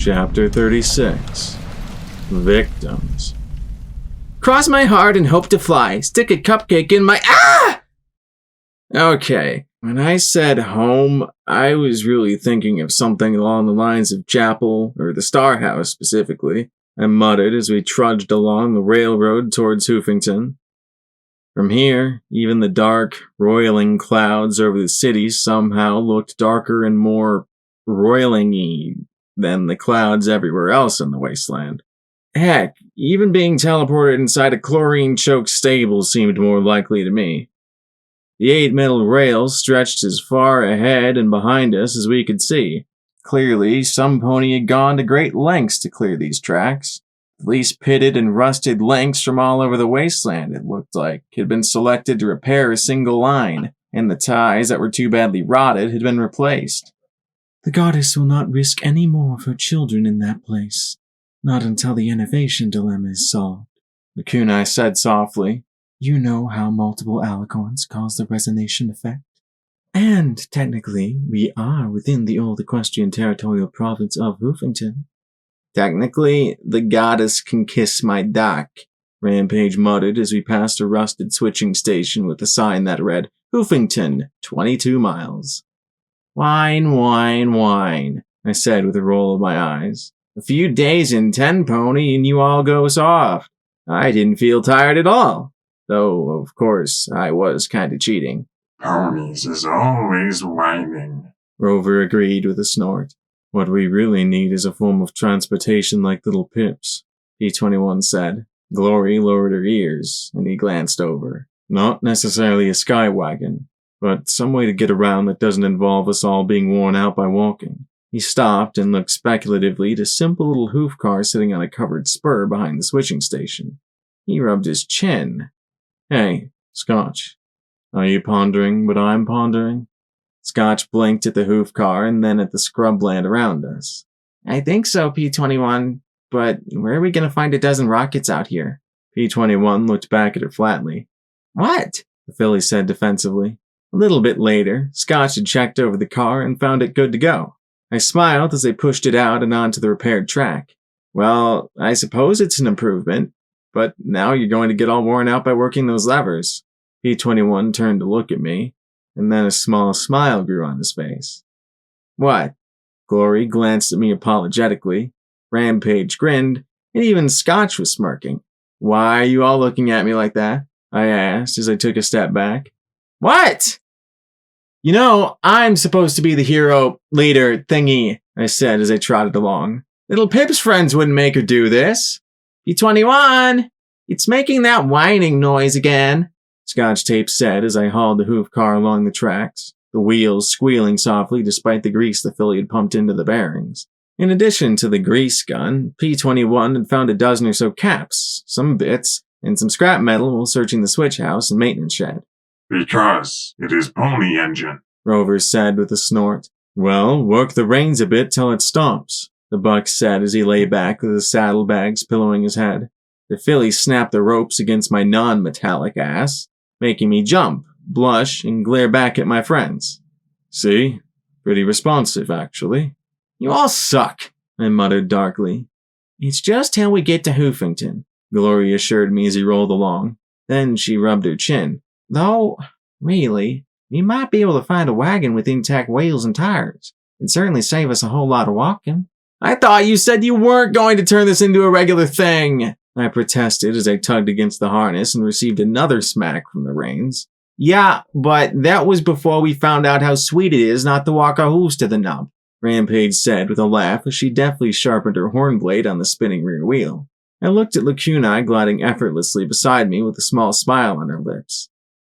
Chapter 36. Victims. Cross my heart and hope to fly. Stick a cupcake in my— Ah! Okay, when I said home, I was really thinking of something along the lines of chapel, or the Star House specifically, I muttered as we trudged along the railroad towards Hoofington. From here, even the dark, roiling clouds over the city somehow looked darker and more roiling-y than the clouds everywhere else in the wasteland. Heck, even being teleported inside a chlorine-choked stable seemed more likely to me. The 8 metal rails stretched as far ahead and behind us as we could see. Clearly, some pony had gone to great lengths to clear these tracks. At least pitted and rusted lengths from all over the wasteland, it looked like, had been selected to repair a single line, and the ties that were too badly rotted had been replaced. The goddess will not risk any more of her children in that place. Not until the innovation dilemma is solved, the kunai said softly. You know how multiple alicorns cause the resonation effect? And, technically, we are within the old Equestrian territorial province of Hoofington. Technically, the goddess can kiss my dock, Rampage muttered as we passed a rusted switching station with a sign that read, Hoofington, 22 miles. Wine, wine, wine, I said with a roll of my eyes. A few days in 10 pony and you all go soft. I didn't feel tired at all. Though, of course, I was kinda cheating. Ponies is always whining, Rover agreed with a snort. What we really need is a form of transportation like little pips, P21 said. Glory lowered her ears, and he glanced over. Not necessarily a skywagon, but some way to get around that doesn't involve us all being worn out by walking. He stopped and looked speculatively at a simple little hoof car sitting on a covered spur behind the switching station. He rubbed his chin. Hey, Scotch, are you pondering what I'm pondering? Scotch blinked at the hoof car and then at the scrubland around us. I think so, P21, but where are we going to find a dozen rockets out here? P21 looked back at her flatly. What? The filly said defensively. A little bit later, Scotch had checked over the car and found it good to go. I smiled as they pushed it out and onto the repaired track. Well, I suppose it's an improvement, but now you're going to get all worn out by working those levers. P21 turned to look at me, and then a small smile grew on his face. What? Glory glanced at me apologetically. Rampage grinned, and even Scotch was smirking. Why are you all looking at me like that? I asked as I took a step back. What? You know, I'm supposed to be the hero, leader, thingy, I said as I trotted along. Little Pip's friends wouldn't make her do this. P21, it's making that whining noise again, Scotch Tape said as I hauled the hoof car along the tracks, the wheels squealing softly despite the grease the filly had pumped into the bearings. In addition to the grease gun, P21 had found a dozen or so caps, some bits, and some scrap metal while searching the switch house and maintenance shed. Because it is pony engine, Rover said with a snort. Well, work the reins a bit till it stops, the buck said as he lay back with his saddlebags pillowing his head. The filly snapped the ropes against my non-metallic ass, making me jump, blush, and glare back at my friends. See? Pretty responsive, actually. You all suck, I muttered darkly. It's just till we get to Hoofington, Glory assured me as he rolled along. Then she rubbed her chin. Though, really, we might be able to find a wagon with intact wheels and tires. It'd certainly save us a whole lot of walking. I thought you said you weren't going to turn this into a regular thing, I protested as I tugged against the harness and received another smack from the reins. Yeah, but that was before we found out how sweet it is not to walk our hooves to the nub, Rampage said with a laugh as she deftly sharpened her horn blade on the spinning rear wheel. I looked at Lacuna gliding effortlessly beside me with a small smile on her lips.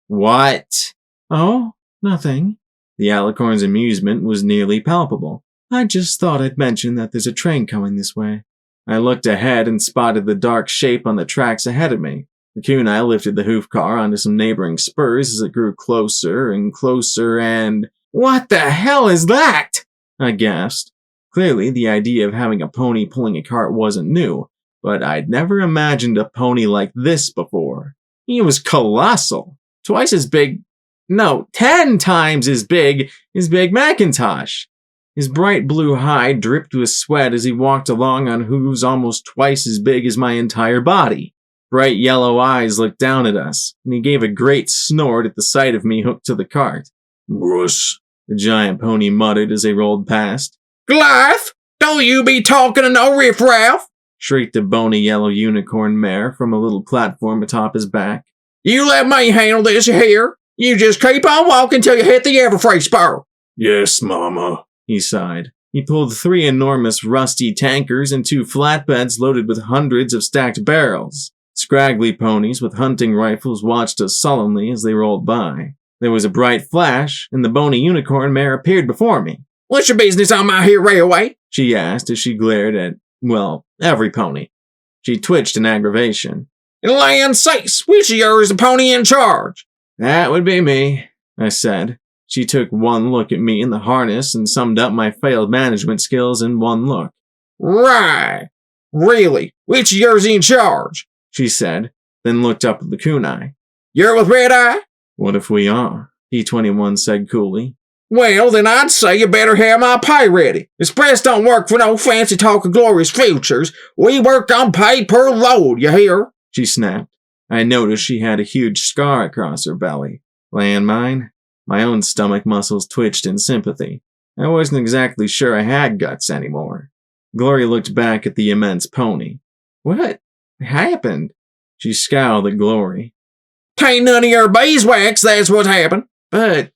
What? Oh, nothing. The alicorn's amusement was nearly palpable. I just thought I'd mention that there's a train coming this way. I looked ahead and spotted the dark shape on the tracks ahead of me. The kunai lifted the hoof car onto some neighboring spurs as it grew closer and closer and— What the hell is that? I gasped. Clearly, the idea of having a pony pulling a cart wasn't new, but I'd never imagined a pony like this before. He was colossal. Twice as big— no, 10 times as big as Big Macintosh. His bright blue hide dripped with sweat as he walked along on hooves almost twice as big as my entire body. Bright yellow eyes looked down at us, and he gave a great snort at the sight of me hooked to the cart. "Bruss," the giant pony muttered as they rolled past. "Goliath, don't you be talking to no riffraff!" shrieked a bony yellow unicorn mare from a little platform atop his back. "You let me handle this here. You just keep on walking till you hit the Everfreight spur." Yes, Mama, he sighed. He pulled 3 enormous rusty tankers and 2 flatbeds loaded with hundreds of stacked barrels. Scraggly ponies with hunting rifles watched us sullenly as they rolled by. There was a bright flash, and the bony unicorn mare appeared before me. "What's your business on my here railway?" she asked as she glared at, well, every pony. She twitched in aggravation. "Land sakes, which of yours is the pony in charge?" "That would be me," I said. She took one look at me in the harness and summed up my failed management skills in one look. "Right. Really, which of yours is in charge?" she said, then looked up at the kunai. "You're with Red Eye?" "What if we are?" P21 said coolly. "Well, then I'd say you better have my pay ready. Express don't work for no fancy talk of glorious futures. We work on pay per load, you hear?" she snapped. I noticed she had a huge scar across her belly. Landmine? My own stomach muscles twitched in sympathy. I wasn't exactly sure I had guts anymore. Glory looked back at the immense pony. "What happened?" She scowled at Glory. "'Tain't none of your beeswax, that's what's happened." "But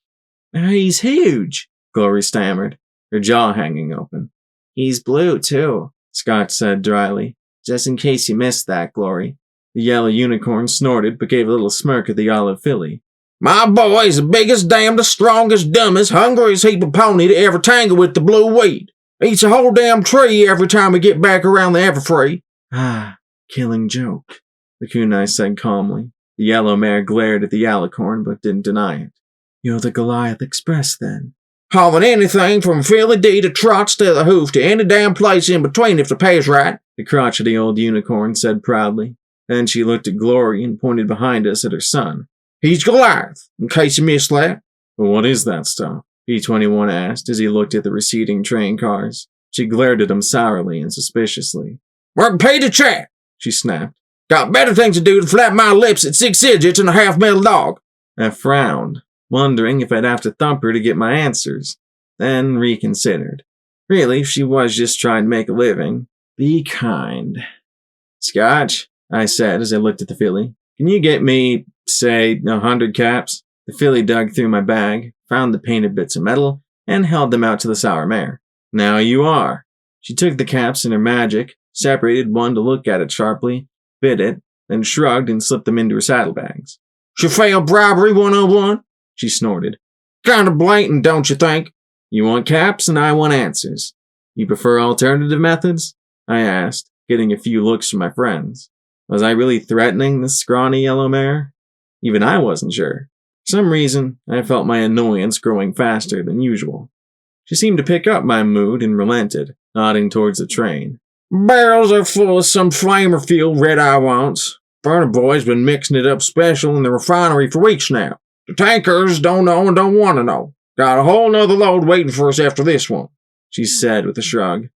he's huge," Glory stammered, her jaw hanging open. "He's blue, too," Scott said dryly. "Just in case you missed that, Glory." The yellow unicorn snorted but gave a little smirk at the olive filly. "My boy's the biggest, damnedest, strongest, dumbest, hungriest heap of pony to ever tangle with the blue weed. Eats a whole damn tree every time we get back around the Everfreight." "Ah, killing joke," the kunai said calmly. The yellow mare glared at the alicorn but didn't deny it. "You're the Goliath Express, then?" "Hauling anything from Philly D to Trots to the Hoof to any damn place in between if the pay's right," the crotchety old unicorn said proudly. Then she looked at Glory and pointed behind us at her son. "He's Goliath, in case you missed that." "Well, what is that stuff?" P21 asked as he looked at the receding train cars. She glared at him sourly and suspiciously. "We're paid to chat," she snapped. "Got better things to do than flap my lips at 6 digits and a half-metal dog." I frowned, wondering if I'd have to thump her to get my answers, then reconsidered. Really, if she was just trying to make a living, be kind. "Scotch," I said as I looked at the filly. "Can you get me, say, 100 caps?" The filly dug through my bag, found the painted bits of metal, and held them out to the sour mare. "Now you are." She took the caps in her magic, separated one to look at it sharply, bit it, then shrugged and slipped them into her saddlebags. "She failed bribery 101? She snorted. "Kinda blatant, don't you think?" "You want caps and I want answers. You prefer alternative methods?" I asked, getting a few looks from my friends. Was I really threatening this scrawny yellow mare? Even I wasn't sure. For some reason, I felt my annoyance growing faster than usual. She seemed to pick up my mood and relented, nodding towards the train. "Barrels are full of some flamer fuel Red Eye wants. Burner Boy's been mixing it up special in the refinery for weeks now. The tankers don't know and don't want to know. Got a whole nother load waiting for us after this one," she said with a shrug.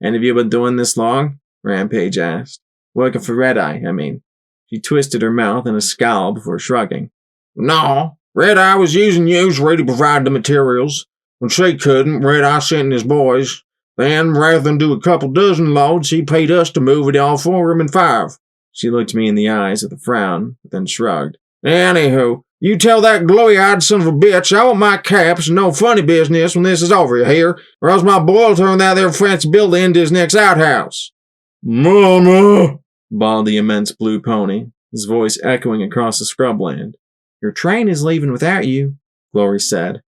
"And have you been doing this long?" Rampage asked. "Working for Red Eye, I mean." She twisted her mouth in a scowl before shrugging. "No, Red Eye was using usury to provide the materials. When she couldn't, Red Eye sent in his boys. Then, rather than do a couple dozen loads, he paid us to move it all for him in 5. She looked me in the eyes with a frown, but then shrugged. "Anywho, you tell that glowy-eyed son of a bitch I want my caps and no funny business when this is over, you hear? Or else my boy'll turn that there fancy building into his next outhouse." Mama! Bawled the immense blue pony, his voice echoing across the scrubland. "Your train is leaving without you," Glory said.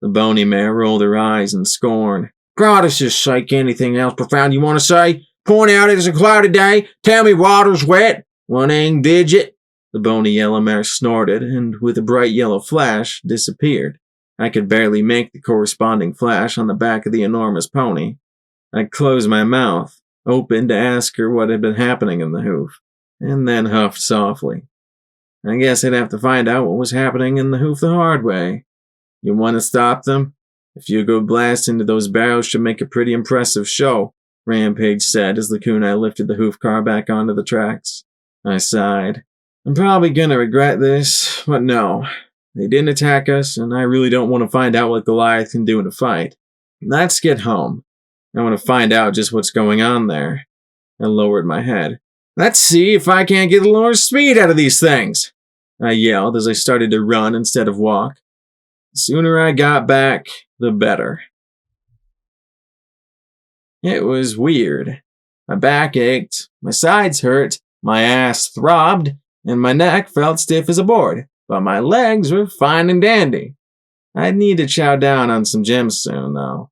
The bony mare rolled her eyes in scorn. "Gracious sake, anything else profound you want to say? Point out it's a cloudy day, tell me water's wet, one digit." The bony yellow mare snorted and, with a bright yellow flash, disappeared. I could barely make the corresponding flash on the back of the enormous pony. I closed my mouth, open to ask her what had been happening in the hoof, and then huffed softly. I guess I'd have to find out what was happening in the hoof the hard way. "You want to stop them?" A few good blasts into those barrels should make a pretty impressive show, Rampage said as the kunai lifted the hoof car back onto the tracks. I sighed. I'm probably gonna regret this, but no. They didn't attack us, and I really don't want to find out what Goliath can do in a fight. Let's get home. I want to find out just what's going on there. I lowered my head. Let's see if I can't get a lower speed out of these things, I yelled as I started to run instead of walk. The sooner I got back, the better. It was weird. My back ached, my sides hurt, my ass throbbed, and my neck felt stiff as a board, but my legs were fine and dandy. I'd need to chow down on some gems soon, though.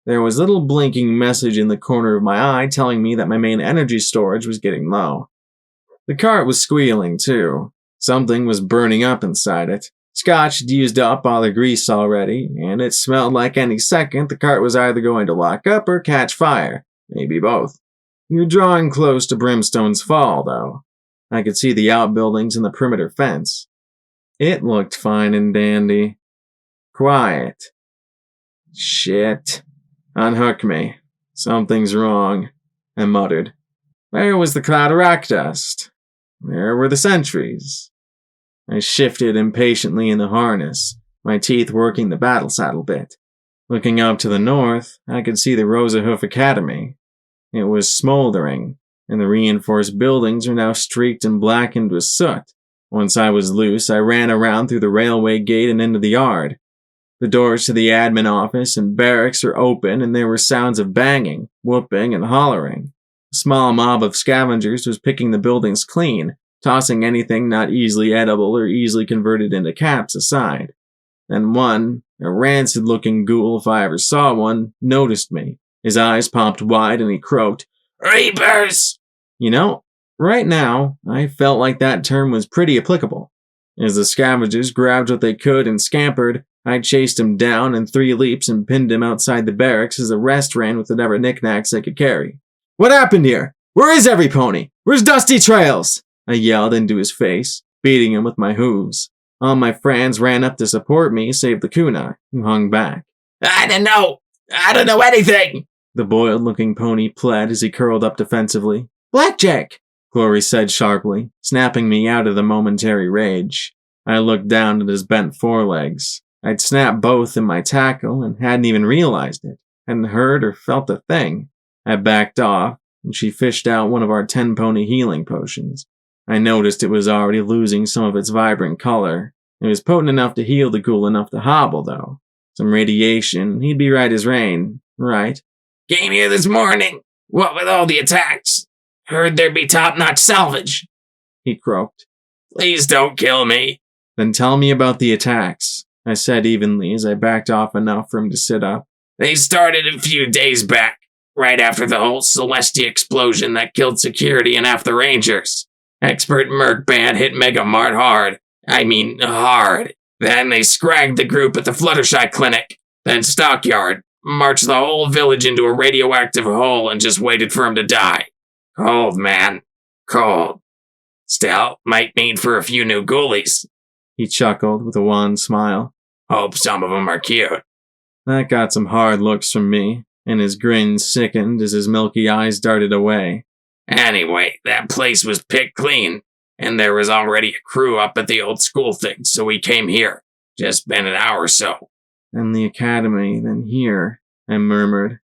There was a little blinking message in the corner of my eye telling me that my main energy storage was getting low. The cart was squealing, too. Something was burning up inside it. Scotch had used up all the grease already, and it smelled like any second the cart was either going to lock up or catch fire. Maybe both. We were drawing close to Brimstone's Fall, though. I could see the outbuildings and the perimeter fence. It looked fine and dandy. Quiet. Shit. Unhook me. Something's wrong, I muttered. Where was the cloud of rock dust? Where were the sentries? I shifted impatiently in the harness, my teeth working the battle saddle bit. Looking up to the north, I could see the Rosa Hoof Academy. It was smoldering, and the reinforced buildings are now streaked and blackened with soot. Once I was loose, I ran around through the railway gate and into the yard. The doors to the admin office and barracks are open, and there were sounds of banging, whooping, and hollering. A small mob of scavengers was picking the buildings clean, tossing anything not easily edible or easily converted into caps aside. Then one, a rancid-looking ghoul if I ever saw one, noticed me. His eyes popped wide and he croaked, "Reapers!" You know, right now, I felt like that term was pretty applicable. As the scavengers grabbed what they could and scampered, I chased him down in 3 leaps and pinned him outside the barracks as the rest ran with whatever knickknacks they could carry. What happened here? Where is every pony? Where's Dusty Trails? I yelled into his face, beating him with my hooves. All my friends ran up to support me, save the kunai, who hung back. I don't know anything, the boiled-looking pony pled as he curled up defensively. Blackjack, Glory said sharply, snapping me out of the momentary rage. I looked down at his bent forelegs. I'd snapped both in my tackle and hadn't even realized it. Hadn't heard or felt a thing. I backed off, and she fished out one of our 10-pony healing potions. I noticed it was already losing some of its vibrant color. It was potent enough to heal the ghoul enough to hobble, though. Some radiation, he'd be right as rain, right? Came here this morning, what with all the attacks. Heard there'd be top-notch salvage, he croaked. Please don't kill me. Then tell me about the attacks, I said evenly as I backed off enough for him to sit up. They started a few days back, right after the whole Celestia explosion that killed security and half the Rangers. Expert Merc Band hit Mega Mart hard. I mean, hard. Then they scragged the group at the Fluttershy Clinic. Then Stockyard. Marched the whole village into a radioactive hole and just waited for him to die. Cold, man. Cold. Still, might mean for a few new ghoulies. He chuckled with a wan smile. Hope some of them are cute. That got some hard looks from me, and his grin sickened as his milky eyes darted away. Anyway, that place was picked clean, and there was already a crew up at the old school thing, so we came here. Just been an hour or so. And the academy, then here, I murmured.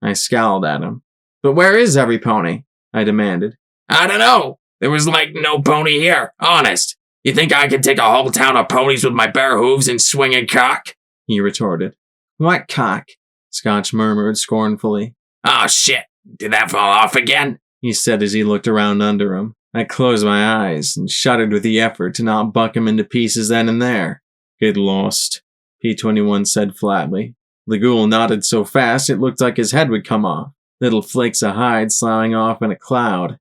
I scowled at him. But where is every pony? I demanded. I don't know. There was like no pony here, honest. You think I could take a whole town of ponies with my bare hooves and swing a cock? He retorted. What cock? Scotch murmured scornfully. Oh shit, did that fall off again? He said as he looked around under him. I closed my eyes and shuddered with the effort to not buck him into pieces then and there. Get lost, P21 said flatly. The ghoul nodded so fast it looked like his head would come off. Little flakes of hide sloughing off in a cloud.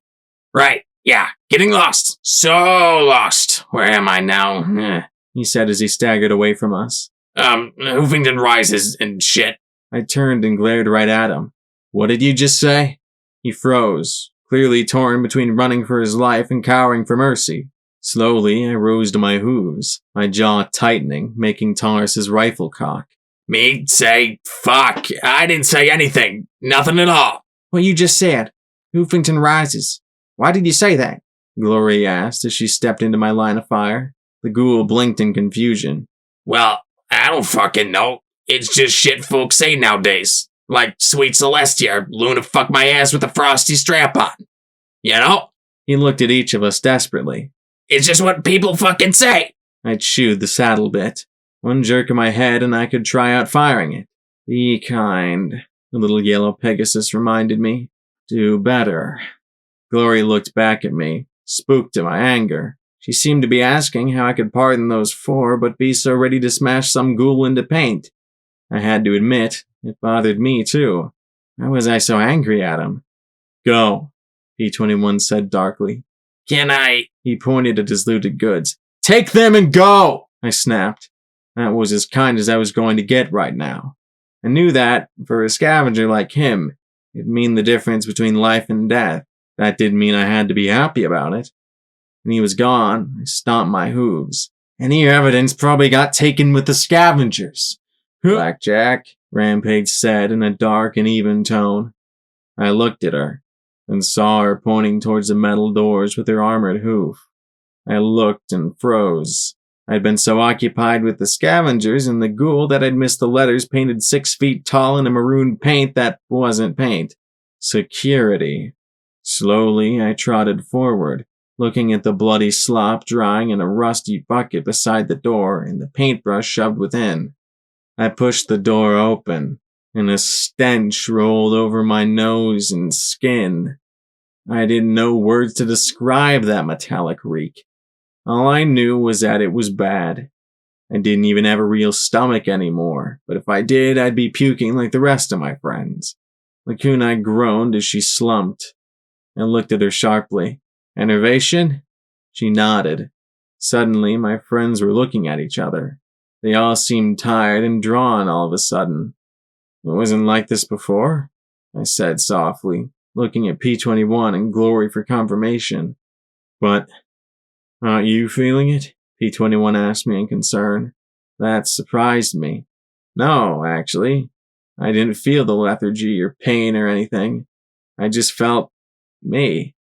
Right, yeah, getting lost. So lost. Where am I now? He said as he staggered away from us. Hoofington Rises and shit. I turned and glared right at him. What did you just say? He froze, clearly torn between running for his life and cowering for mercy. Slowly, I rose to my hooves, my jaw tightening, making Taurus's rifle cock. Me say, fuck, I didn't say anything. Nothing at all. Well, you just said, Hoofington rises. Why did you say that? Glory asked as she stepped into my line of fire. The ghoul blinked in confusion. Well, I don't fucking know. It's just shit folks say nowadays. Like Sweet Celestia, Luna fuck my ass with a frosty strap on. You know? He looked at each of us desperately. It's just what people fucking say. I chewed the saddle bit. One jerk of my head and I could try out firing it. Be kind, the little yellow Pegasus reminded me. Do better. Glory looked back at me, spooked at my anger. She seemed to be asking how I could pardon those four but be so ready to smash some ghoul into paint. I had to admit, it bothered me too. Why was I so angry at him? Go, P21 said darkly. Can I? He pointed at his looted goods. Take them and go, I snapped. That was as kind as I was going to get right now. I knew that, for a scavenger like him, it'd mean the difference between life and death. That didn't mean I had to be happy about it. When he was gone, I stomped my hooves. Any evidence probably got taken with the scavengers. Blackjack, Rampage said in a dark and even tone. I looked at her, and saw her pointing towards the metal doors with her armored hoof. I looked and froze. I'd been so occupied with the scavengers and the ghoul that I'd missed the letters painted 6 feet tall in a maroon paint that wasn't paint. Security. Slowly, I trotted forward, looking at the bloody slop drying in a rusty bucket beside the door and the paintbrush shoved within. I pushed the door open, and a stench rolled over my nose and skin. I didn't know words to describe that metallic reek. All I knew was that it was bad. I didn't even have a real stomach anymore, but if I did, I'd be puking like the rest of my friends. Lacuna groaned as she slumped. I looked at her sharply. Enervation? She nodded. Suddenly, my friends were looking at each other. They all seemed tired and drawn all of a sudden. It wasn't like this before, I said softly, looking at P21 and Glory for confirmation. But, aren't you feeling it? P21 asked me in concern. That surprised me. No, actually. I didn't feel the lethargy or pain or anything. I just felt me.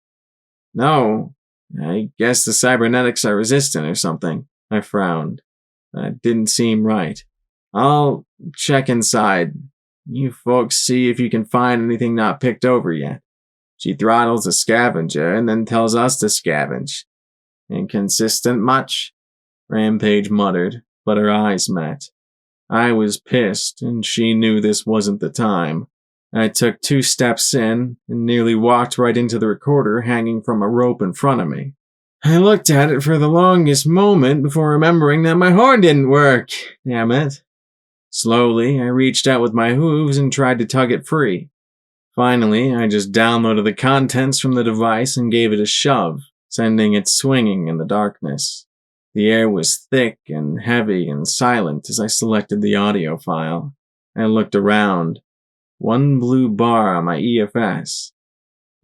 No, I guess the cybernetics are resistant or something. I frowned. That didn't seem right. I'll check inside. You folks see if you can find anything not picked over yet. She throttles a scavenger and then tells us to scavenge. Inconsistent much? Rampage muttered, but her eyes met. I was pissed, and she knew this wasn't the time. I took 2 steps in and nearly walked right into the recorder hanging from a rope in front of me. I looked at it for the longest moment before remembering that my horn didn't work. Damn it. Slowly, I reached out with my hooves and tried to tug it free. Finally, I just downloaded the contents from the device and gave it a shove, sending it swinging in the darkness. The air was thick and heavy and silent as I selected the audio file. I looked around. 1 blue bar on my EFS.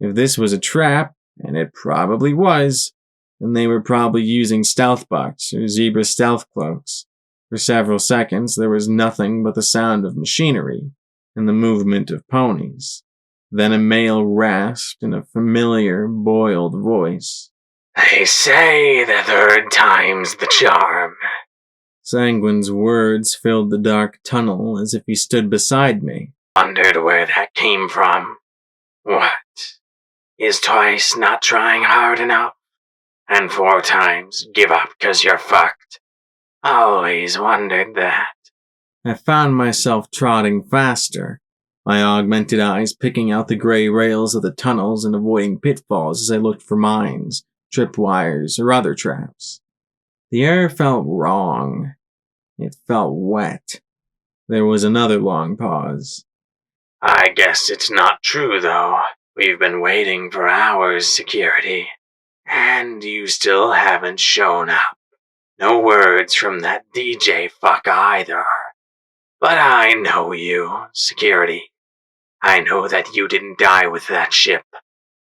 If this was a trap, and it probably was, then they were probably using stealth bucks or zebra stealth cloaks. For several seconds, there was nothing but the sound of machinery and the movement of ponies. Then a male rasped in a familiar, boiled voice. They say the 3rd time's the charm. Sanguine's words filled the dark tunnel as if he stood beside me. Wondered where that came from. What? Is twice not trying hard enough? And 4 times give up 'cause you're fucked? Always wondered that. I found myself trotting faster, my augmented eyes picking out the gray rails of the tunnels and avoiding pitfalls as I looked for mines, tripwires, or other traps. The air felt wrong. It felt wet. There was another long pause. I guess it's not true, though. We've been waiting for hours, security. And you still haven't shown up. No words from that DJ fuck either. But I know you, security. I know that you didn't die with that ship.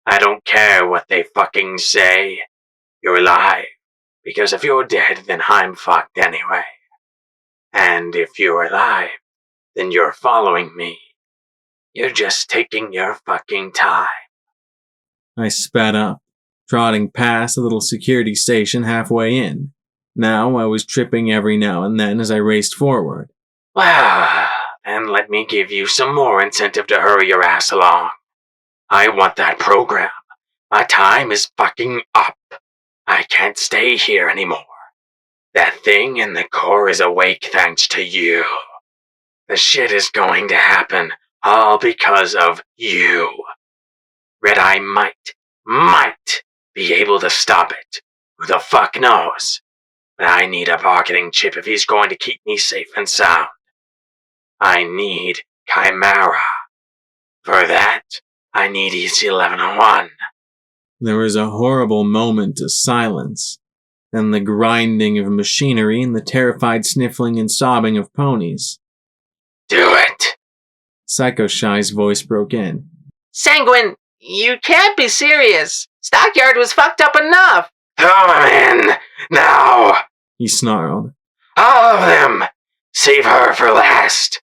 I don't care what they fucking say. You're alive. Because if you're dead, then I'm fucked anyway. And if you're alive, then you're following me. You're just taking your fucking time. I sped up, trotting past the little security station halfway in. Now I was tripping every now and then as I raced forward. Well, then let me give you some more incentive to hurry your ass along. I want that program. My time is fucking up. I can't stay here anymore. That thing in the core is awake thanks to you. The shit is going to happen all because of you. Red Eye might be able to stop it. Who the fuck knows? But I need a bargaining chip if he's going to keep me safe and sound. I need Chimera. For that, I need EC-1101. There was a horrible moment of silence, then the grinding of machinery and the terrified sniffling and sobbing of ponies. Do it! Psycho Shy's voice broke in. Sanguine, you can't be serious. Stockyard was fucked up enough. Throw him in! Now! He snarled. All of them! Save her for last!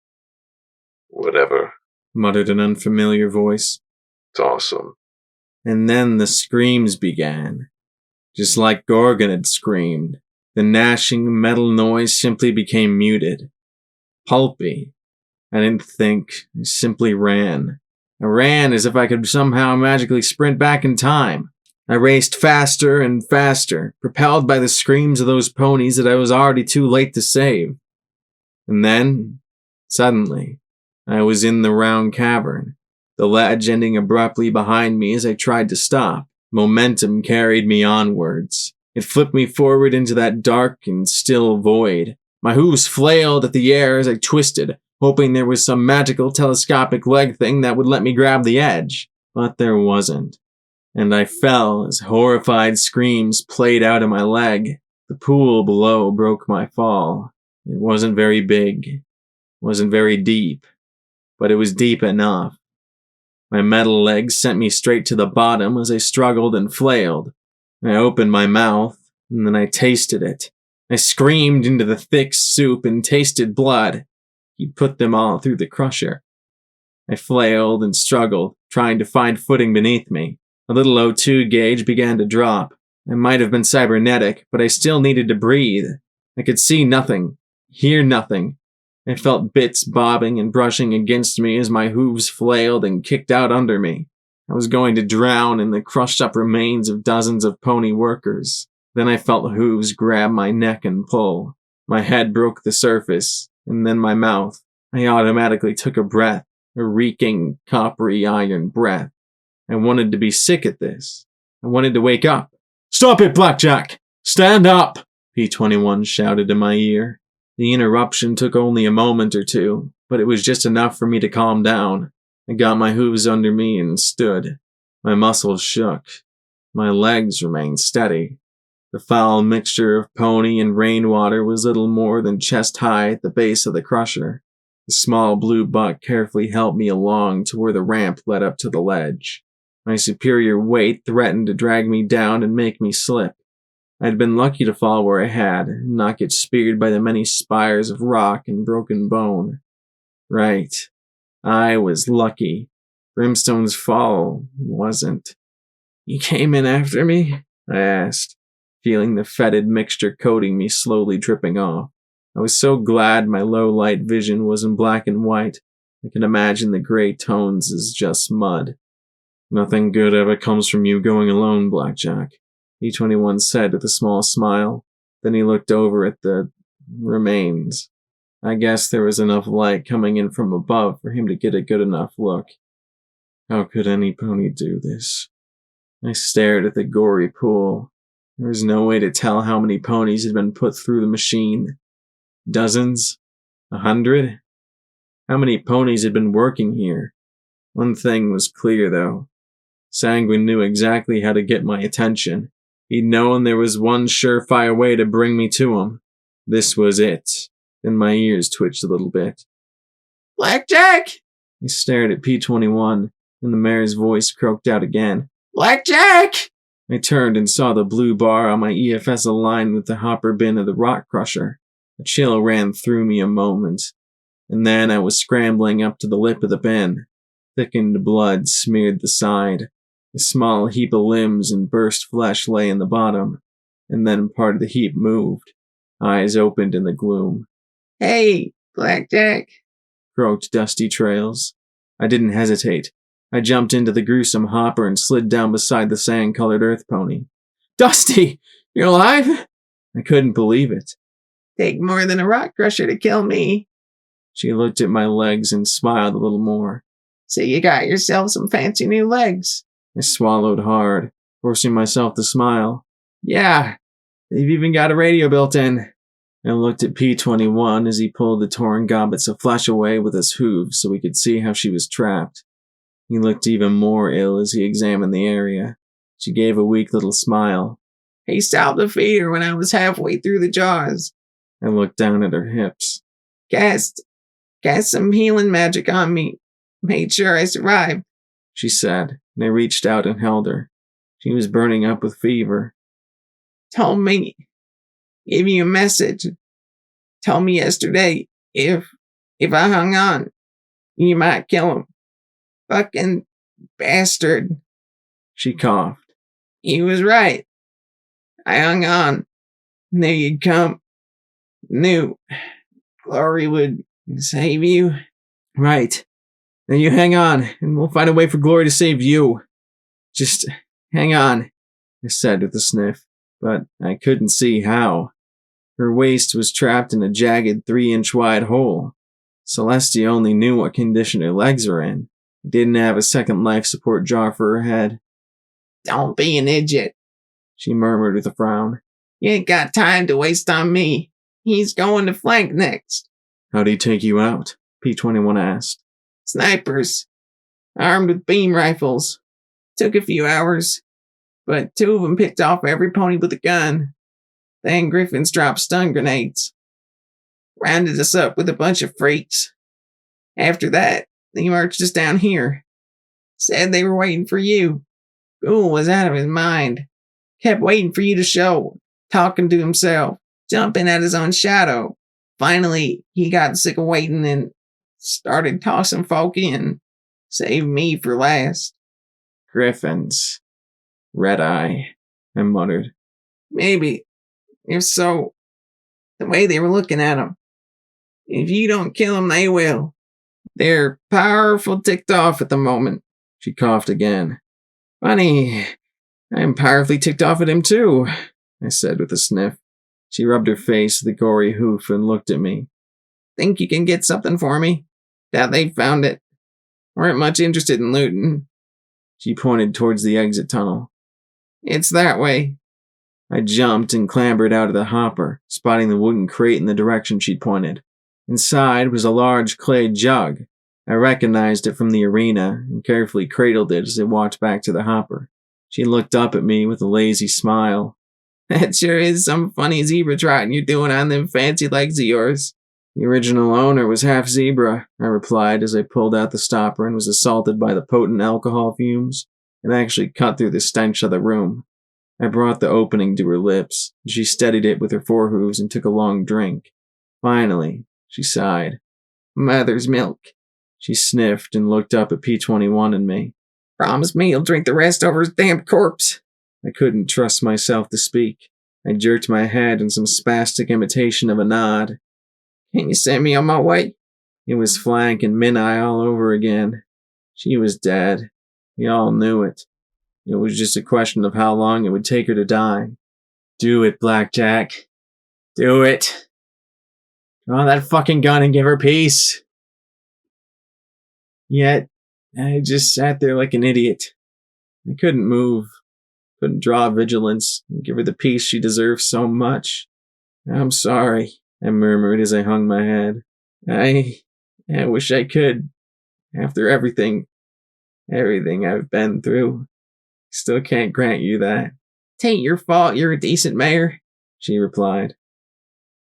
Whatever. Muttered an unfamiliar voice. It's awesome. And then the screams began. Just like Gorgon had screamed, the gnashing metal noise simply became muted. Pulpy. I didn't think, I simply ran. I ran as if I could somehow magically sprint back in time. I raced faster and faster, propelled by the screams of those ponies that I was already too late to save. And then, suddenly, I was in the round cavern, the ledge ending abruptly behind me as I tried to stop. Momentum carried me onwards. It flipped me forward into that dark and still void. My hooves flailed at the air as I twisted, hoping there was some magical telescopic leg thing that would let me grab the edge. But there wasn't. And I fell as horrified screams played out of my leg. The pool below broke my fall. It wasn't very big, wasn't very deep, but it was deep enough. My metal legs sent me straight to the bottom as I struggled and flailed. I opened my mouth, and then I tasted it. I screamed into the thick soup and tasted blood. He'd put them all through the crusher. I flailed and struggled, trying to find footing beneath me. A little O2 gauge began to drop. I might have been cybernetic, but I still needed to breathe. I could see nothing, hear nothing. I felt bits bobbing and brushing against me as my hooves flailed and kicked out under me. I was going to drown in the crushed-up remains of dozens of pony workers. Then I felt hooves grab my neck and pull. My head broke the surface, and then my mouth. I automatically took a breath, a reeking, coppery iron breath. I wanted to be sick at this. I wanted to wake up. "Stop it, Blackjack! Stand up!" P-21 shouted in my ear. The interruption took only a moment or two, but it was just enough for me to calm down. I got my hooves under me and stood. My muscles shook. My legs remained steady. The foul mixture of pony and rainwater was little more than chest high at the base of the crusher. The small blue buck carefully helped me along to where the ramp led up to the ledge. My superior weight threatened to drag me down and make me slip. I'd been lucky to fall where I had, and not get speared by the many spires of rock and broken bone. Right. I was lucky. Brimstone's fall wasn't. "You came in after me?" I asked, feeling the fetid mixture coating me slowly dripping off. I was so glad my low-light vision was in black and white. I could imagine the gray tones as just mud. "Nothing good ever comes from you going alone, Blackjack," E21 said with a small smile. Then he looked over at the remains. I guess there was enough light coming in from above for him to get a good enough look. How could any pony do this? I stared at the gory pool. There was no way to tell how many ponies had been put through the machine. Dozens? 100? How many ponies had been working here? One thing was clear, though. Sanguine knew exactly how to get my attention. He'd known there was one surefire way to bring me to him. This was it. Then my ears twitched a little bit. Blackjack! I stared at P-21, and the mayor's voice croaked out again. Blackjack! I turned and saw the blue bar on my EFS aligned with the hopper bin of the rock crusher. A chill ran through me a moment. and then I was scrambling up to the lip of the bin. Thickened blood smeared the side. A small heap of limbs and burst flesh lay in the bottom, and then part of the heap moved. Eyes opened in the gloom. Hey, Blackjack. Croaked Dusty Trails. I didn't hesitate. I jumped into the gruesome hopper and slid down beside the sand-colored earth pony. Dusty! You're alive? I couldn't believe it. Take more than a rock crusher to kill me. She looked at my legs and smiled a little more. So you got yourself some fancy new legs. I swallowed hard, forcing myself to smile. Yeah, they've even got a radio built in. I looked at P-21 as he pulled the torn gobbets of flesh away with his hooves so we could see how she was trapped. He looked even more ill as he examined the area. She gave a weak little smile. He stopped the feeder when I was halfway through the jaws. I looked down at her hips. Cast some healing magic on me. Made sure I survived, she said, and I reached out and held her. She was burning up with fever. Told me, gave you a message. Told me yesterday, if I hung on, you might kill him. Fucking bastard. She coughed. He was right. I hung on. Knew you'd come. Knew Glory would save you. Right. Now you hang on, and we'll find a way for Glory to save you. Just hang on, I said with a sniff, but I couldn't see how. Her waist was trapped in a jagged 3-inch wide hole. Celestia only knew what condition her legs were in. It didn't have a second life support jar for her head. Don't be an idiot, she murmured with a frown. You ain't got time to waste on me. He's going to flank next. How'd he take you out? P-21 asked. Snipers. Armed with beam rifles. Took a few hours, but 2 of them picked off every pony with a gun. Then Griffins dropped stun grenades. Rounded us up with a bunch of freaks. After that, they marched us down here. Said they were waiting for you. Ghoul was out of his mind. Kept waiting for you to show. Talking to himself. Jumping at his own shadow. Finally, he got sick of waiting and started tossing folk in. Saved me for last. Griffins. Red Eye, I muttered. Maybe. If so, the way they were looking at him. If you don't kill them, they will. They're powerful ticked off at the moment. She coughed again. Funny, I'm powerfully ticked off at him too, I said with a sniff. She rubbed her face with a gory hoof and looked at me. Think you can get something for me? Doubt they found it. Weren't much interested in looting. She pointed towards the exit tunnel. It's that way. I jumped and clambered out of the hopper, spotting the wooden crate in the direction she'd pointed. Inside was a large clay jug. I recognized it from the arena and carefully cradled it as I walked back to the hopper. She looked up at me with a lazy smile. That sure is some funny zebra trotting you're doing on them fancy legs of yours. The original owner was half zebra, I replied as I pulled out the stopper and was assaulted by the potent alcohol fumes. It actually cut through the stench of the room. I brought the opening to her lips. She steadied it with her forehooves and took a long drink. Finally, she sighed. Mother's milk. She sniffed and looked up at P-21 and me. Promise me you'll drink the rest over his damn corpse. I couldn't trust myself to speak. I jerked my head in some spastic imitation of a nod. Can you send me on my way? It was Flank and Minai all over again. She was dead. We all knew it. It was just a question of how long it would take her to die. Do it, Blackjack. Do it. Draw that fucking gun and give her peace. Yet, I just sat there like an idiot. I couldn't move. Couldn't draw vigilance and give her the peace she deserved so much. I'm sorry, I murmured as I hung my head. I wish I could. After everything I've been through, still can't grant you that. Tain't your fault you're a decent mayor, she replied.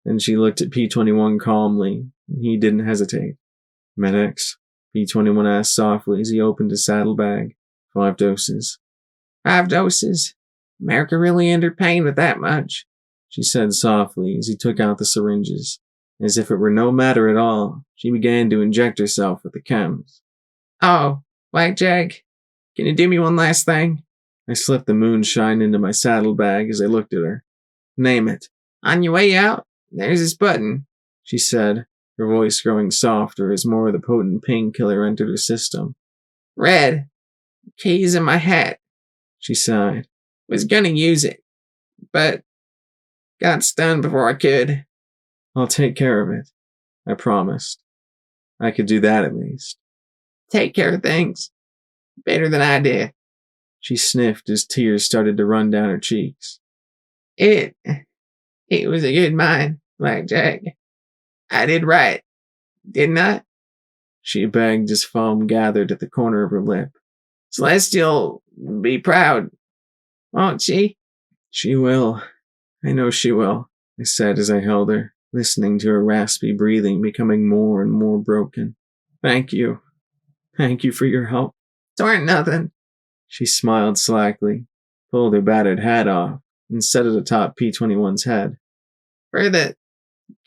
Then she looked at P-21 calmly, and he didn't hesitate. Medics? P-21 asked softly as he opened his saddlebag. 5 doses. 5 doses? America really entered pain with that much, she said softly as he took out the syringes. As if it were no matter at all, she began to inject herself with the chems. Oh, Blackjack, can you do me one last thing? I slipped the moonshine into my saddlebag as I looked at her. Name it, On your way out, there's this button. she said, her voice growing softer as more of the potent painkiller entered her system. Red. Keys in my hat. She sighed. Was gonna use it, but got stunned before I could. I'll take care of it, I promised. I could do that at least. Take care of things. Better than I did. She sniffed as tears started to run down her cheeks. It was a good mind, Blackjack. I did right, didn't I? She begged as foam gathered at the corner of her lip. Celestia'll be proud, won't she? She will. I know she will, I said as I held her, listening to her raspy breathing becoming more and more broken. Thank you. Thank you for your help. Torn nothing. She smiled slackly, pulled her battered hat off, and set it atop P-21's head. For the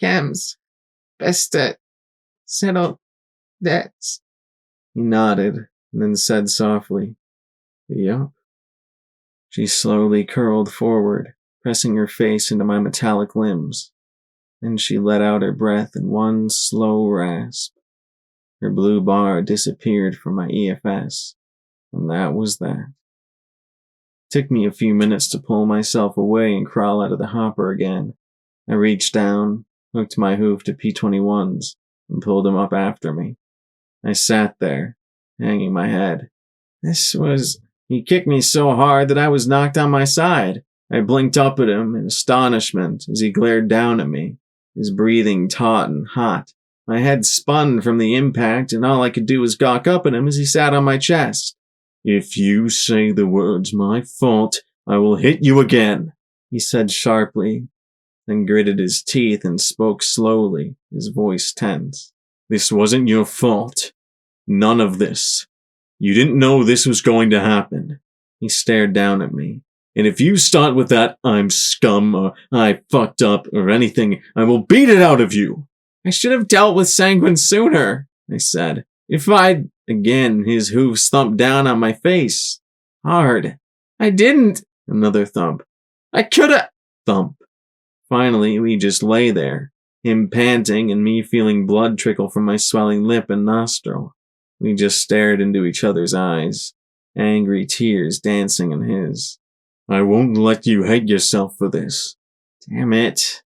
chems, best to settle debts. He nodded, and then said softly, Yup. She slowly curled forward, pressing her face into my metallic limbs. Then she let out her breath in one slow rasp. Her blue bar disappeared from my EFS, and that was that. It took me a few minutes to pull myself away and crawl out of the hopper again. I reached down, hooked my hoof to P-21's, and pulled him up after me. I sat there, hanging my head. He kicked me so hard that I was knocked on my side. I blinked up at him in astonishment as he glared down at me, his breathing taut and hot. My head spun from the impact, and all I could do was gawk up at him as he sat on my chest. If you say the words "my fault," I will hit you again, he said sharply, then gritted his teeth and spoke slowly, his voice tense. This wasn't your fault. None of this. You didn't know this was going to happen. He stared down at me. And if you start with that "I'm scum" or "I fucked up" or anything, I will beat it out of you. I should have dealt with Sanguine sooner, I said. Again, his hoofs thumped down on my face. Hard. I didn't. Another thump. I coulda. Thump. Finally, we just lay there, him panting and me feeling blood trickle from my swelling lip and nostril. We just stared into each other's eyes, angry tears dancing in his. I won't let you hate yourself for this. Damn it.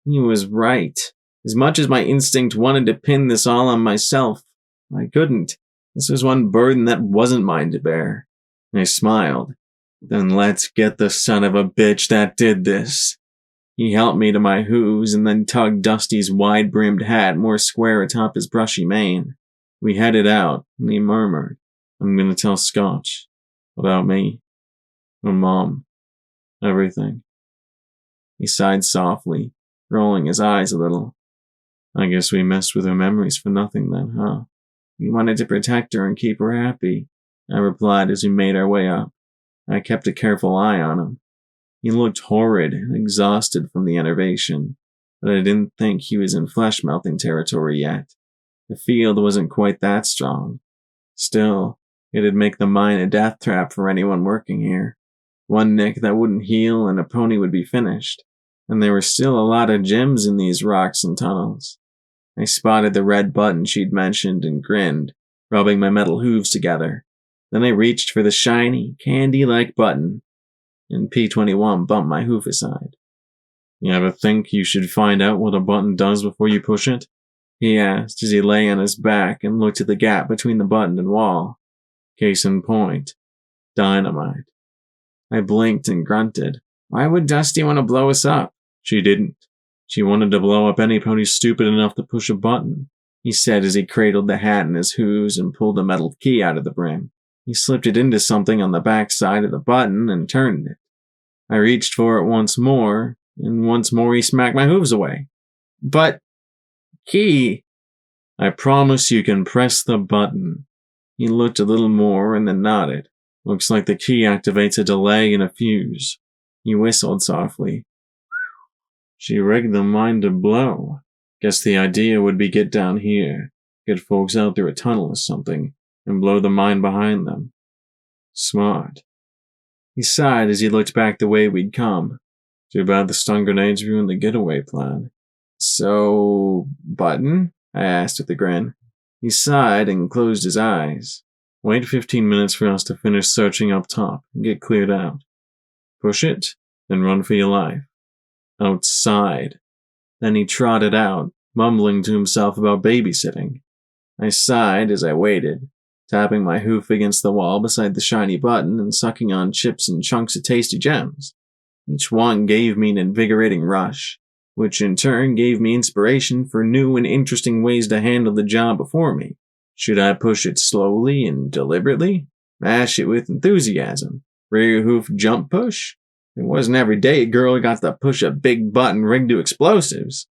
He was right. As much as my instinct wanted to pin this all on myself, I couldn't. This was one burden that wasn't mine to bear. I smiled. Then let's get the son of a bitch that did this. He helped me to my hooves and then tugged Dusty's wide-brimmed hat more square atop his brushy mane. We headed out, and he murmured, I'm gonna tell Scotch. About me. Her mom. Everything. He sighed softly, rolling his eyes a little. I guess we messed with her memories for nothing then, huh? We wanted to protect her and keep her happy, I replied as we made our way up. I kept a careful eye on him. He looked horrid and exhausted from the enervation, but I didn't think he was in flesh-melting territory yet. The field wasn't quite that strong. Still, it'd make the mine a death trap for anyone working here. One nick that wouldn't heal and a pony would be finished, and there were still a lot of gems in these rocks and tunnels. I spotted the red button she'd mentioned and grinned, rubbing my metal hooves together. Then I reached for the shiny, candy-like button, and P-21 bumped my hoof aside. You ever think you should find out what a button does before you push it? He asked as he lay on his back and looked at the gap between the button and wall. Case in point, dynamite. I blinked and grunted. Why would Dusty want to blow us up? She didn't. She wanted to blow up any pony stupid enough to push a button, he said as he cradled the hat in his hooves and pulled a metal key out of the brim. He slipped it into something on the back side of the button and turned it. I reached for it once more, and once more he smacked my hooves away. But, key. I promise you can press the button. He looked a little more and then nodded. Looks like the key activates a delay and a fuse. He whistled softly. She rigged the mine to blow. Guess the idea would be get down here, get folks out through a tunnel or something, and blow the mine behind them. Smart. He sighed as he looked back the way we'd come. Too bad the stun grenades ruined the getaway plan. So, Button? I asked with a grin. He sighed and closed his eyes. Wait 15 minutes for us to finish searching up top and get cleared out. Push it, then run for your life. Outside. Then he trotted out, mumbling to himself about babysitting. I sighed as I waited, tapping my hoof against the wall beside the shiny button and sucking on chips and chunks of tasty gems. Each one gave me an invigorating rush, which in turn gave me inspiration for new and interesting ways to handle the job before me. Should I push it slowly and deliberately? Mash it with enthusiasm? Rear hoof jump push? It wasn't every day a girl got to push a big button rigged to explosives.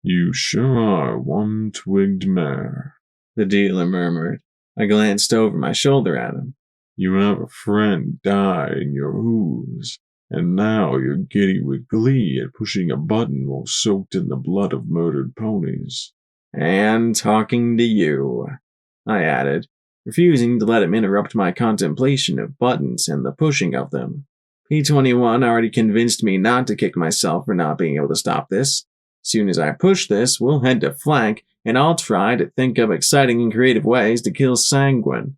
You sure are one-twigged mare, the dealer murmured. I glanced over my shoulder at him. You have a friend die in your hooves, and now you're giddy with glee at pushing a button while soaked in the blood of murdered ponies. And talking to you, I added, refusing to let him interrupt my contemplation of buttons and the pushing of them. P21 already convinced me not to kick myself for not being able to stop this. Soon as I push this, we'll head to flank, and I'll try to think of exciting and creative ways to kill Sanguine.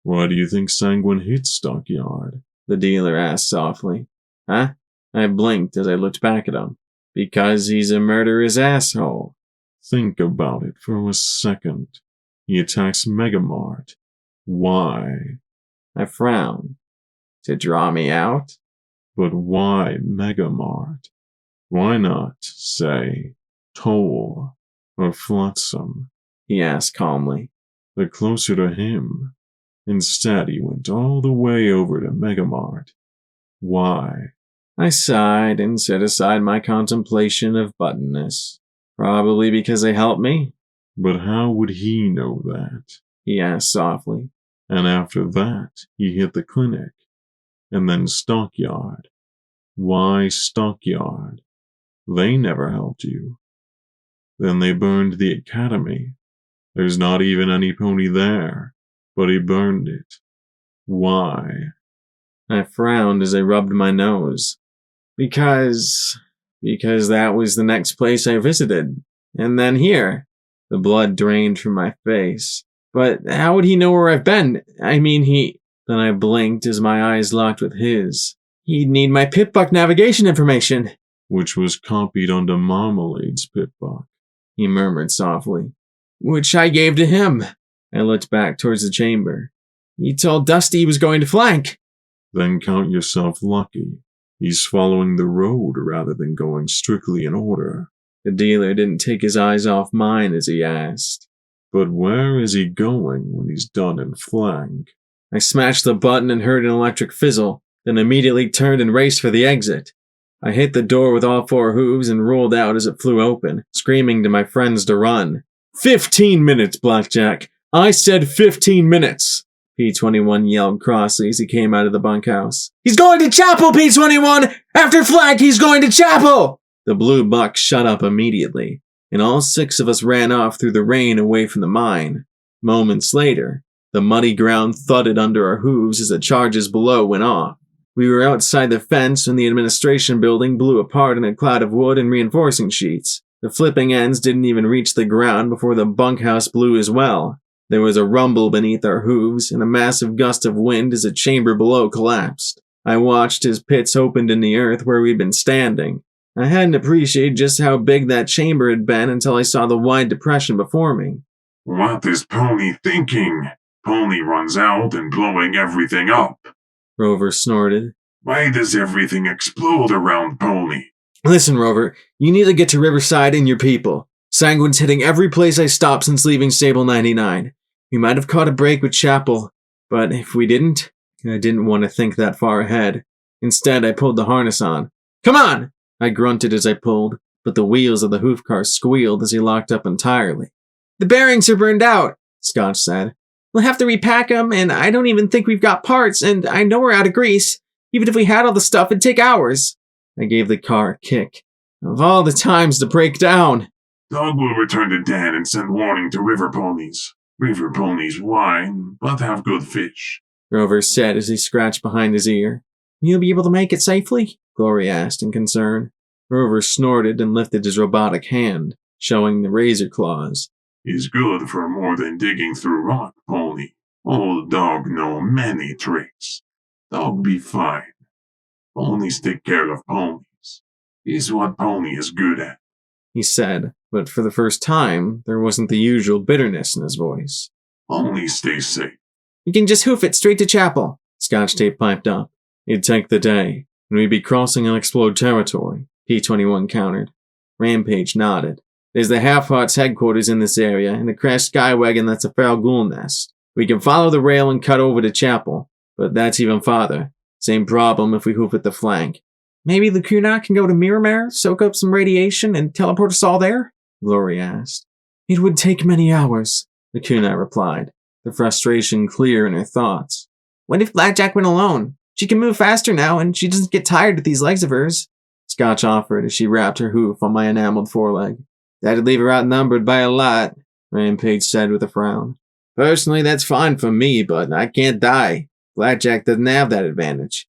Why do you think Sanguine hit Stockyard? The dealer asked softly. Huh? I blinked as I looked back at him. Because he's a murderous asshole. Think about it for a second. He attacks Megamart. Why? I frowned. To draw me out? But why Megamart? Why not, say, Toll or Flotsam? He asked calmly. They're closer to him. Instead, he went all the way over to Megamart. Why? I sighed and set aside my contemplation of buttonness. Probably because they helped me. But how would he know that? He asked softly. And after that, he hit the clinic. And then Stockyard. Why Stockyard? They never helped you. Then they burned the academy. There's not even any pony there, but he burned it. Why? I frowned as I rubbed my nose. Because that was the next place I visited. And then here. The blood drained from my face. But how would he know where I've been? I mean, Then I blinked as my eyes locked with his. He'd need my Pip-Buck navigation information. Which was copied onto Marmalade's Pip-Buck, he murmured softly. Which I gave to him. I looked back towards the chamber. He told Dusty he was going to flank. Then count yourself lucky. He's following the road rather than going strictly in order. The dealer didn't take his eyes off mine as he asked. But where is he going when he's done in flank? I smashed the button and heard an electric fizzle, then immediately turned and raced for the exit. I hit the door with all four hooves and rolled out as it flew open, screaming to my friends to run. 15 minutes, Blackjack! I said 15 minutes! P21 yelled crossly as he came out of the bunkhouse. He's going to chapel, P21! After flank, he's going to chapel! The blue buck shut up immediately, and all six of us ran off through the rain away from the mine. Moments later, the muddy ground thudded under our hooves as the charges below went off. We were outside the fence when the administration building blew apart in a cloud of wood and reinforcing sheets. The flipping ends didn't even reach the ground before the bunkhouse blew as well. There was a rumble beneath our hooves and a massive gust of wind as the chamber below collapsed. I watched as pits opened in the earth where we'd been standing. I hadn't appreciated just how big that chamber had been until I saw the wide depression before me. What is Pony thinking? Pony runs out and blowing everything up. Rover snorted. Why does everything explode around Pony? Listen, Rover, you need to get to Riverside and your people. Sanguine's hitting every place I stopped since leaving Stable 99. We might have caught a break with Chapel, but if we didn't, I didn't want to think that far ahead. Instead, I pulled the harness on. Come on! I grunted as I pulled, but the wheels of the hoof car squealed as he locked up entirely. The bearings are burned out, Scotch said. We'll have to repack them, and I don't even think we've got parts, and I know we're out of grease. Even if we had all the stuff, it'd take hours. I gave the car a kick. Of all the times to break down. Dog will return to den and send warning to river ponies. River ponies whine, but have good fish. Rover said as he scratched behind his ear. Will you be able to make it safely? Glory asked in concern. Rover snorted and lifted his robotic hand, showing the razor claws. Is good for more than digging through rock, pony. Old dog know many tricks. Dog be fine. Ponies take care of ponies. Is what pony is good at. He said, but for the first time, there wasn't the usual bitterness in his voice. Only stay safe. You can just hoof it straight to chapel, Scotch Tape piped up. It'd take the day, and we'd be crossing unexplored territory, P-21 countered. Rampage nodded. There's the Half-Heart's headquarters in this area, and a crashed skywagon that's a feral ghoul nest. We can follow the rail and cut over to chapel, but that's even farther. Same problem if we hoof at the flank. Maybe the Kunai can go to Miramar, soak up some radiation, and teleport us all there? Glory asked. It would take many hours, the Kunai replied, the frustration clear in her thoughts. What if Blackjack went alone? She can move faster now, and she doesn't get tired with these legs of hers. Scotch offered as she wrapped her hoof on my enameled foreleg. That'd leave her outnumbered by a lot, Rampage said with a frown. Personally, that's fine for me, but I can't die. Blackjack doesn't have that advantage.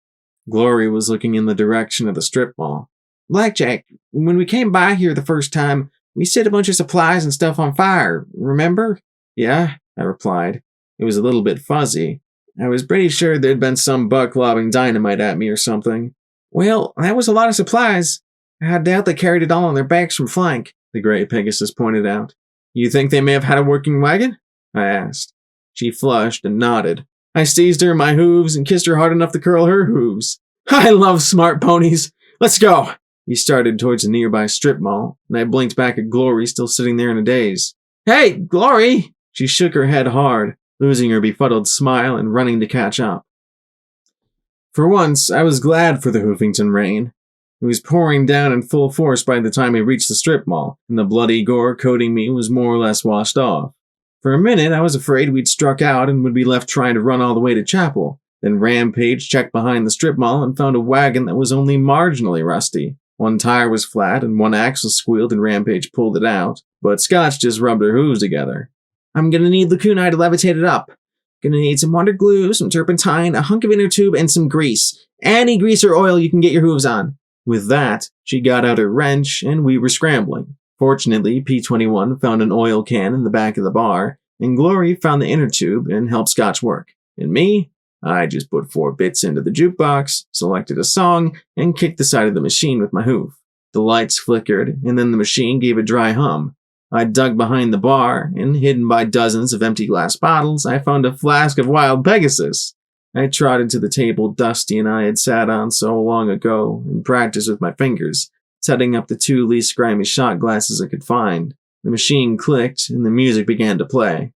Glory was looking in the direction of the strip mall. Blackjack, when we came by here the first time, we set a bunch of supplies and stuff on fire, remember? Yeah, I replied. It was a little bit fuzzy. I was pretty sure there'd been some buck lobbing dynamite at me or something. Well, that was a lot of supplies. I doubt they carried it all on their backs from flank, the Gray Pegasus pointed out. You think they may have had a working wagon? I asked. She flushed and nodded. I seized her in my hooves and kissed her hard enough to curl her hooves. I love smart ponies. Let's go. He started towards the nearby strip mall, and I blinked back at Glory still sitting there in a daze. Hey, Glory! She shook her head hard, losing her befuddled smile and running to catch up. For once, I was glad for the Hoofington rain. It was pouring down in full force by the time we reached the strip mall, and the bloody gore coating me was more or less washed off. For a minute, I was afraid we'd struck out and would be left trying to run all the way to chapel. Then Rampage checked behind the strip mall and found a wagon that was only marginally rusty. One tire was flat and one axle squealed and Rampage pulled it out, but Scotch just rubbed her hooves together. I'm gonna need the kunai to levitate it up. Gonna need some wonder glue, some turpentine, a hunk of inner tube, and some grease. Any grease or oil you can get your hooves on. With that, she got out her wrench and we were scrambling. Fortunately, P-21 found an oil can in the back of the bar, and Glory found the inner tube and helped Scotch work. And me? I just put 4 bits into the jukebox, selected a song, and kicked the side of the machine with my hoof. The lights flickered, and then the machine gave a dry hum. I dug behind the bar, and hidden by dozens of empty glass bottles, I found a flask of wild Pegasus. I trotted to the table Dusty and I had sat on so long ago, and practiced with my fingers, setting up the 2 least grimy shot glasses I could find. The machine clicked, and the music began to play.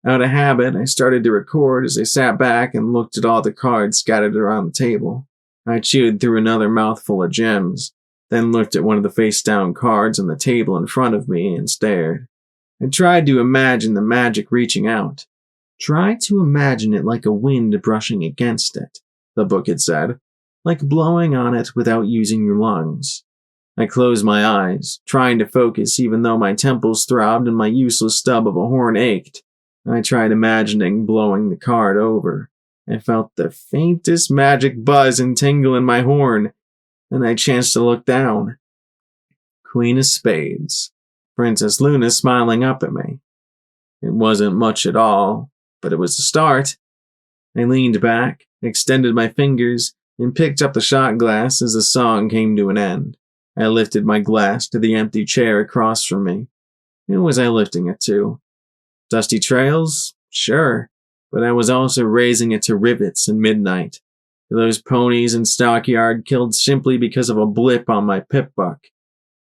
Out of habit, I started to record as I sat back and looked at all the cards scattered around the table. I chewed through another mouthful of gems, then looked at one of the face-down cards on the table in front of me and stared. I tried to imagine the magic reaching out. Try to imagine it like a wind brushing against it, the book had said, like blowing on it without using your lungs. I closed my eyes, trying to focus even though my temples throbbed and my useless stub of a horn ached. I tried imagining blowing the card over. I felt the faintest magic buzz and tingle in my horn, and I chanced to look down. Queen of Spades. Princess Luna smiling up at me. It wasn't much at all, but it was a start. I leaned back, extended my fingers, and picked up the shot glass as the song came to an end. I lifted my glass to the empty chair across from me. Who was I lifting it to? Dusty Trails? Sure, but I was also raising it to rivets and midnight. Those ponies in Stockyard killed simply because of a blip on my pip buck.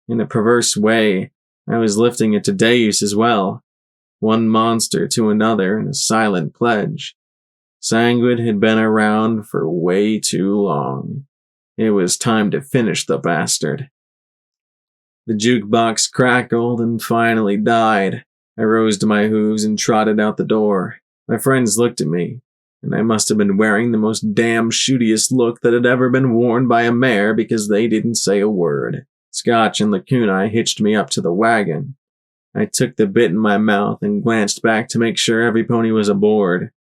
In a perverse way, I was lifting it to Deus as well. One monster to another in a silent pledge. Sanguid had been around for way too long. It was time to finish the bastard. The jukebox crackled and finally died. I rose to my hooves and trotted out the door. My friends looked at me, and I must have been wearing the most damn shootiest look that had ever been worn by a mare because they didn't say a word. Scotch and the kunai hitched me up to the wagon. I took the bit in my mouth and glanced back to make sure every pony was aboard.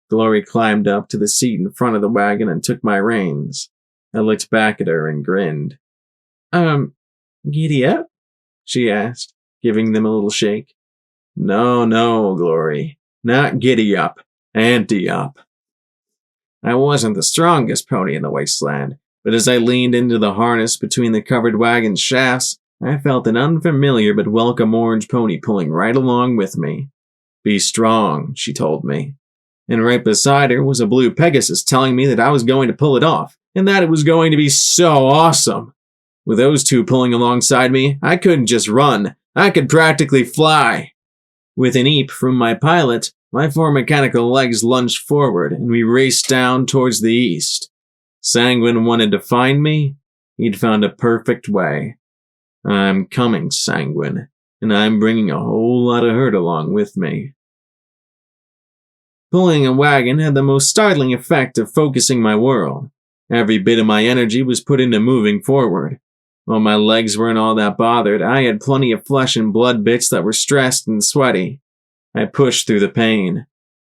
Glory climbed up to the seat in front of the wagon and took my reins. I looked back at her and grinned. Giddy up? She asked, giving them a little shake. No, Glory. Not giddy up. Ante up. I wasn't the strongest pony in the wasteland, but as I leaned into the harness between the covered wagon's shafts, I felt an unfamiliar but welcome orange pony pulling right along with me. Be strong, she told me. And right beside her was a blue Pegasus telling me that I was going to pull it off, and that it was going to be so awesome. With those two pulling alongside me, I couldn't just run. I could practically fly. With an eep from my pilot, my 4 mechanical legs lunged forward, and we raced down towards the east. Sanguine wanted to find me. He'd found a perfect way. I'm coming, Sanguine, and I'm bringing a whole lot of hurt along with me. Pulling a wagon had the most startling effect of focusing my world. Every bit of my energy was put into moving forward. While my legs weren't all that bothered, I had plenty of flesh and blood bits that were stressed and sweaty. I pushed through the pain.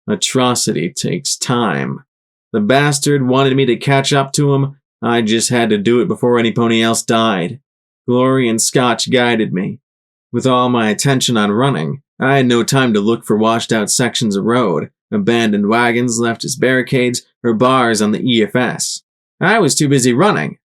Atrocity takes time. The bastard wanted me to catch up to him. I just had to do it before any pony else died. Glory and Scotch guided me. With all my attention on running, I had no time to look for washed-out sections of road, abandoned wagons left as barricades, or bars on the EFS. I was too busy running.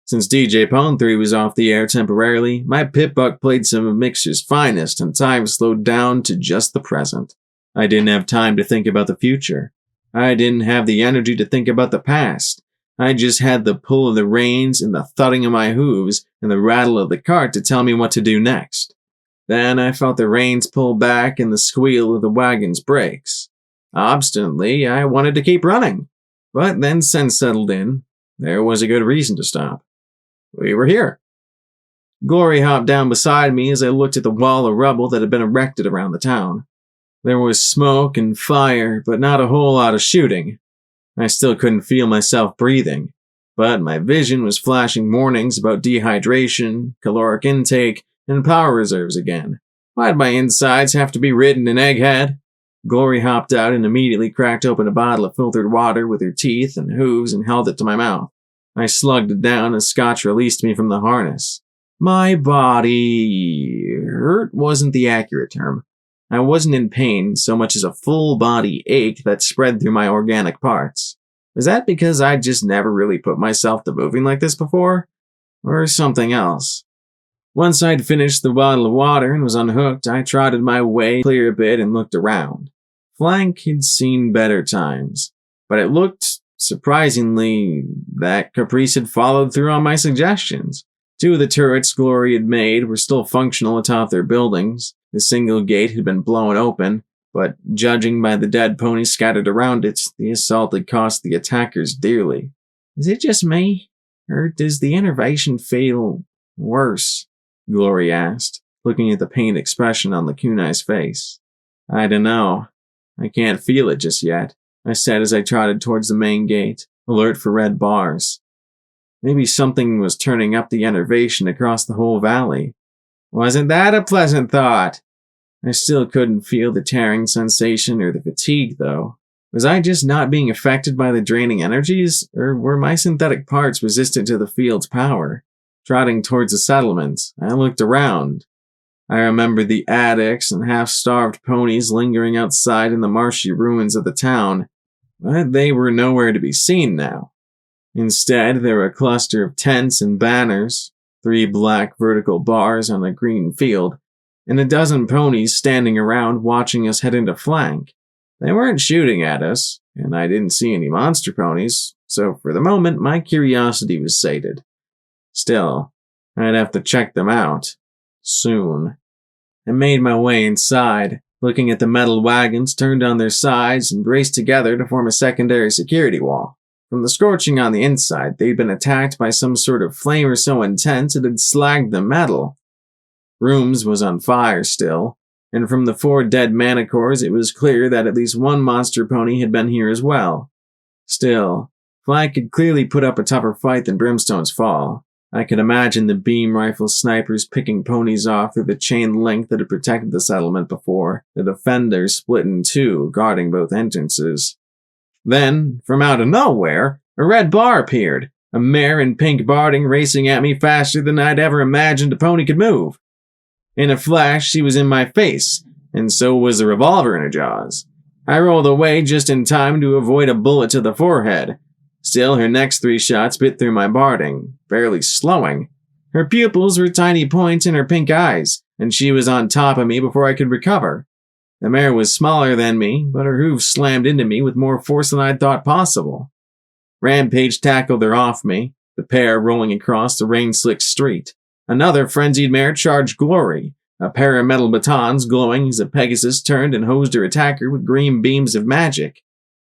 Since DJ Pone 3 was off the air temporarily, my pit-buck played some of Mixer's finest and time slowed down to just the present. I didn't have time to think about the future. I didn't have the energy to think about the past. I just had the pull of the reins and the thudding of my hooves and the rattle of the cart to tell me what to do next. Then I felt the reins pull back and the squeal of the wagon's brakes. Obstinately, I wanted to keep running. But then sense settled in. There was a good reason to stop. We were here. Glory hopped down beside me as I looked at the wall of rubble that had been erected around the town. There was smoke and fire, but not a whole lot of shooting. I still couldn't feel myself breathing, but my vision was flashing warnings about dehydration, caloric intake, and power reserves again. Why'd my insides have to be ridden in egghead? Glory hopped out and immediately cracked open a bottle of filtered water with her teeth and hooves and held it to my mouth. I slugged it down as Scotch released me from the harness. My body hurt wasn't the accurate term. I wasn't in pain so much as a full body ache that spread through my organic parts. Was that because I'd just never really put myself to moving like this before? Or something else? Once I'd finished the bottle of water and was unhooked, I trotted my way clear a bit and looked around. Flank had seen better times, but it looked, surprisingly, that Caprice had followed through on my suggestions. 2 of the turrets Glory had made were still functional atop their buildings. The single gate had been blown open, but judging by the dead ponies scattered around it, the assault had cost the attackers dearly. Is it just me? Or does the innervation feel worse? Glory asked, looking at the pained expression on the kunai's face. I dunno. I can't feel it just yet, I said as I trotted towards the main gate, alert for red bars. Maybe something was turning up the innervation across the whole valley. Wasn't that a pleasant thought? I still couldn't feel the tearing sensation or the fatigue, though. Was I just not being affected by the draining energies, or were my synthetic parts resistant to the field's power? Trotting towards the settlements, I looked around. I remembered the addicts and half-starved ponies lingering outside in the marshy ruins of the town, but they were nowhere to be seen now. Instead, there were a cluster of tents and banners, 3 black vertical bars on a green field, and a dozen ponies standing around watching us head into flank. They weren't shooting at us, and I didn't see any monster ponies, so for the moment my curiosity was sated. Still, I'd have to check them out. Soon. I made my way inside, looking at the metal wagons turned on their sides and braced together to form a secondary security wall. From the scorching on the inside, they'd been attacked by some sort of flame so intense it had slagged the metal. Rooms was on fire still, and from the 4 dead manicores it was clear that at least one monster pony had been here as well. Still, Flank had clearly put up a tougher fight than Brimstone's fall. I could imagine the beam rifle snipers picking ponies off through the chain link that had protected the settlement before, the defenders split in two, guarding both entrances. Then, from out of nowhere, a red bar appeared, a mare in pink barding racing at me faster than I'd ever imagined a pony could move. In a flash, she was in my face, and so was the revolver in her jaws. I rolled away just in time to avoid a bullet to the forehead. Still, her next 3 shots bit through my barding, barely slowing. Her pupils were tiny points in her pink eyes, and she was on top of me before I could recover. The mare was smaller than me, but her hooves slammed into me with more force than I'd thought possible. Rampage tackled her off me, the pair rolling across the rain-slicked street. Another frenzied mare charged Glory, a pair of metal batons glowing as a Pegasus turned and hosed her attacker with green beams of magic.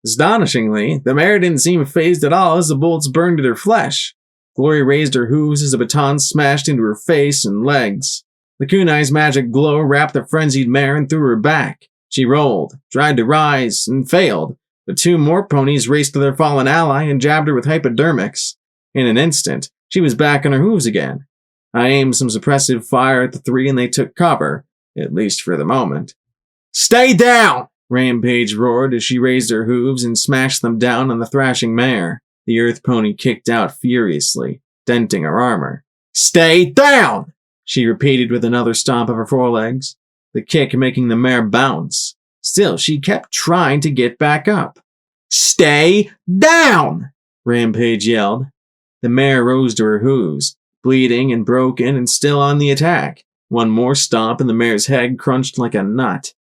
Astonishingly, the mare didn't seem fazed at all as the bullets burned at her flesh. Glory raised her hooves as a baton smashed into her face and legs. The kunai's magic glow wrapped the frenzied mare and threw her back. She rolled, tried to rise, and failed, but 2 more ponies raced to their fallen ally and jabbed her with hypodermics. In an instant, she was back on her hooves again. I aimed some suppressive fire at the 3 and they took cover, at least for the moment. "Stay down!" Rampage roared as she raised her hooves and smashed them down on the thrashing mare. The earth pony kicked out furiously, denting her armor. "Stay down!" she repeated with another stomp of her forelegs, the kick making the mare bounce. Still, she kept trying to get back up. "Stay down!" Rampage yelled. The mare rose to her hooves, bleeding and broken and still on the attack. One more stomp and the mare's head crunched like a nut.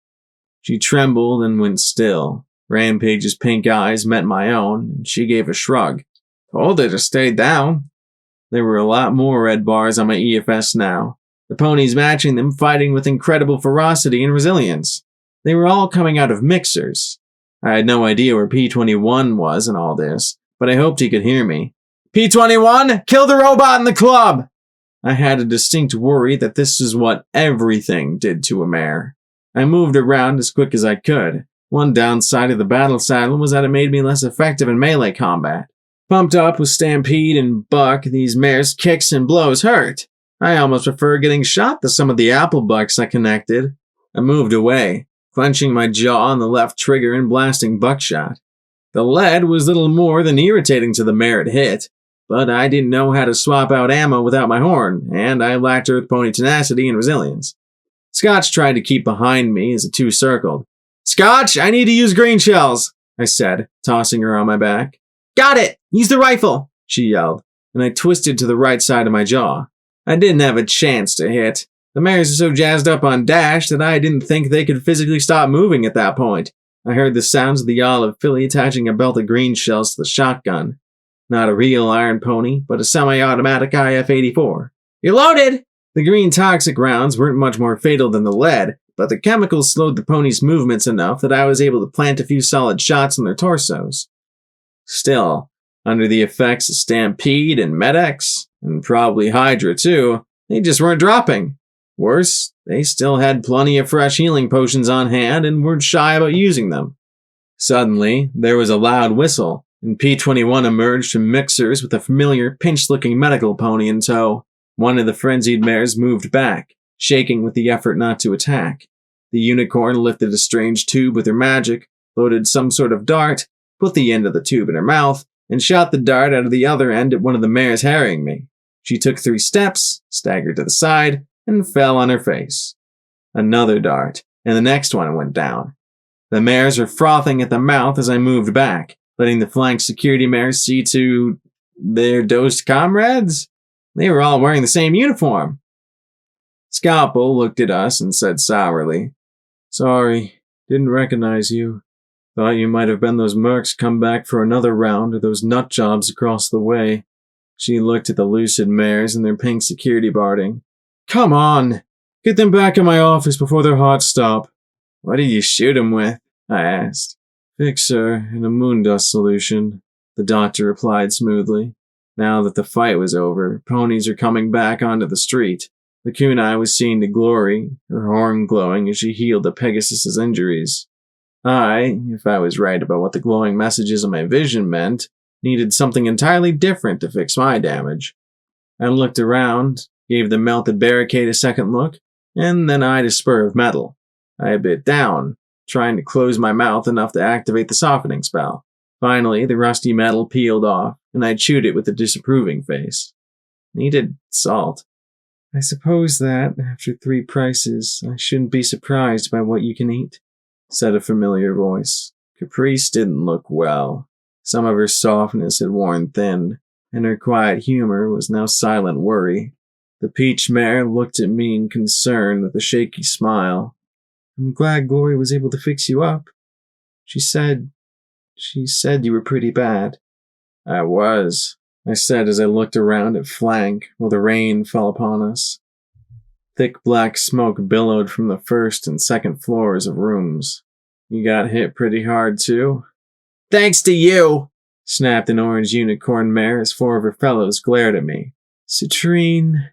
She trembled and went still. Rampage's pink eyes met my own, and she gave a shrug. Told her to stay down. There were a lot more red bars on my EFS now, the ponies matching them fighting with incredible ferocity and resilience. They were all coming out of mixers. I had no idea where P-21 was in all this, but I hoped he could hear me. "P-21, kill the robot in the club!" I had a distinct worry that this is what everything did to a mare. I moved around as quick as I could. One downside of the battle saddle was that it made me less effective in melee combat. Pumped up with Stampede and Buck, these mares' kicks and blows hurt. I almost prefer getting shot to some of the apple bucks I connected. I moved away, clenching my jaw on the left trigger and blasting buckshot. The lead was little more than irritating to the mare it hit, but I didn't know how to swap out ammo without my horn, and I lacked earth pony tenacity and resilience. Scotch tried to keep behind me as the 2 circled. "Scotch, I need to use green shells," I said, tossing her on my back. "Got it! Use the rifle!" she yelled, and I twisted to the right side of my jaw. I didn't have a chance to hit. The mares were so jazzed up on dash that I didn't think they could physically stop moving at that point. I heard the sounds of the olive filly attaching a belt of green shells to the shotgun. Not a real iron pony, but a semi-automatic IF-84. "You're loaded!" The green toxic rounds weren't much more fatal than the lead, but the chemicals slowed the pony's movements enough that I was able to plant a few solid shots on their torsos. Still, under the effects of Stampede and Med-X, and probably Hydra too, they just weren't dropping. Worse, they still had plenty of fresh healing potions on hand and weren't shy about using them. Suddenly, there was a loud whistle, and P-21 emerged from mixers with a familiar, pinched-looking medical pony in tow. One of the frenzied mares moved back, shaking with the effort not to attack. The unicorn lifted a strange tube with her magic, loaded some sort of dart, put the end of the tube in her mouth, and shot the dart out of the other end at one of the mares harrying me. She took 3 steps, staggered to the side, and fell on her face. Another dart, and the next one went down. The mares were frothing at the mouth as I moved back, letting the flank security mares see to their dosed comrades. They were all wearing the same uniform. Scalpel looked at us and said sourly, "Sorry, didn't recognize you. Thought you might have been those mercs come back for another round or those nut jobs across the way." She looked at the lucid mares and their pink security barding. "Come on, get them back in my office before their hearts stop." "What did you shoot them with?" I asked. "Fixer and a moon dust solution," the doctor replied smoothly. Now that the fight was over, ponies are coming back onto the street. The kunai was seen to glory, her horn glowing as she healed the Pegasus's injuries. I, if I was right about what the glowing messages on my vision meant, needed something entirely different to fix my damage. I looked around, gave the melted barricade a second look, and then eyed a spur of metal. I bit down, trying to close my mouth enough to activate the softening spell. Finally, the rusty metal peeled off, and I chewed it with a disapproving face. Needed salt. I suppose that, after 3 prices, I shouldn't be surprised by what you can eat, said a familiar voice. Caprice didn't look well. Some of her softness had worn thin, and her quiet humor was now silent worry. The peach mare looked at me in concern with a shaky smile. I'm glad Glory was able to fix you up. She said you were pretty bad. I was, I said as I looked around at flank while the rain fell upon us. Thick black smoke billowed from the first and second floors of rooms. You got hit pretty hard too? Thanks to you, snapped an orange unicorn mare as 4 of her fellows glared at me. Citrine,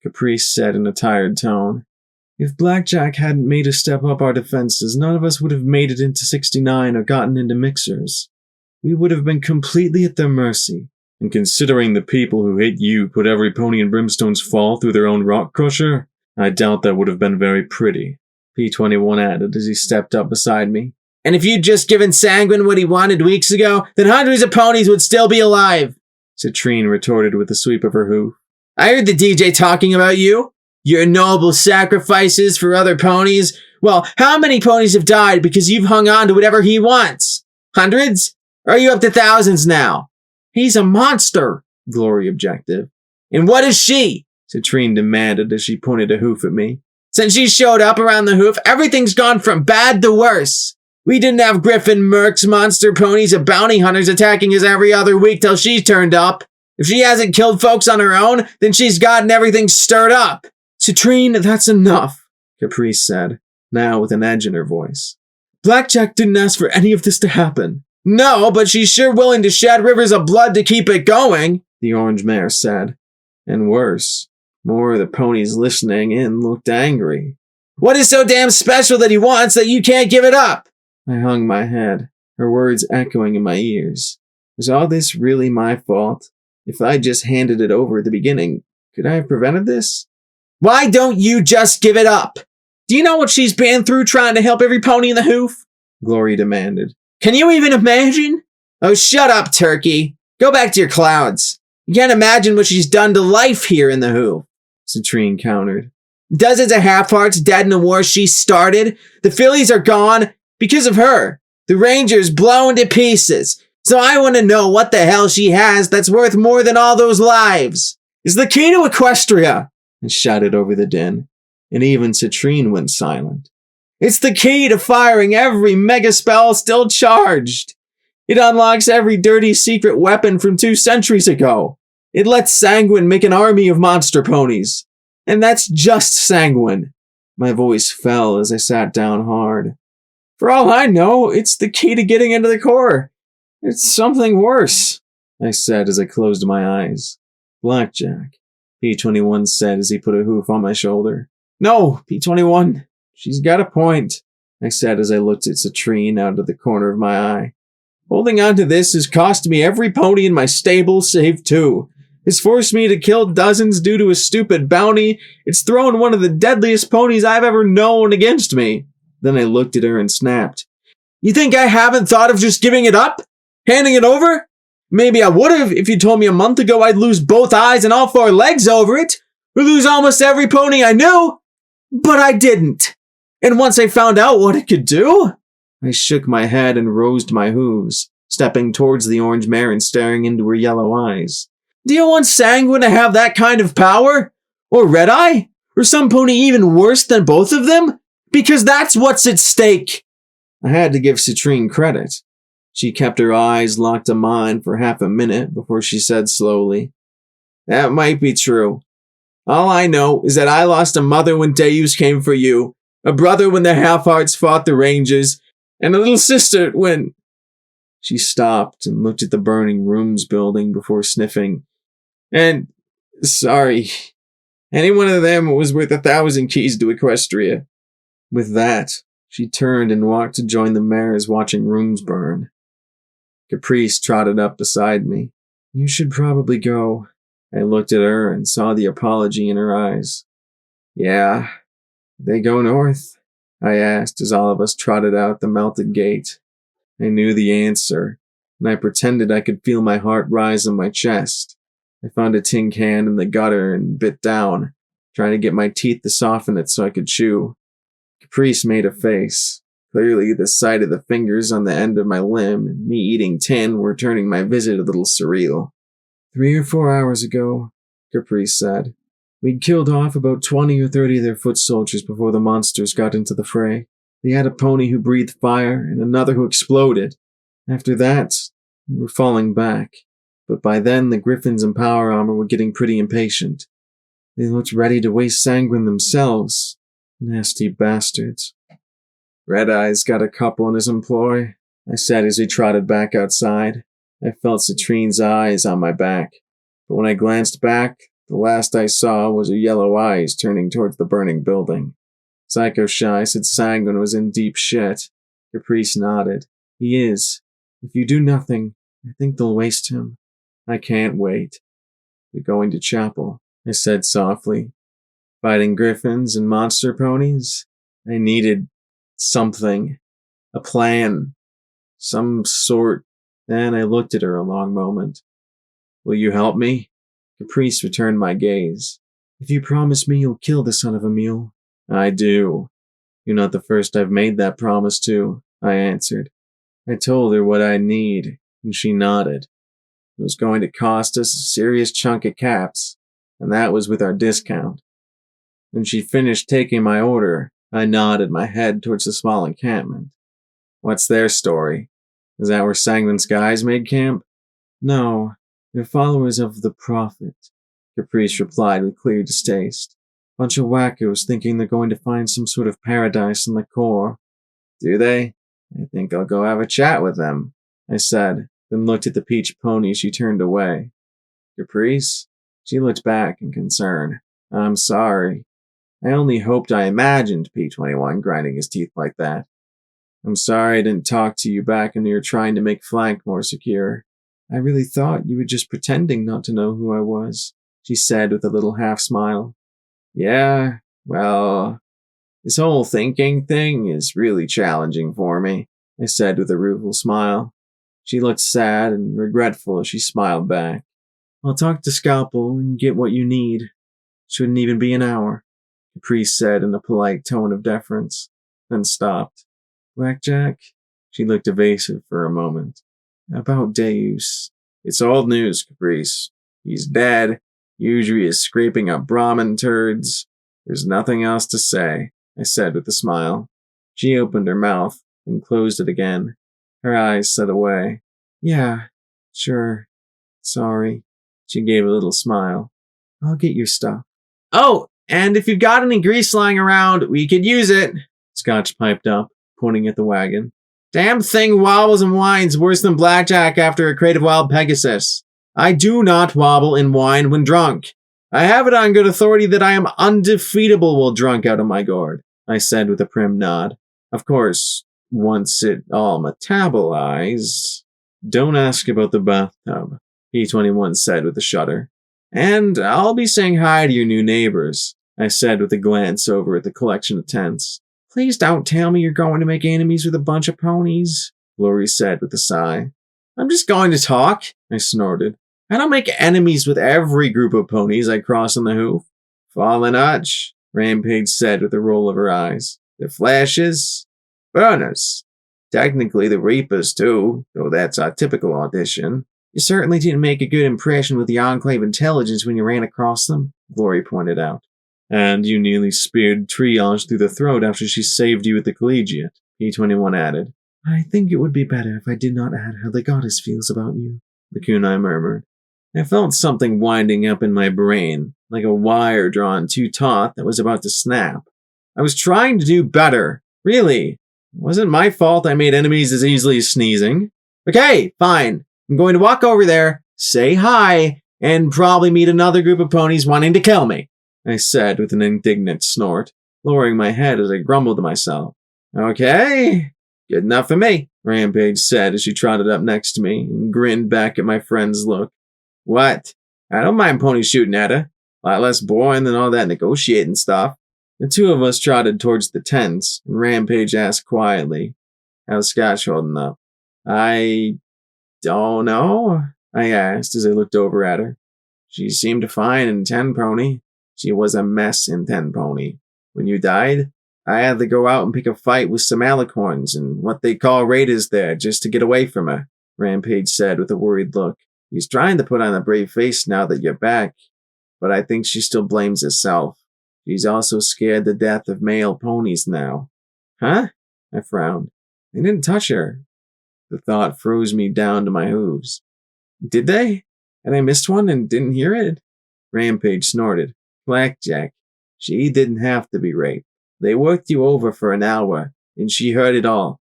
Caprice said in a tired tone. If Blackjack hadn't made us step up our defenses, none of us would have made it into 69 or gotten into mixers. We would have been completely at their mercy. And considering the people who hit you put every pony in Brimstone's fall through their own rock crusher, I doubt that would have been very pretty, P21 added as he stepped up beside me. And if you'd just given Sanguine what he wanted weeks ago, then hundreds of ponies would still be alive, Citrine retorted with a sweep of her hoof. I heard the DJ talking about you. Your noble sacrifices for other ponies. Well, how many ponies have died because you've hung on to whatever he wants? Hundreds? Or are you up to thousands now? He's a monster, Glory objected. And what is she? Citrine demanded as she pointed a hoof at me. Since she showed up around the hoof, everything's gone from bad to worse. We didn't have Griffin, Mercs, monster ponies, and bounty hunters attacking us every other week till she turned up. If she hasn't killed folks on her own, then she's gotten everything stirred up. Citrine, that's enough, Caprice said, now with an edge in her voice. Blackjack didn't ask for any of this to happen. No, but she's sure willing to shed rivers of blood to keep it going, the orange mare said. And worse, more of the ponies listening in looked angry. What is so damn special that he wants that you can't give it up? I hung my head, her words echoing in my ears. Was all this really my fault? If I just handed it over at the beginning, could I have prevented this? Why don't you just give it up? Do you know what she's been through trying to help every pony in the hoof? Glory demanded. Can you even imagine? Oh, shut up, turkey. Go back to your clouds. You can't imagine what she's done to life here in the hoof, Citrine countered. Dozens of half-hearts dead in the war she started. The fillies are gone because of her. The Rangers blown to pieces. So I want to know what the hell she has that's worth more than all those lives. It's the key to Equestria, and shouted over the din, and even Citrine went silent. It's the key to firing every mega spell still charged. It unlocks every dirty secret weapon from 2 centuries ago. It lets Sanguine make an army of monster ponies. And that's just Sanguine. My voice fell as I sat down hard. For all I know, it's the key to getting into the core. It's something worse, I said as I closed my eyes. Blackjack, P21 said as he put a hoof on my shoulder. No, P21, she's got a point, I said as I looked at Citrine out of the corner of my eye. Holding on to this has cost me every pony in my stable save 2. It's forced me to kill dozens due to a stupid bounty. It's thrown one of the deadliest ponies I've ever known against me. Then I looked at her and snapped. You think I haven't thought of just giving it up? Handing it over? Maybe I would have if you told me a month ago I'd lose both eyes and all 4 legs over it, or lose almost every pony I knew. But I didn't. And once I found out what it could do, I shook my head and rose my hooves, stepping towards the orange mare and staring into her yellow eyes. Do you want Sanguine to have that kind of power? Or Red Eye? Or some pony even worse than both of them? Because that's what's at stake. I had to give Citrine credit. She kept her eyes locked on mine for half a minute before she said slowly, That might be true. All I know is that I lost a mother when Deus came for you, a brother when the Half-Hearts fought the Rangers, and a little sister when... She stopped and looked at the burning rooms building before sniffing. And, sorry, any one of them was worth 1,000 keys to Equestria. With that, she turned and walked to join the mares watching rooms burn. Caprice trotted up beside me. You should probably go. I looked at her and saw the apology in her eyes. Yeah, they go north? I asked as all of us trotted out the melted gate. I knew the answer, and I pretended I could feel my heart rise in my chest. I found a tin can in the gutter and bit down, trying to get my teeth to soften it so I could chew. Caprice made a face. Clearly, the sight of the fingers on the end of my limb and me eating tin were turning my visit a little surreal. 3 or 4 hours ago, Caprice said, we'd killed off about 20 or 30 of their foot soldiers before the monsters got into the fray. They had a pony who breathed fire and another who exploded. After that, we were falling back. But by then, the griffins in power armor were getting pretty impatient. They looked ready to waste sanguine themselves. Nasty bastards. Red Eye's got a couple in his employ, I said as we trotted back outside. I felt Citrine's eyes on my back, but when I glanced back, the last I saw was her yellow eyes turning towards the burning building. Psycho Shy said Sanguine was in deep shit. Caprice nodded. He is. If you do nothing, I think they'll waste him. I can't wait. We're going to chapel, I said softly. Fighting griffins and monster ponies? I needed something. A plan. Some sort. Then I looked at her a long moment. Will you help me? Caprice returned my gaze. If you promise me you'll kill the son of a mule. I do. You're not the first I've made that promise to, I answered. I told her what I need, and she nodded. It was going to cost us a serious chunk of caps, and that was with our discount. When she finished taking my order, I nodded my head towards the small encampment. What's their story? Is that where Sanguine's guys made camp? No, they're followers of the Prophet, Caprice replied with clear distaste. Bunch of wackos thinking they're going to find some sort of paradise in the core. Do they? I think I'll go have a chat with them, I said, then looked at the peach pony she turned away. Caprice? She looked back in concern. I'm sorry. I only hoped I imagined P21 grinding his teeth like that. I'm sorry I didn't talk to you back when you were trying to make flank more secure. I really thought you were just pretending not to know who I was, she said with a little half smile. Yeah, well, this whole thinking thing is really challenging for me, I said with a rueful smile. She looked sad and regretful as she smiled back. I'll talk to Scalpel and get what you need. Shouldn't even be an hour, Caprice said in a polite tone of deference, then stopped. Blackjack? She looked evasive for a moment. About Deus. It's old news, Caprice. He's dead. Usually is scraping up Brahmin turds. There's nothing else to say, I said with a smile. She opened her mouth, then closed it again. Her eyes set away. Yeah, sure. Sorry. She gave a little smile. I'll get your stuff. Oh, and if you've got any grease lying around, we could use it, Scotch piped up, pointing at the wagon. Damn thing wobbles and whines worse than blackjack after a crate of wild Pegasus. I do not wobble and whine when drunk. I have it on good authority that I am undefeatable while drunk out of my gourd, I said with a prim nod. Of course, once it all metabolized. Don't ask about the bathtub, P21 said with a shudder. And I'll be saying hi to your new neighbors, I said with a glance over at the collection of tents. Please don't tell me you're going to make enemies with a bunch of ponies, Lori said with a sigh. I'm just going to talk, I snorted. I don't make enemies with every group of ponies I cross in the hoof. Fallen Hutch, Rampage said with a roll of her eyes. The Flashes? Burners. Technically the Reapers too, though that's our typical audition. You certainly didn't make a good impression with the Enclave intelligence when you ran across them, Lori pointed out. And you nearly speared Triage through the throat after she saved you at the Collegiate, P21 added. I think it would be better if I did not add how the goddess feels about you, the Kunai murmured. I felt something winding up in my brain, like a wire drawn too taut that was about to snap. I was trying to do better, really. It wasn't my fault I made enemies as easily as sneezing. Okay, fine. I'm going to walk over there, say hi, and probably meet another group of ponies wanting to kill me, I said with an indignant snort, lowering my head as I grumbled to myself. Okay, good enough for me, Rampage said as she trotted up next to me and grinned back at my friend's look. What? I don't mind pony shooting at her. A lot less boring than all that negotiating stuff. The two of us trotted towards the tents, and Rampage asked quietly, "How's Scotch holding up?" "I don't know," I asked as I looked over at her. "She seemed fine in 10 pony. She was a mess in 10 pony. When you died, I had to go out and pick a fight with some alicorns and what they call raiders there just to get away from her," Rampage said with a worried look. "He's trying to put on a brave face now that you're back, but I think she still blames herself. She's also scared to death of male ponies now." "Huh?" I frowned. "They didn't touch her." The thought froze me down to my hooves. "Did they? And I missed one and didn't hear it?" Rampage snorted. "Blackjack, she didn't have to be raped. They worked you over for an hour, and she heard it all.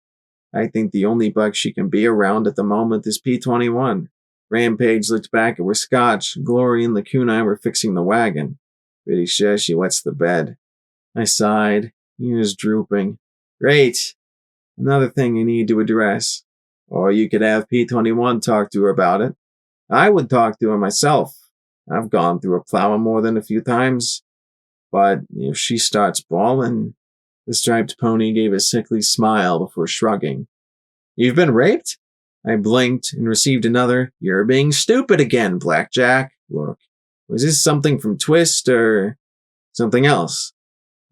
I think the only buck she can be around at the moment is P21. Rampage looked back at where Scotch, Glory, and the Kunai were fixing the wagon. Pretty sure she wets the bed. I sighed, ears drooping. Great. Another thing I need to address. Or you could have P21 talk to her about it. I would talk to her myself. I've gone through a plow more than a few times. But if she starts bawling... The striped pony gave a sickly smile before shrugging. You've been raped? I blinked and received another, "You're being stupid again, Blackjack." Look, was this something from Twist or something else?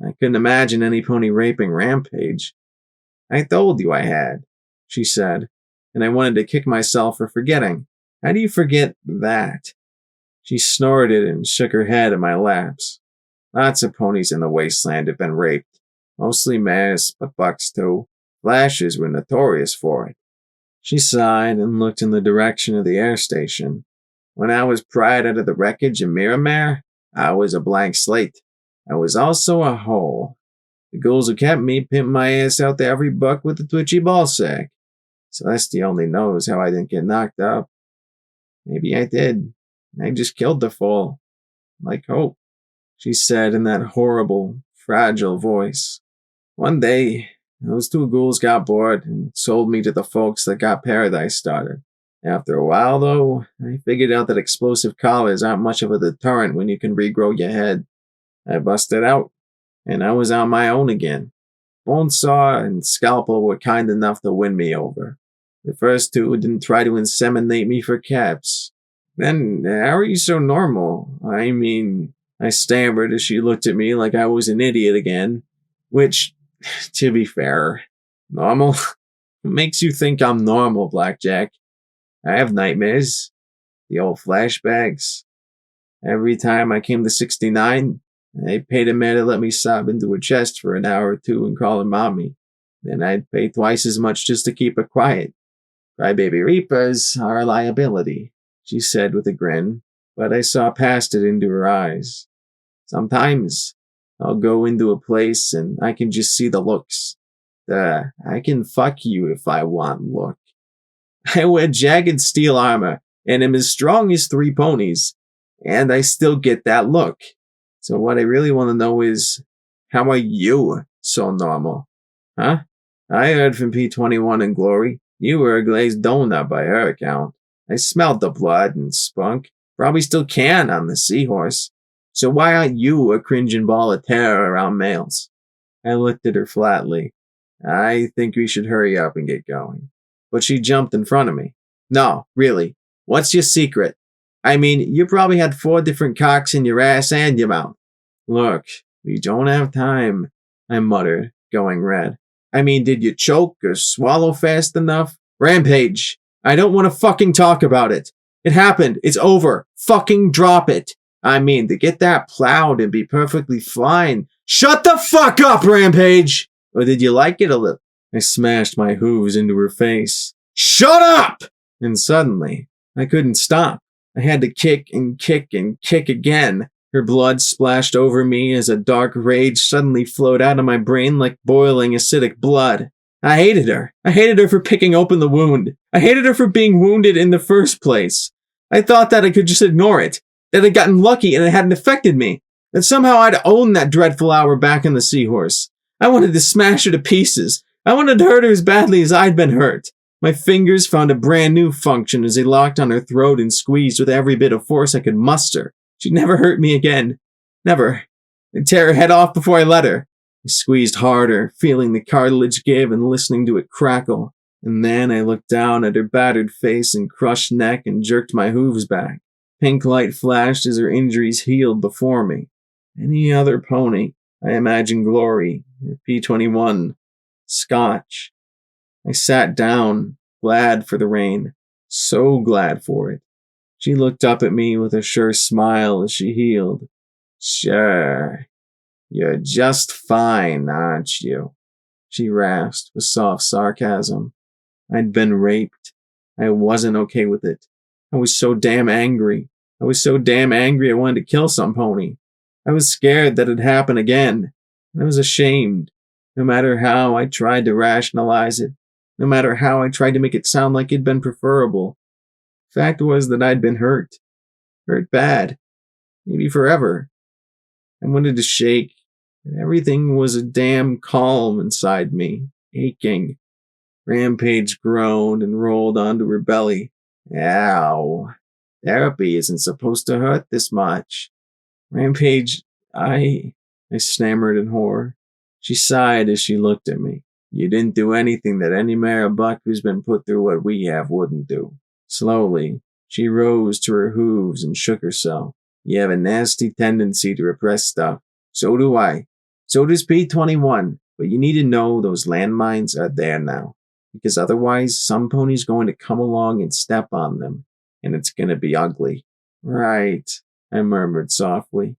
I couldn't imagine any pony raping Rampage. "I told you I had," she said, and I wanted to kick myself for forgetting. How do you forget that? She snorted and shook her head at my laps. Lots of ponies in the wasteland have been raped. Mostly mares, but bucks too. Flashers were notorious for it. She sighed and looked in the direction of the air station. When I was pried out of the wreckage in Miramar, I was a blank slate. I was also a hole. The ghouls who kept me pimped my ass out to every buck with a twitchy ball sack. Celestia only knows how I didn't get knocked up. Maybe I did. I just killed the fool. Like hope, she said in that horrible, fragile voice. One day, those two ghouls got bored and sold me to the folks that got Paradise started. After a while, though, I figured out that explosive collars aren't much of a deterrent when you can regrow your head. I busted out, and I was on my own again. Bonesaw and Scalpel were kind enough to win me over. The first two didn't try to inseminate me for caps. Then, how are you so normal? I mean, I stammered as she looked at me like I was an idiot again. Which, to be fair, normal? What makes you think I'm normal, Blackjack? I have nightmares. The old flashbacks. Every time I came to 69, I paid a man to let me sob into her chest for an hour or two and call her mommy. Then I'd pay twice as much just to keep her quiet. Crybaby Reapers are a liability, she said with a grin, but I saw past it into her eyes. Sometimes I'll go into a place and I can just see the looks. I can fuck you if I want look. I wear jagged steel armor and am as strong as 3 ponies, and I still get that look. So what I really want to know is, how are you so normal? Huh? I heard from P21 and Glory, you were a glazed donut by her account. I smelled the blood and spunk, probably still can on the seahorse. So why aren't you a cringing ball of terror around males? I looked at her flatly. I think we should hurry up and get going. But she jumped in front of me. No, really. What's your secret? I mean, you probably had 4 different cocks in your ass and your mouth. Look, we don't have time, I muttered, going red. I mean, did you choke or swallow fast enough? Rampage, I don't want to fucking talk about it. It happened. It's over. Fucking drop it. I mean, to get that plowed and be perfectly fine. Shut the fuck up, Rampage! Or did you like it a little? I smashed my hooves into her face. Shut up! And suddenly, I couldn't stop. I had to kick and kick and kick again. Her blood splashed over me as a dark rage suddenly flowed out of my brain like boiling acidic blood. I hated her. I hated her for picking open the wound. I hated her for being wounded in the first place. I thought that I could just ignore it. That I'd gotten lucky and it hadn't affected me. That somehow I'd owned that dreadful hour back in the seahorse. I wanted to smash her to pieces. I wanted to hurt her as badly as I'd been hurt. My fingers found a brand new function as they locked on her throat and squeezed with every bit of force I could muster. She'd never hurt me again. Never. I'd tear her head off before I let her. I squeezed harder, feeling the cartilage give and listening to it crackle. And then I looked down at her battered face and crushed neck and jerked my hooves back. Pink light flashed as her injuries healed before me. Any other pony, I imagined Glory, or P21, Scotch. I sat down, glad for the rain, so glad for it. She looked up at me with a sure smile as she healed. Sure, you're just fine, aren't you? She rasped with soft sarcasm. I'd been raped. I wasn't okay with it. I was so damn angry. I wanted to kill some pony. I was scared that it'd happen again. I was ashamed. No matter how I tried to rationalize it, no matter how I tried to make it sound like it'd been preferable. Fact was that I'd been hurt. Hurt bad. Maybe forever. I wanted to shake, but everything was a damn calm inside me, aching. Rampage groaned and rolled onto her belly. Ow. Therapy isn't supposed to hurt this much. Rampage, I stammered in horror. She sighed as she looked at me. You didn't do anything that any mare buck who's been put through what we have wouldn't do. Slowly, she rose to her hooves and shook herself. You have a nasty tendency to repress stuff. So do I. So does P21. But you need to know those landmines are there now. Because otherwise, some pony's going to come along and step on them. And it's going to be ugly. Right, I murmured softly.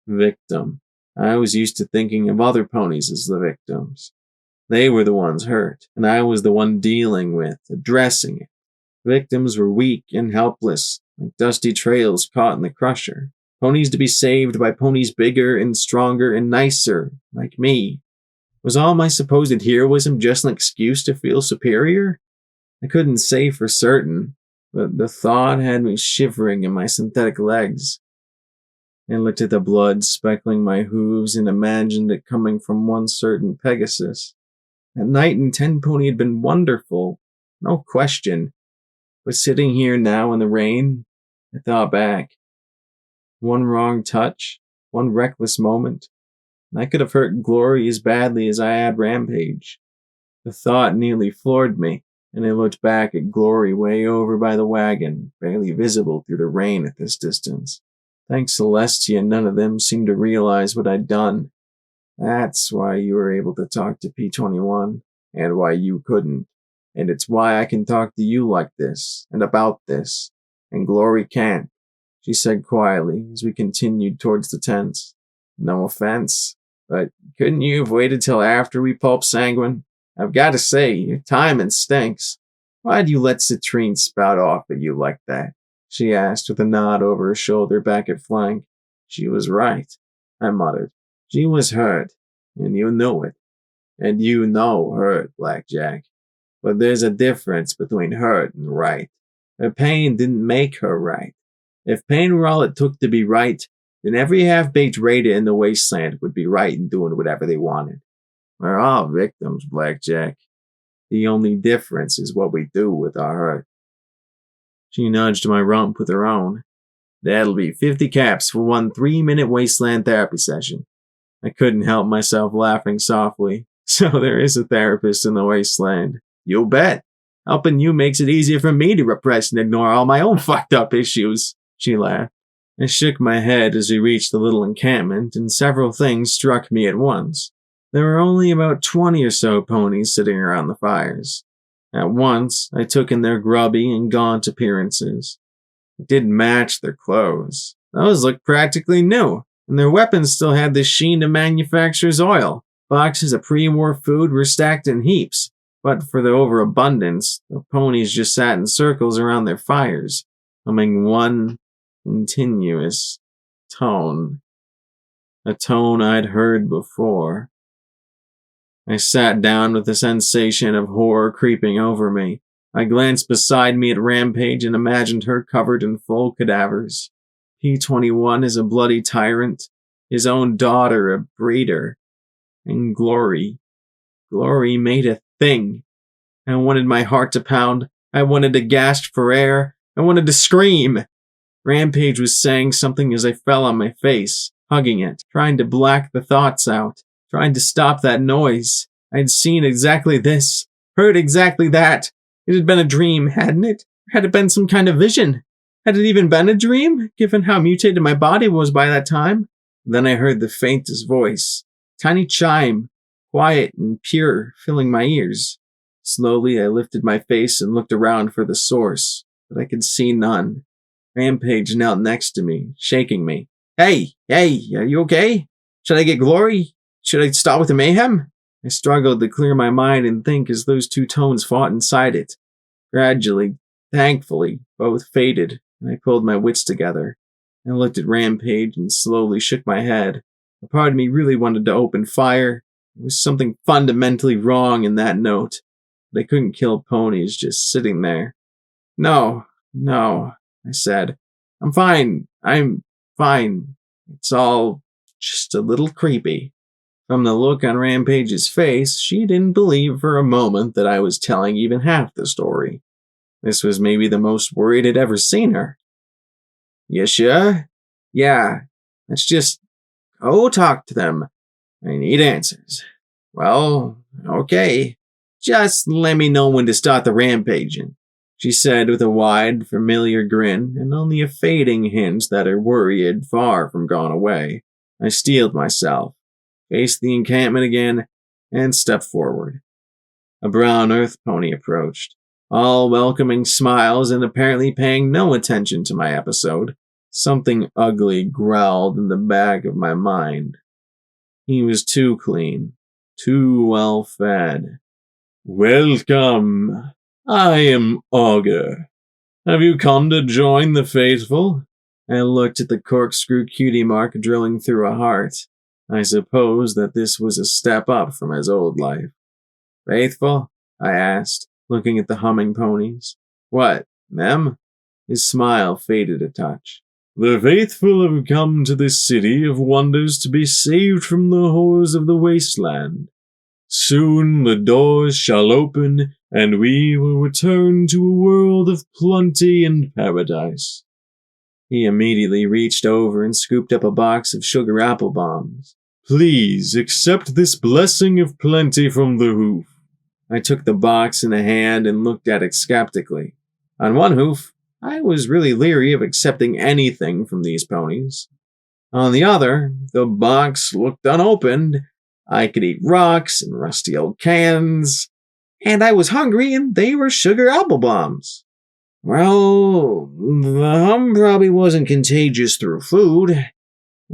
Victim. I was used to thinking of other ponies as the victims. They were the ones hurt, and I was the one dealing with, addressing it. Victims were weak and helpless, like dusty trails caught in the crusher. Ponies to be saved by ponies bigger and stronger and nicer, like me. Was all my supposed heroism just an excuse to feel superior? I couldn't say for certain, but the thought had me shivering in my synthetic legs. I looked at the blood speckling my hooves and imagined it coming from one certain Pegasus. That night in Ten Pony had been wonderful, no question. But sitting here now in the rain, I thought back. One wrong touch, one reckless moment, and I could have hurt Glory as badly as I had Rampage. The thought nearly floored me, and I looked back at Glory way over by the wagon, barely visible through the rain at this distance. Thanks Celestia, none of them seemed to realize what I'd done. That's why you were able to talk to P21, and why you couldn't. And it's why I can talk to you like this, and about this, and Glory can't, she said quietly as we continued towards the tents. No offense, but couldn't you have waited till after we pulped Sanguine? I've got to say, your timing stinks. Why'd you let Citrine spout off at you like that? She asked with a nod over her shoulder back at flank. She was right, I muttered. She was hurt, and you knew it. And you know hurt, Blackjack. But there's a difference between hurt and right. Her pain didn't make her right. If pain were all it took to be right, then every half-baked raider in the wasteland would be right in doing whatever they wanted. We're all victims, Blackjack. The only difference is what we do with our hurt. She nudged my rump with her own. That'll be 50 caps for one 3-minute wasteland therapy session. I couldn't help myself laughing softly. So there is a therapist in the wasteland. You bet. Helping you makes it easier for me to repress and ignore all my own fucked up issues. She laughed. I shook my head as we reached the little encampment, and several things struck me at once. There were only about 20 or so ponies sitting around the fires. At once, I took in their grubby and gaunt appearances. It didn't match their clothes. Those looked practically new, and their weapons still had the sheen of manufacturer's oil. Boxes of pre-war food were stacked in heaps, but for the overabundance, the ponies just sat in circles around their fires, humming one continuous tone. A tone I'd heard before. I sat down with a sensation of horror creeping over me. I glanced beside me at Rampage and imagined her covered in full cadavers. P21 is a bloody tyrant, his own daughter a breeder. And Glory made a thing. I wanted my heart to pound. I wanted to gasp for air. I wanted to scream. Rampage was saying something as I fell on my face, hugging it, trying to black the thoughts out, trying to stop that noise. I had seen exactly this, heard exactly that. It had been a dream, hadn't it? Had it been some kind of vision? Had it even been a dream, given how mutated my body was by that time? Then I heard the faintest voice, tiny chime, quiet and pure, filling my ears. Slowly I lifted my face and looked around for the source, but I could see none. Rampage knelt next to me, shaking me. Hey, are you okay? Should I get glory? Should I stop with the mayhem? I struggled to clear my mind and think as those two tones fought inside it. Gradually, thankfully, both faded, and I pulled my wits together. I looked at Rampage and slowly shook my head. A part of me really wanted to open fire. There was something fundamentally wrong in that note. But I couldn't kill ponies just sitting there. No, I said. I'm fine. It's all just a little creepy. From the look on Rampage's face, she didn't believe for a moment that I was telling even half the story. This was maybe the most worried I'd ever seen her. You sure? Yeah, let's just go talk to them. I need answers. Well, okay. Just let me know when to start the rampaging, she said with a wide, familiar grin and only a fading hint that her worry had far from gone away. I steeled myself, faced the encampment again, and stepped forward. A brown earth pony approached, all welcoming smiles and apparently paying no attention to my episode. Something ugly growled in the back of my mind. He was too clean, too well fed. Welcome. I am Augur. Have you come to join the faithful? I looked at the corkscrew cutie mark drilling through a heart. I suppose that this was a step up from his old life. Faithful? I asked, looking at the humming ponies. What, them? His smile faded a touch. The faithful have come to this city of wonders to be saved from the horrors of the wasteland. Soon the doors shall open, and we will return to a world of plenty and paradise. He immediately reached over and scooped up a box of sugar apple bombs. Please accept this blessing of plenty from the hoof. I took the box in a hand and looked at it skeptically. On one hoof, I was really leery of accepting anything from these ponies. On the other, the box looked unopened. I could eat rocks and rusty old cans, and I was hungry and they were sugar apple bombs. Well, the hum probably wasn't contagious through food.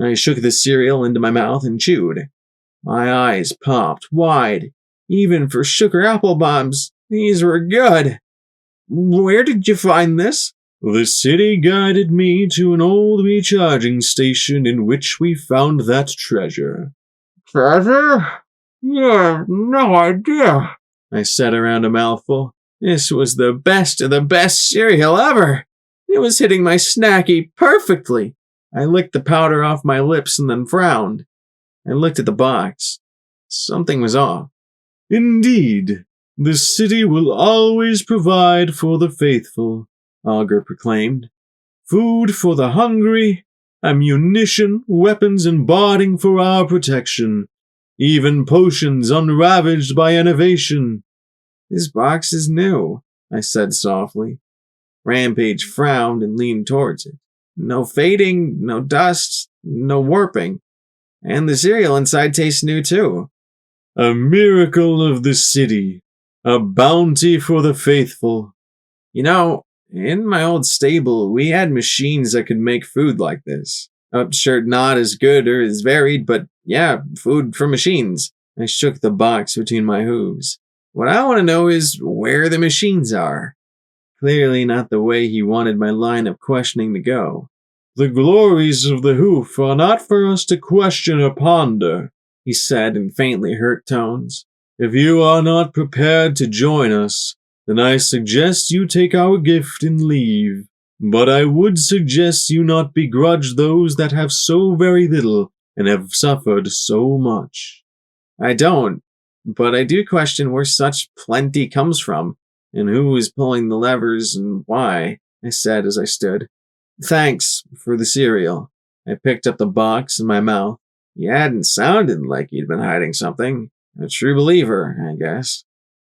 I shook the cereal into my mouth and chewed. My eyes popped wide. Even for sugar apple bombs, these were good. Where did you find this? The city guided me to an old recharging station in which we found that treasure. Treasure? Yeah, no idea, I said around a mouthful. This was the best of the best cereal ever. It was hitting my snacky perfectly. I licked the powder off my lips and then frowned. I looked at the box. Something was off. Indeed, the city will always provide for the faithful, Augur proclaimed. Food for the hungry, ammunition, weapons, and barding for our protection. Even potions unravaged by innovation. This box is new, I said softly. Rampage frowned and leaned towards it. No fading, no dust, no warping. And the cereal inside tastes new too. A miracle of the city. A bounty for the faithful. You know, in my old stable, we had machines that could make food like this. Sure, not as good or as varied, but yeah, food from machines. I shook the box between my hooves. What I want to know is where the machines are. Clearly not the way he wanted my line of questioning to go. The glories of the hoof are not for us to question or ponder, he said in faintly hurt tones. If you are not prepared to join us, then I suggest you take our gift and leave. But I would suggest you not begrudge those that have so very little and have suffered so much. I don't. but I do question where such plenty comes from, and who is pulling the levers and why, I said as I stood. Thanks for the cereal. I picked up the box in my mouth. He hadn't sounded like he'd been hiding something. A true believer, I guess.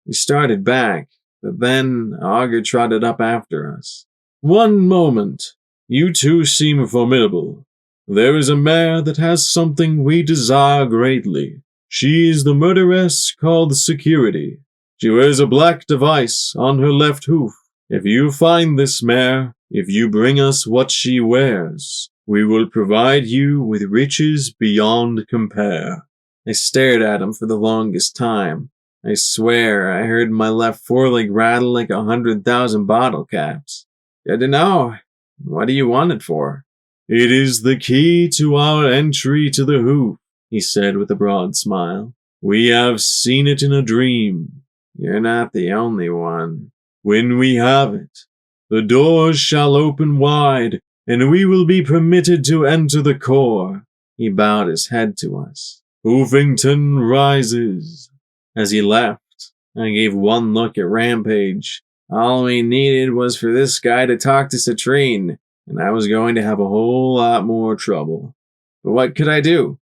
We started back, but then Augur trotted up after us. One moment. You two seem formidable. There is a mare that has something we desire greatly. She is the murderess called Security. She wears a black device on her left hoof. If you find this mare, if you bring us what she wears, we will provide you with riches beyond compare. I stared at him for the longest time. I swear I heard my left foreleg rattle like 100,000 bottle caps. Good to know. What do you want it for? It is the key to our entry to the hoof, he said with a broad smile. We have seen it in a dream. You're not the only one. When we have it, the doors shall open wide, and we will be permitted to enter the core. He bowed his head to us. Hoofington rises. As he left, I gave one look at Rampage. All we needed was for this guy to talk to Citrine, and I was going to have a whole lot more trouble. But what could I do?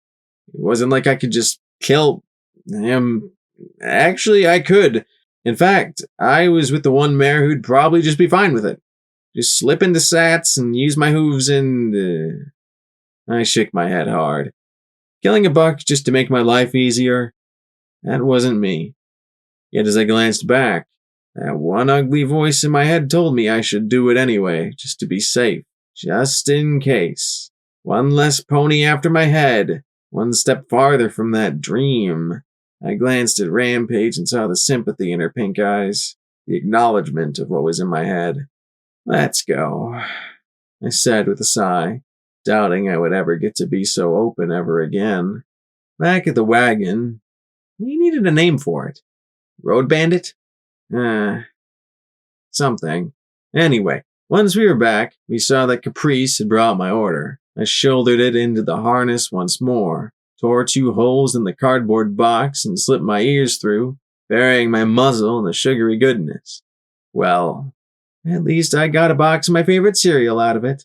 It wasn't like I could just kill him. Actually, I could. In fact, I was with the one mare who'd probably just be fine with it. Just slip into sats and use my hooves and... I shook my head hard. Killing a buck just to make my life easier? That wasn't me. Yet as I glanced back, that one ugly voice in my head told me I should do it anyway, just to be safe. Just in case. One less pony after my head. One step farther from that dream. I glanced at Rampage and saw the sympathy in her pink eyes, the acknowledgement of what was in my head. Let's go, I said with a sigh, doubting I would ever get to be so open ever again. Back at the wagon, we needed a name for it. Road Bandit? Something. Anyway, once we were back, we saw that Caprice had brought my order. I shouldered it into the harness once more, tore 2 holes in the cardboard box and slipped my ears through, burying my muzzle in the sugary goodness. Well, at least I got a box of my favorite cereal out of it.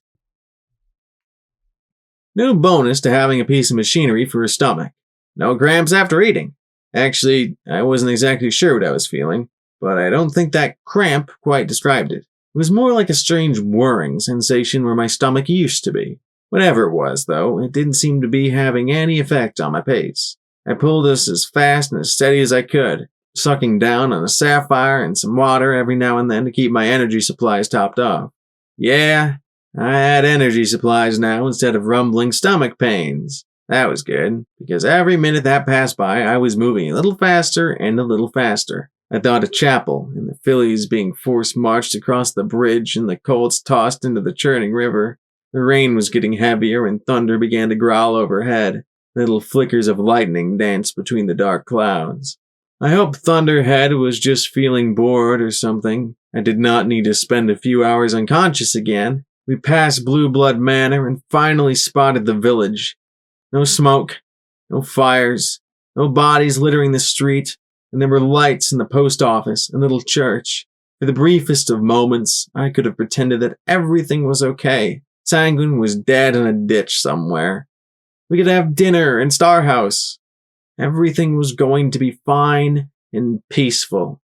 No bonus to having a piece of machinery for a stomach. No cramps after eating. Actually, I wasn't exactly sure what I was feeling, but I don't think that cramp quite described it. It was more like a strange whirring sensation where my stomach used to be. Whatever it was, though, it didn't seem to be having any effect on my pace. I pulled us as fast and as steady as I could, sucking down on a sapphire and some water every now and then to keep my energy supplies topped off. Yeah, I had energy supplies now instead of rumbling stomach pains. That was good, because every minute that passed by, I was moving a little faster and a little faster. I thought of chapel, and the fillies being force-marched across the bridge and the colts tossed into the churning river. The rain was getting heavier and thunder began to growl overhead. Little flickers of lightning danced between the dark clouds. I hope Thunderhead was just feeling bored or something. I did not need to spend a few hours unconscious again. We passed Blue Blood Manor and finally spotted the village. No smoke, no fires, no bodies littering the street, and there were lights in the post office and little church. For the briefest of moments, I could have pretended that everything was okay. Sanguine was dead in a ditch somewhere. We could have dinner in Star House. Everything was going to be fine and peaceful.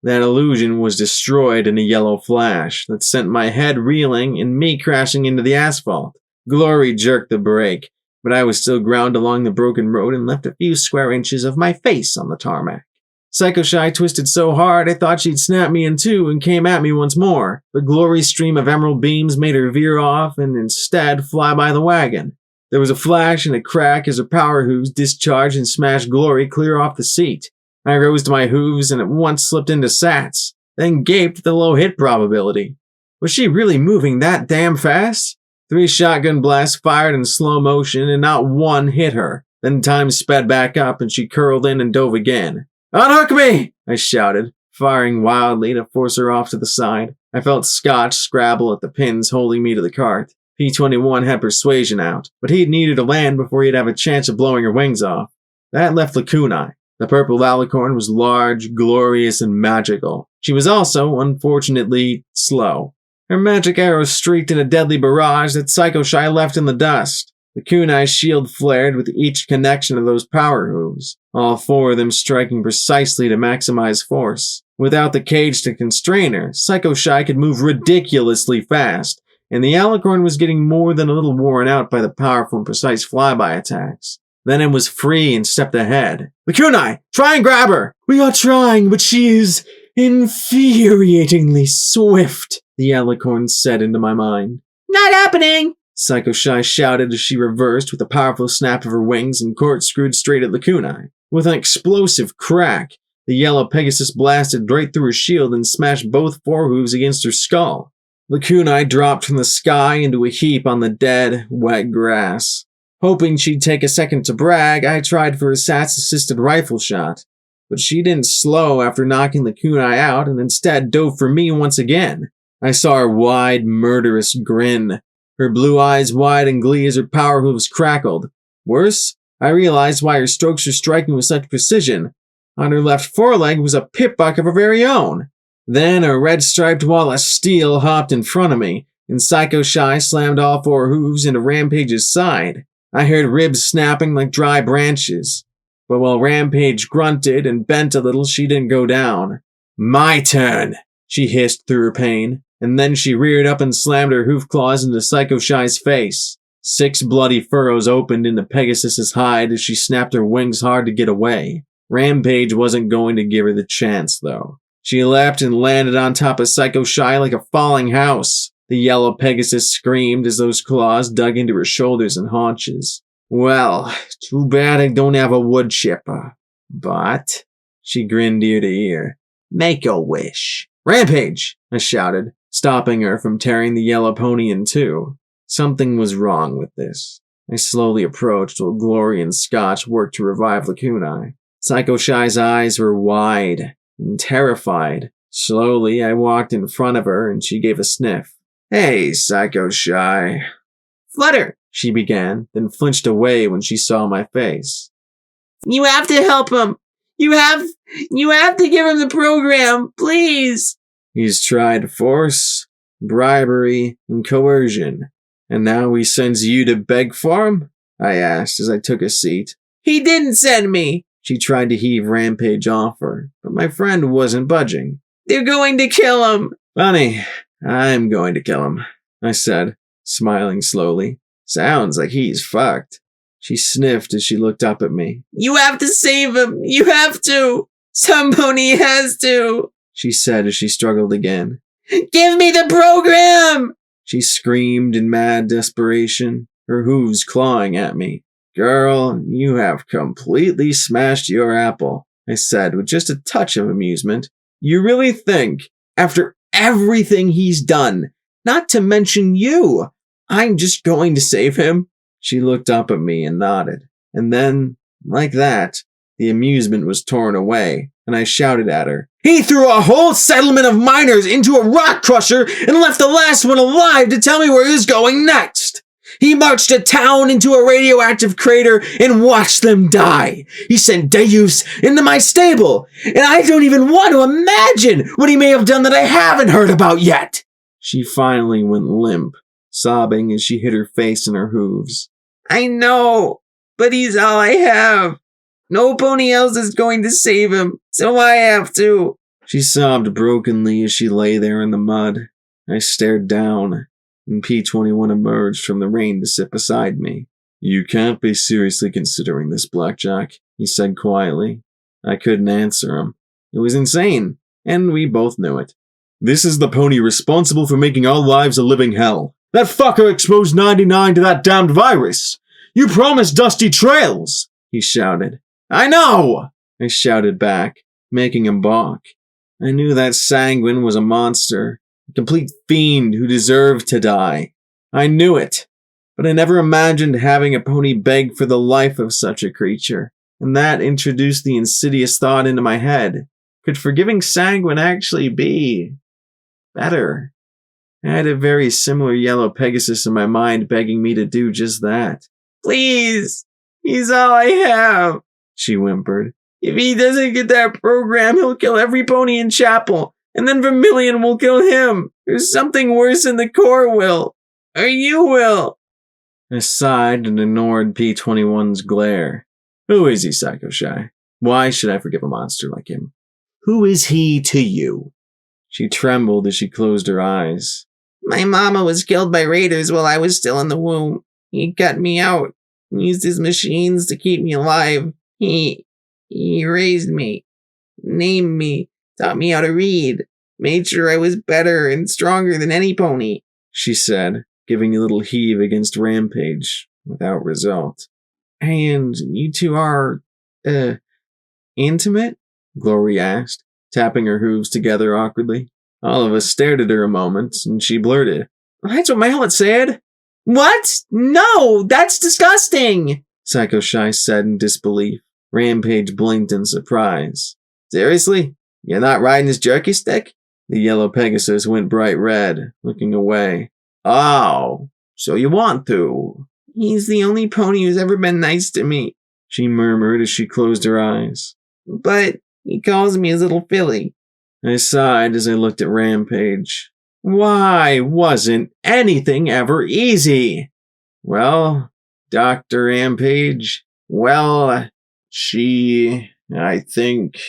That illusion was destroyed in a yellow flash that sent my head reeling and me crashing into the asphalt. Glory jerked the brake, but I was still ground along the broken road and left a few square inches of my face on the tarmac. Psycho-Shy twisted so hard I thought she'd snap me in two and came at me once more. The glory stream of emerald beams made her veer off and instead fly by the wagon. There was a flash and a crack as her power hooves discharged and smashed Glory clear off the seat. I rose to my hooves and at once slipped into sats, then gaped at the low hit probability. Was she really moving that damn fast? 3 shotgun blasts fired in slow motion and not one hit her. Then time sped back up and she curled in and dove again. "Unhook me!" I shouted, firing wildly to force her off to the side. I felt Scotch scrabble at the pins holding me to the cart. P-21 had persuasion out, but he'd needed to land before he'd have a chance of blowing her wings off. That left Lacuna. The purple alicorn was large, glorious, and magical. She was also, unfortunately, slow. Her magic arrows streaked in a deadly barrage that Psycho Shy left in the dust. The kunai's shield flared with each connection of those power hooves, all 4 of them striking precisely to maximize force. Without the cage to constrain her, Psycho Shy could move ridiculously fast, and the alicorn was getting more than a little worn out by the powerful and precise flyby attacks. Then it was free and stepped ahead. The kunai! Try and grab her! We are trying, but she is infuriatingly swift, the alicorn said into my mind. Not happening! Psycho Shy shouted as she reversed with a powerful snap of her wings and corkscrewed straight at the kunai. With an explosive crack, the yellow Pegasus blasted right through her shield and smashed both forehooves against her skull. The kunai dropped from the sky into a heap on the dead, wet grass. Hoping she'd take a second to brag, I tried for a SAS-assisted rifle shot. But she didn't slow after knocking the kunai out and instead dove for me once again. I saw her wide, murderous grin. Her blue eyes wide in glee as her power hooves crackled. Worse, I realized why her strokes were striking with such precision. On her left foreleg was a pip-buck of her very own. Then a red-striped wall of steel hopped in front of me, and Psycho Shy slammed all 4 hooves into Rampage's side. I heard ribs snapping like dry branches. But while Rampage grunted and bent a little, she didn't go down. My turn, she hissed through her pain. And then she reared up and slammed her hoof claws into Psycho Shy's face. 6 bloody furrows opened into Pegasus's hide as she snapped her wings hard to get away. Rampage wasn't going to give her the chance, though. She leapt and landed on top of Psycho Shy like a falling house. The yellow Pegasus screamed as those claws dug into her shoulders and haunches. Well, too bad I don't have a wood chipper. But, she grinned ear to ear, make a wish. Rampage, I shouted, stopping her from tearing the yellow pony in two. Something was wrong with this. I slowly approached while Glory and Scotch worked to revive the kunai. Psycho Shy's eyes were wide and terrified. Slowly, I walked in front of her and she gave a sniff. Hey, Psycho Shy. Flutter, she began, then flinched away when she saw my face. You have to help him. You have to give him the program, please. He's tried force, bribery, and coercion. And now he sends you to beg for him? I asked as I took a seat. He didn't send me. She tried to heave Rampage off her, but my friend wasn't budging. They're going to kill him. Funny, I'm going to kill him, I said, smiling slowly. Sounds like he's fucked. She sniffed as she looked up at me. You have to save him. You have to. Somebody has to, she said as she struggled again. Give me the program! She screamed in mad desperation, her hooves clawing at me. Girl, you have completely smashed your apple, I said with just a touch of amusement. You really think, after everything he's done, not to mention you, I'm just going to save him? She looked up at me and nodded. And then, like that, the amusement was torn away, and I shouted at her. He threw a whole settlement of miners into a rock crusher and left the last one alive to tell me where he was going next. He marched a town into a radioactive crater and watched them die. He sent Deus into my stable, and I don't even want to imagine what he may have done that I haven't heard about yet. She finally went limp, sobbing as she hid her face in her hooves. I know, but he's all I have. No pony else is going to save him, so I have to. She sobbed brokenly as she lay there in the mud. I stared down, and P-21 emerged from the rain to sit beside me. You can't be seriously considering this, Blackjack, he said quietly. I couldn't answer him. It was insane, and we both knew it. This is the pony responsible for making our lives a living hell. That fucker exposed 99 to that damned virus. You promised dusty trails, he shouted. I know, I shouted back, making him balk. I knew that Sanguine was a monster, a complete fiend who deserved to die. I knew it, but I never imagined having a pony beg for the life of such a creature, and that introduced the insidious thought into my head. Could forgiving Sanguine actually be better? I had a very similar yellow Pegasus in my mind begging me to do just that. Please, he's all I have, she whimpered. If he doesn't get that program, he'll kill every pony in Chapel, and then Vermilion will kill him. There's something worse in the Corps, Will. Or you will. I sighed and ignored P-21's glare. Who is he, Psycho Shy? Why should I forgive a monster like him? Who is he to you? She trembled as she closed her eyes. My mama was killed by raiders while I was still in the womb. He cut me out, used his machines to keep me alive. He raised me, named me, taught me how to read, made sure I was better and stronger than any pony, she said, giving a little heave against Rampage, without result. And you two are, intimate? Glory asked, tapping her hooves together awkwardly. All of us stared at her a moment, and she blurted, That's what my helmet said. What? No, that's disgusting, Psycho Shy said in disbelief. Rampage blinked in surprise. Seriously? You're not riding his jerky stick? The yellow Pegasus went bright red, looking away. Oh, so you want to? He's the only pony who's ever been nice to me, she murmured as she closed her eyes. But he calls me his little filly. I sighed as I looked at Rampage. Why wasn't anything ever easy? Well, Dr. Rampage, well, she, I think,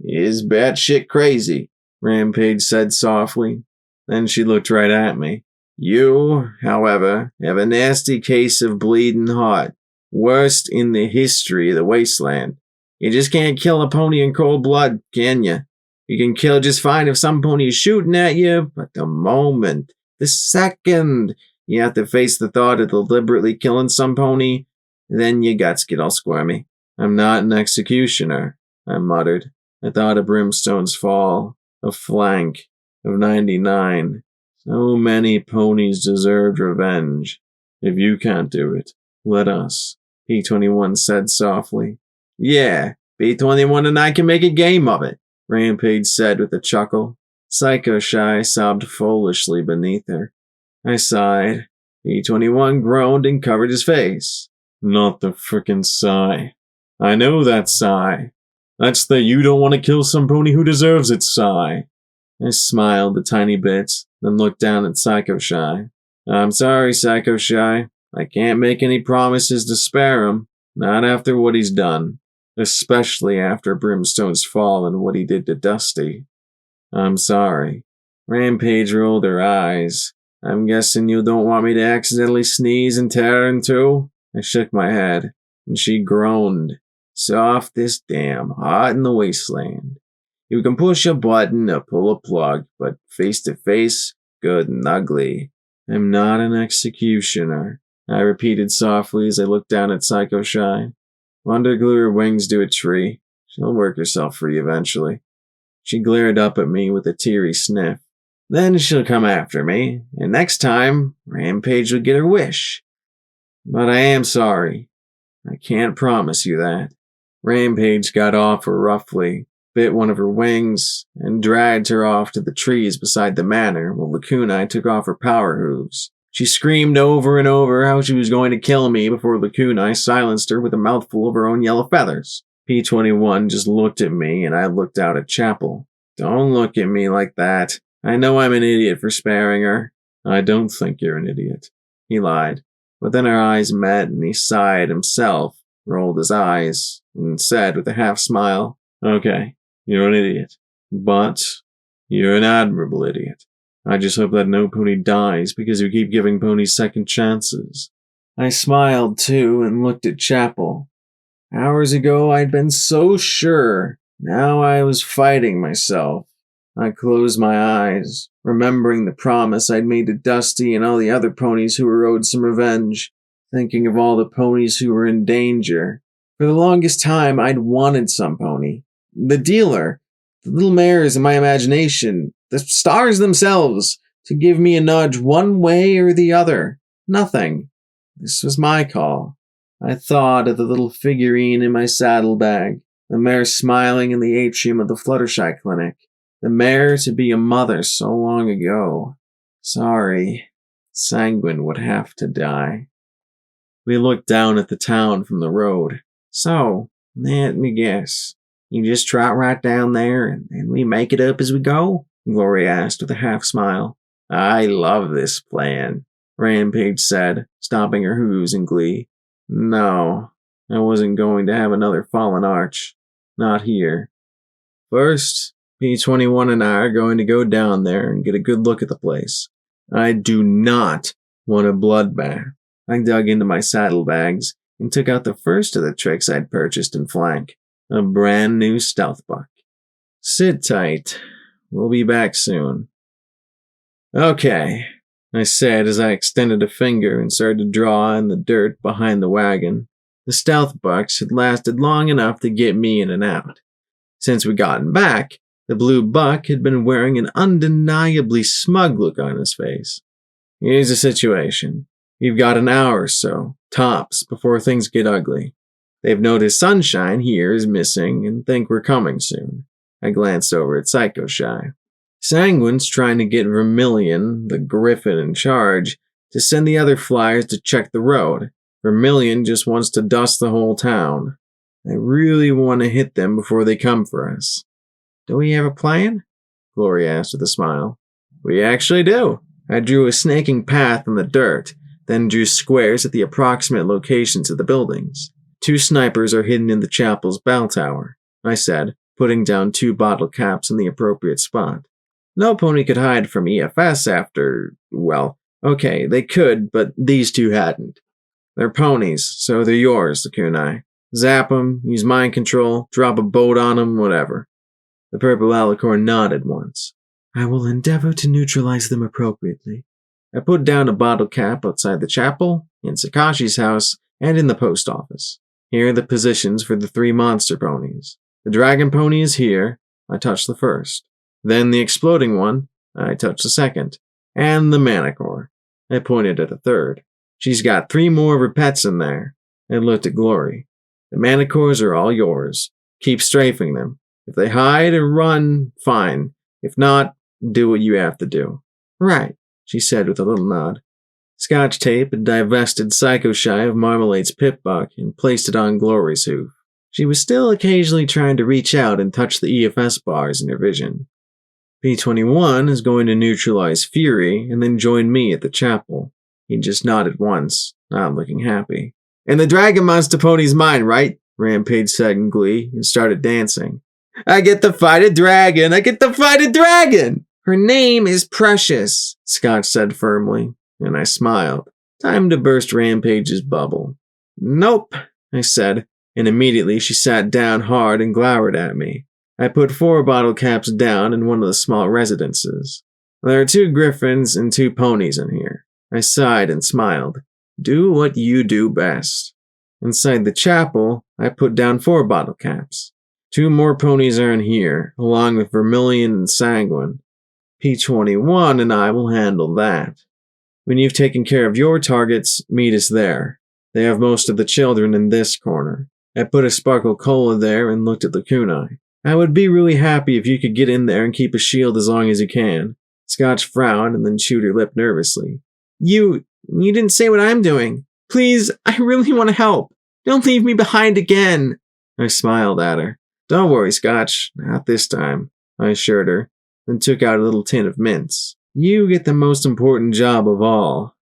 is batshit crazy, Rampage said softly. Then she looked right at me. You, however, have a nasty case of bleeding heart, worst in the history of the wasteland. You just can't kill a pony in cold blood, can you? You can kill just fine if some pony is shooting at you, but the second you have to face the thought of deliberately killing some pony, then your guts get all squirmy. I'm not an executioner, I muttered. I thought of Brimstone's fall, of Flank, of 99. So many ponies deserved revenge. If you can't do it, let us, P-21 said softly. Yeah, P-21 and I can make a game of it, Rampage said with a chuckle. Psycho Shy sobbed foolishly beneath her. I sighed. P-21 groaned and covered his face. Not the frickin' sigh. I know that sigh. That's the you don't want to kill some pony who deserves it sigh. I smiled a tiny bit, then looked down at Psycho Shy. I'm sorry, Psycho Shy. I can't make any promises to spare him, not after what he's done. Especially after Brimstone's fall and what he did to Dusty. I'm sorry. Rampage rolled her eyes. I'm guessing you don't want me to accidentally sneeze and tear in two? I shook my head, and she groaned. Soft as damn, hot in the wasteland. You can push a button or pull a plug, but face to face, good and ugly. I'm not an executioner, I repeated softly as I looked down at Psycho Shy. Underglue her wings to a tree. She'll work herself free eventually. She glared up at me with a teary sniff. Then she'll come after me, and next time, Rampage will get her wish. But I am sorry. I can't promise you that. Rampage got off her roughly, bit one of her wings, and dragged her off to the trees beside the manor while Lacuna took off her power hooves. She screamed over and over how she was going to kill me before Lacuna silenced her with a mouthful of her own yellow feathers. P-21 just looked at me and I looked out at Chapel. Don't look at me like that. I know I'm an idiot for sparing her. I don't think you're an idiot. He lied. But then our eyes met and he sighed himself, rolled his eyes, and said with a half smile, Okay, you're an idiot. But you're an admirable idiot. I just hope that no pony dies because you keep giving ponies second chances. I smiled too and looked at Chapel. Hours ago I'd been so sure. Now I was fighting myself. I closed my eyes, remembering the promise I'd made to Dusty and all the other ponies who were owed some revenge, thinking of all the ponies who were in danger. For the longest time I'd wanted some pony. The dealer, the little mares in my imagination, the stars themselves, to give me a nudge one way or the other. Nothing. This was my call. I thought of the little figurine in my saddlebag, the mare smiling in the atrium of the Fluttershy Clinic, the mare to be a mother so long ago. Sorry, Sanguine would have to die. We looked down at the town from the road. So, let me guess. You just trot right down there and we make it up as we go? Glory asked with a half smile. I love this plan, Rampage said, stomping her hooves in glee. No, I wasn't going to have another fallen arch. Not here. First, P21 and I are going to go down there and get a good look at the place. I do not want a bloodbath. I dug into my saddlebags and took out the first of the tricks I'd purchased in flank, a brand new stealth buck. Sit tight. We'll be back soon. Okay, I said as I extended a finger and started to draw in the dirt behind the wagon. The stealth bucks had lasted long enough to get me in and out. Since we gotten back, the blue buck had been wearing an undeniably smug look on his face. Here's the situation. You've got an hour or so, tops, before things get ugly. They've noticed Sunshine here is missing and think we're coming soon. I glanced over at Psycho Shy. Sanguine's trying to get Vermilion, the griffin in charge, to send the other flyers to check the road. Vermilion just wants to dust the whole town. I really want to hit them before they come for us. Do we have a plan? Glory asked with a smile. We actually do. I drew a snaking path in the dirt, then drew squares at the approximate locations of the buildings. 2 snipers are hidden in the chapel's bell tower, I said, putting down 2 bottle caps in the appropriate spot. No pony could hide from EFS after, well, okay, they could, but these 2 hadn't. They're ponies, so they're yours, the kunai. Zap them, use mind control, drop a boat on them, whatever. The purple alicorn nodded once. I will endeavor to neutralize them appropriately. I put down a bottle cap outside the chapel, in Sakashi's house, and in the post office. Here are the positions for the 3 monster ponies. The dragon pony is here. I touched the first. Then the exploding one. I touched the second. And the manicore. I pointed at the third. She's got 3 more of her pets in there. I looked at Glory. The manicores are all yours. Keep strafing them. If they hide or run, fine. If not, do what you have to do. Right, she said with a little nod. Scotch tape had divested Psycho Shy of Marmalade's pit buck and placed it on Glory's hoof. She was still occasionally trying to reach out and touch the EFS bars in her vision. P21 is going to neutralize Fury and then join me at the chapel. He just nodded once, not looking happy. And the dragon monster pony's mine, right? Rampage said in glee and started dancing. I get to fight a dragon! I get to fight a dragon! Her name is Precious, Scotch said firmly, and I smiled. Time to burst Rampage's bubble. Nope, I said, and immediately she sat down hard and glowered at me. I put 4 bottle caps down in one of the small residences. There are 2 griffins and 2 ponies in here. I sighed and smiled. Do what you do best. Inside the chapel, I put down 4 bottle caps. 2 more ponies are in here, along with Vermilion and Sanguine. P21 and I will handle that. When you've taken care of your targets, meet us there. They have most of the children in this corner. I put a sparkle cola there and looked at the kunai. I would be really happy if you could get in there and keep a shield as long as you can. Scotch frowned and then chewed her lip nervously. You didn't say what I'm doing. Please, I really want to help. Don't leave me behind again. I smiled at her. Don't worry, Scotch. Not this time, I assured her, then took out a little tin of mints. You get the most important job of all.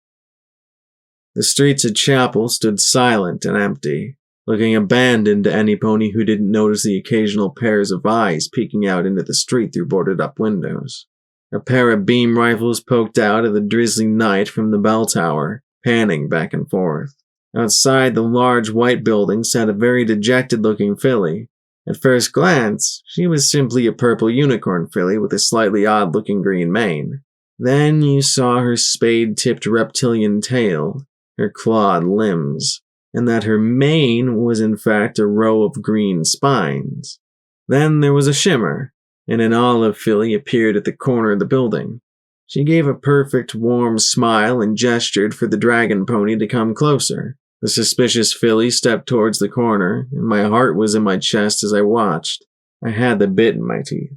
The streets of Chapel stood silent and empty, looking abandoned to any pony who didn't notice the occasional pairs of eyes peeking out into the street through boarded-up windows. A pair of beam rifles poked out of the drizzly night from the bell tower, panning back and forth. Outside the large white building sat a very dejected-looking filly. At first glance, she was simply a purple unicorn filly with a slightly odd-looking green mane. Then you saw her spade-tipped reptilian tail, her clawed limbs, and that her mane was in fact a row of green spines. Then there was a shimmer, and an olive filly appeared at the corner of the building. She gave a perfect, warm smile and gestured for the dragon pony to come closer. The suspicious filly stepped towards the corner, and my heart was in my chest as I watched. I had the bit in my teeth.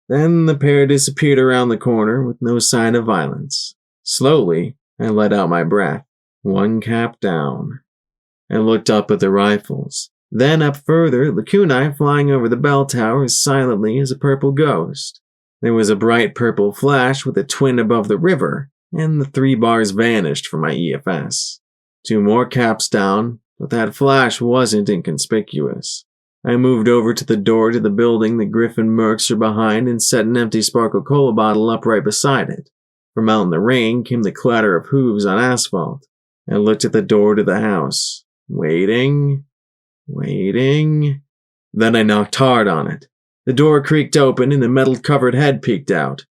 Then the pair disappeared around the corner with no sign of violence. Slowly, I let out my breath. 1 cap down. I looked up at the rifles. Then up further, Lacunae flying over the bell tower as silently as a purple ghost. There was a bright purple flash with a twin above the river, and the 3 bars vanished from my EFS. 2 more caps down, but that flash wasn't inconspicuous. I moved over to the door to the building the Griffin mercs are behind and set an empty Sparkle Cola bottle up right beside it. From out in the rain came the clatter of hooves on asphalt. I looked at the door to the house. Waiting. Then I knocked hard on it. The door creaked open and a metal-covered head peeked out.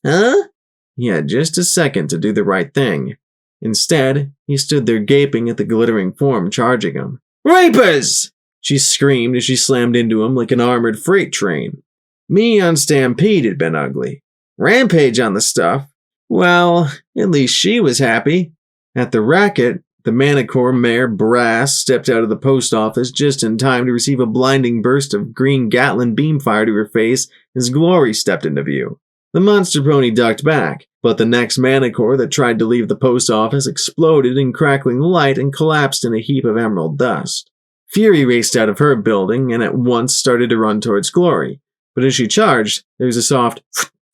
Huh? He had just a second to do the right thing. Instead, he stood there gaping at the glittering form charging him. Reapers! She screamed as she slammed into him like an armored freight train. Me on Stampede had been ugly. Rampage on the stuff. Well, at least she was happy. At the racket, the Manicore Mayor Brass stepped out of the post office just in time to receive a blinding burst of green Gatlin beam fire to her face as Glory stepped into view. The monster pony ducked back, but the next Manicore that tried to leave the post office exploded in crackling light and collapsed in a heap of emerald dust. Fury raced out of her building and at once started to run towards Glory, but as she charged, there was a soft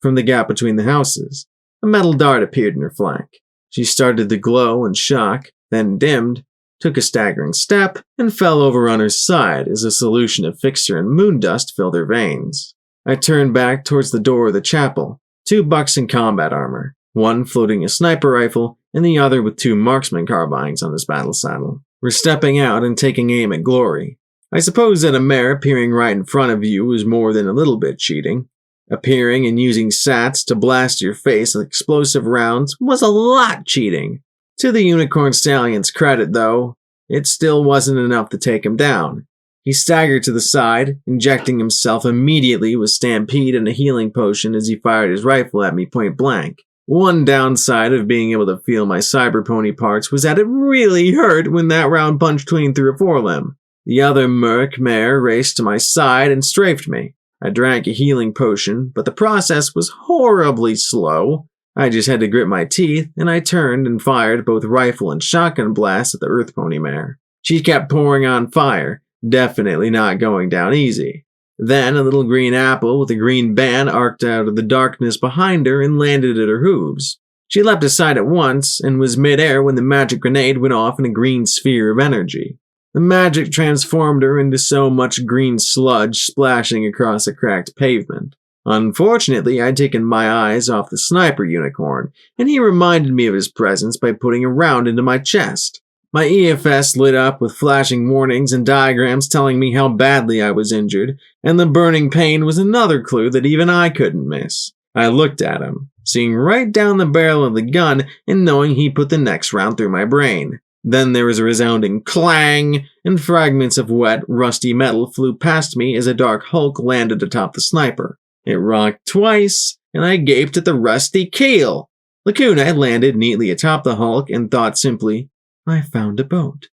from the gap between the houses. A metal dart appeared in her flank. She started to glow and shock, then dimmed, took a staggering step, and fell over on her side as a solution of fixer and moon dust filled her veins. I turned back towards the door of the chapel, 2 bucks in combat armor, one floating a sniper rifle, and the other with 2 marksman carbines on his battle saddle. We're stepping out and taking aim at Glory. I suppose that a mare appearing right in front of you is more than a little bit cheating. Appearing and using sats to blast your face with explosive rounds was a lot cheating. To the Unicorn Stallion's credit, though, it still wasn't enough to take him down. He staggered to the side, injecting himself immediately with Stampede and a healing potion as he fired his rifle at me point blank. One downside of being able to feel my cyber pony parts was that it really hurt when that round punched clean through a forelimb. The other merc mare raced to my side and strafed me. I drank a healing potion, but the process was horribly slow. I just had to grit my teeth, and I turned and fired both rifle and shotgun blasts at the Earth Pony mare. She kept pouring on fire, definitely not going down easy. Then a little green apple with a green band arced out of the darkness behind her and landed at her hooves. She leapt aside at once and was midair when the magic grenade went off in a green sphere of energy. The magic transformed her into so much green sludge splashing across a cracked pavement. Unfortunately, I'd taken my eyes off the sniper unicorn, and he reminded me of his presence by putting a round into my chest. My EFS lit up with flashing warnings and diagrams telling me how badly I was injured, and the burning pain was another clue that even I couldn't miss. I looked at him, seeing right down the barrel of the gun and knowing he put the next round through my brain. Then there was a resounding clang, and fragments of wet, rusty metal flew past me as a dark hulk landed atop the sniper. It rocked twice, and I gaped at the rusty keel. Lacunae landed neatly atop the hulk and thought simply, I found a boat.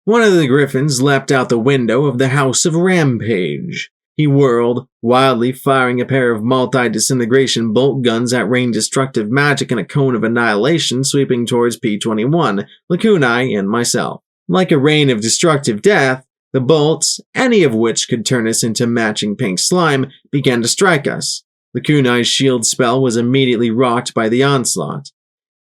One of the griffins leapt out the window of the House of Rampage. He whirled, wildly firing a pair of multi-disintegration bolt guns at rain-destructive magic in a cone of annihilation sweeping towards P-21, Lacunae, and myself. Like a rain of destructive death, the bolts, any of which could turn us into matching pink slime, began to strike us. Lacunae's shield spell was immediately rocked by the onslaught.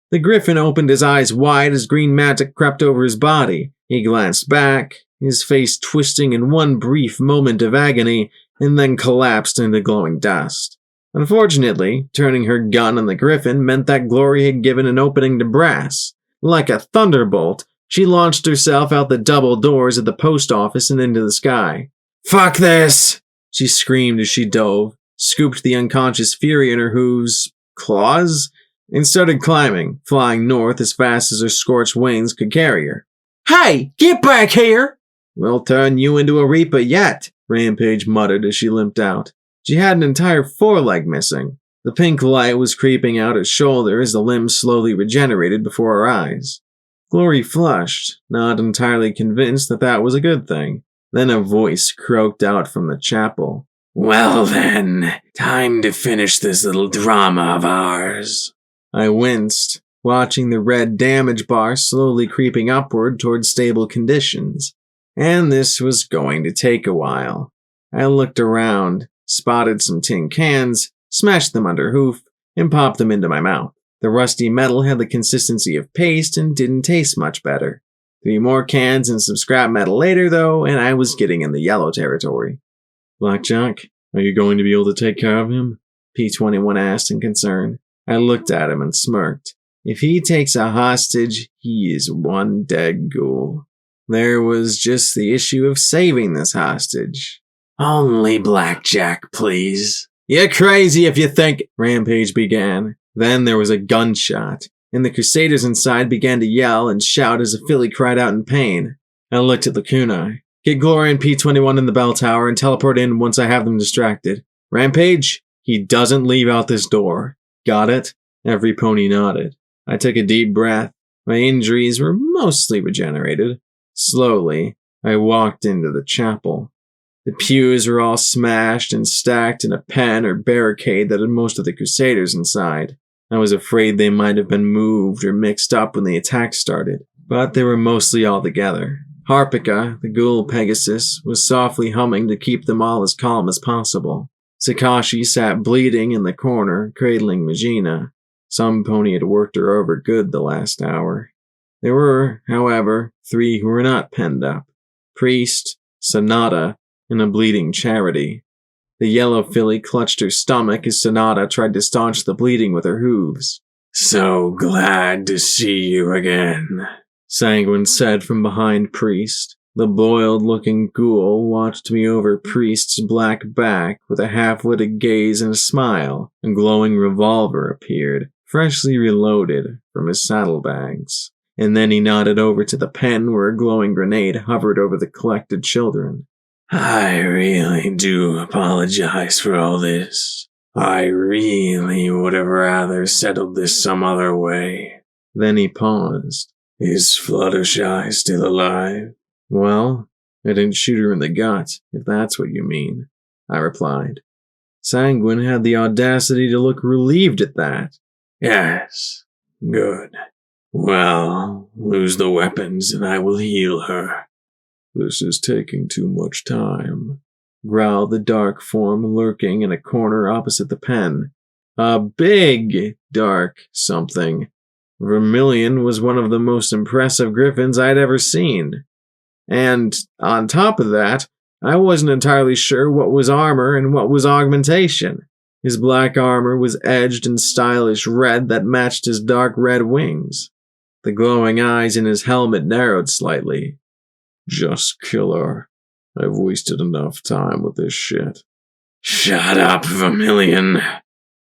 The griffin opened his eyes wide as green magic crept over his body. He glanced back, his face twisting in one brief moment of agony, and then collapsed into glowing dust. Unfortunately, turning her gun on the griffin meant that Glory had given an opening to Brass. Like a thunderbolt, she launched herself out the double doors of the post office and into the sky. Fuck this! She screamed as she dove, scooped the unconscious Fury in her hooves, claws, and started climbing, flying north as fast as her scorched wings could carry her. Hey, get back here! We'll turn you into a Reaper yet, Rampage muttered as she limped out. She had an entire foreleg missing. The pink light was creeping out her shoulder as the limbs slowly regenerated before her eyes. Glory flushed, not entirely convinced that that was a good thing. Then a voice croaked out from the chapel. Well then, time to finish this little drama of ours. I winced, watching the red damage bar slowly creeping upward towards stable conditions. And this was going to take a while. I looked around, spotted some tin cans, smashed them under hoof, and popped them into my mouth. The rusty metal had the consistency of paste and didn't taste much better. 3 more cans and some scrap metal later, though, and I was getting in the yellow territory. Blackjack, are you going to be able to take care of him? P-21 asked in concern. I looked at him and smirked. If he takes a hostage, he is one dead ghoul. There was just the issue of saving this hostage. Only blackjack, please. You're crazy if you think, Rampage began. Then there was a gunshot, and the Crusaders inside began to yell and shout as a filly cried out in pain. I looked at Lacuna. Get Gloria and P-21 in the bell tower and teleport in once I have them distracted. Rampage, he doesn't leave out this door. Got it? Every pony nodded. I took a deep breath. My injuries were mostly regenerated. Slowly, I walked into the chapel. The pews were all smashed and stacked in a pen or barricade that had most of the Crusaders inside. I was afraid they might have been moved or mixed up when the attack started, but they were mostly all together. Harpika, the ghoul Pegasus, was softly humming to keep them all as calm as possible. Sakashi sat bleeding in the corner, cradling Magina. Some pony had worked her over good the last hour. There were, however, 3 who were not penned up. Priest, Sonata, and a bleeding Charity. The yellow filly clutched her stomach as Sonata tried to staunch the bleeding with her hooves. So glad to see you again, Sanguine said from behind Priest. The boiled-looking ghoul watched me over Priest's black back with a half-witted gaze and a smile. A glowing revolver appeared, freshly reloaded from his saddlebags. And then he nodded over to the pen where a glowing grenade hovered over the collected children. I really do apologize for all this. I really would have rather settled this some other way. Then he paused. Is Fluttershy still alive? Well, I didn't shoot her in the gut, if that's what you mean, I replied. Sanguine had the audacity to look relieved at that. Yes, good. Well, lose the weapons and I will heal her. This is taking too much time, growled the dark form lurking in a corner opposite the pen. A big, dark something. Vermilion was one of the most impressive griffins I'd ever seen. And, on top of that, I wasn't entirely sure what was armor and what was augmentation. His black armor was edged in stylish red that matched his dark red wings. The glowing eyes in his helmet narrowed slightly. Just kill her. I've wasted enough time with this shit. Shut up, Vermilion,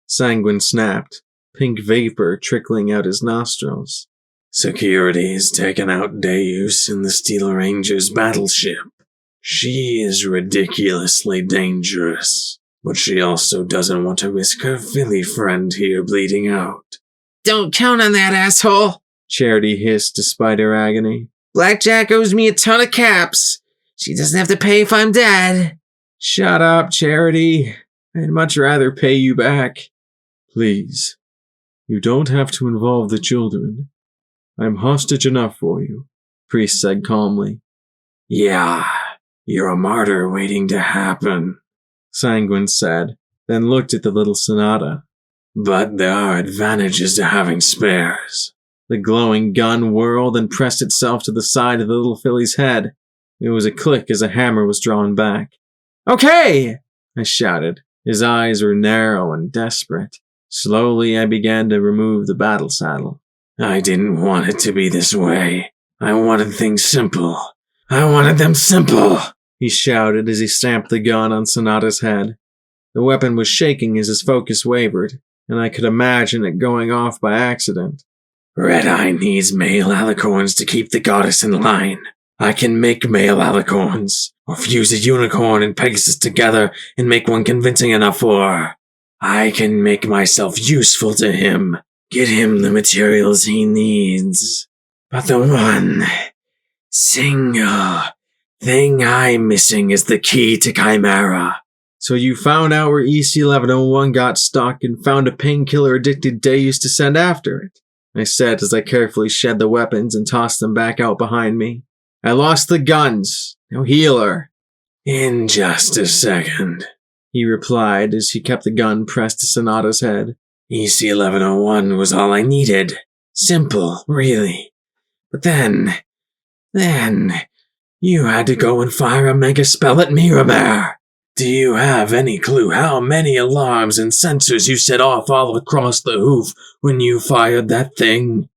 Sanguine snapped, pink vapor trickling out his nostrils. Security's taken out Deus in the Steel Ranger's battleship. She is ridiculously dangerous, but she also doesn't want to risk her filly friend here bleeding out. Don't count on that, asshole! Charity hissed despite her agony. Blackjack owes me a ton of caps. She doesn't have to pay if I'm dead. Shut up, Charity. I'd much rather pay you back. Please. You don't have to involve the children. I'm hostage enough for you, Priest said calmly. Yeah, you're a martyr waiting to happen, Sanguine said, then looked at the little Sonata. But there are advantages to having spares. The glowing gun whirled and pressed itself to the side of the little filly's head. There was a click as a hammer was drawn back. Okay! I shouted. His eyes were narrow and desperate. Slowly I began to remove the battle saddle. I didn't want it to be this way. I wanted things simple. I wanted them simple, he shouted as he stamped the gun on Sonata's head. The weapon was shaking as his focus wavered, and I could imagine it going off by accident. Red Eye needs male alicorns to keep the goddess in line. I can make male alicorns, or fuse a unicorn and Pegasus together and make one convincing enough for her. I can make myself useful to him, get him the materials he needs. But the one single thing I'm missing is the key to Chimera. So you found out where EC-1101 got stuck and found a painkiller-addicted Deus to send after it, I said as I carefully shed the weapons and tossed them back out behind me. I lost the guns. Now heal her. In just a second, He replied as he kept the gun pressed to Sonata's head. EC 1101 was all I needed. Simple, really. But then, you had to go and fire a mega spell at Mirabare. Do you have any clue how many alarms and sensors you set off all across the hoof when you fired that thing?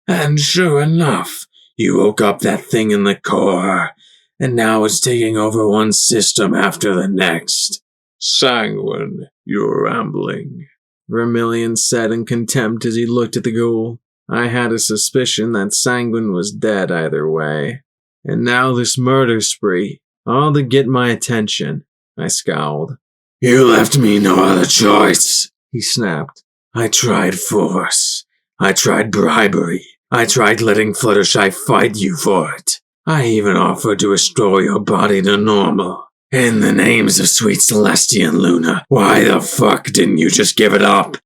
And sure enough, you woke up that thing in the core, and now it's taking over one system after the next. Sanguine, you're rambling. Vermilion said in contempt as he looked at the ghoul. I had a suspicion that Sanguine was dead either way. And now this murder spree, all to get my attention. I scowled. You left me no other choice, He snapped. I tried force. I tried bribery. I tried letting Fluttershy fight you for it. I even offered to restore your body to normal. In the names of sweet Celestia and Luna, why the fuck didn't you just give it up?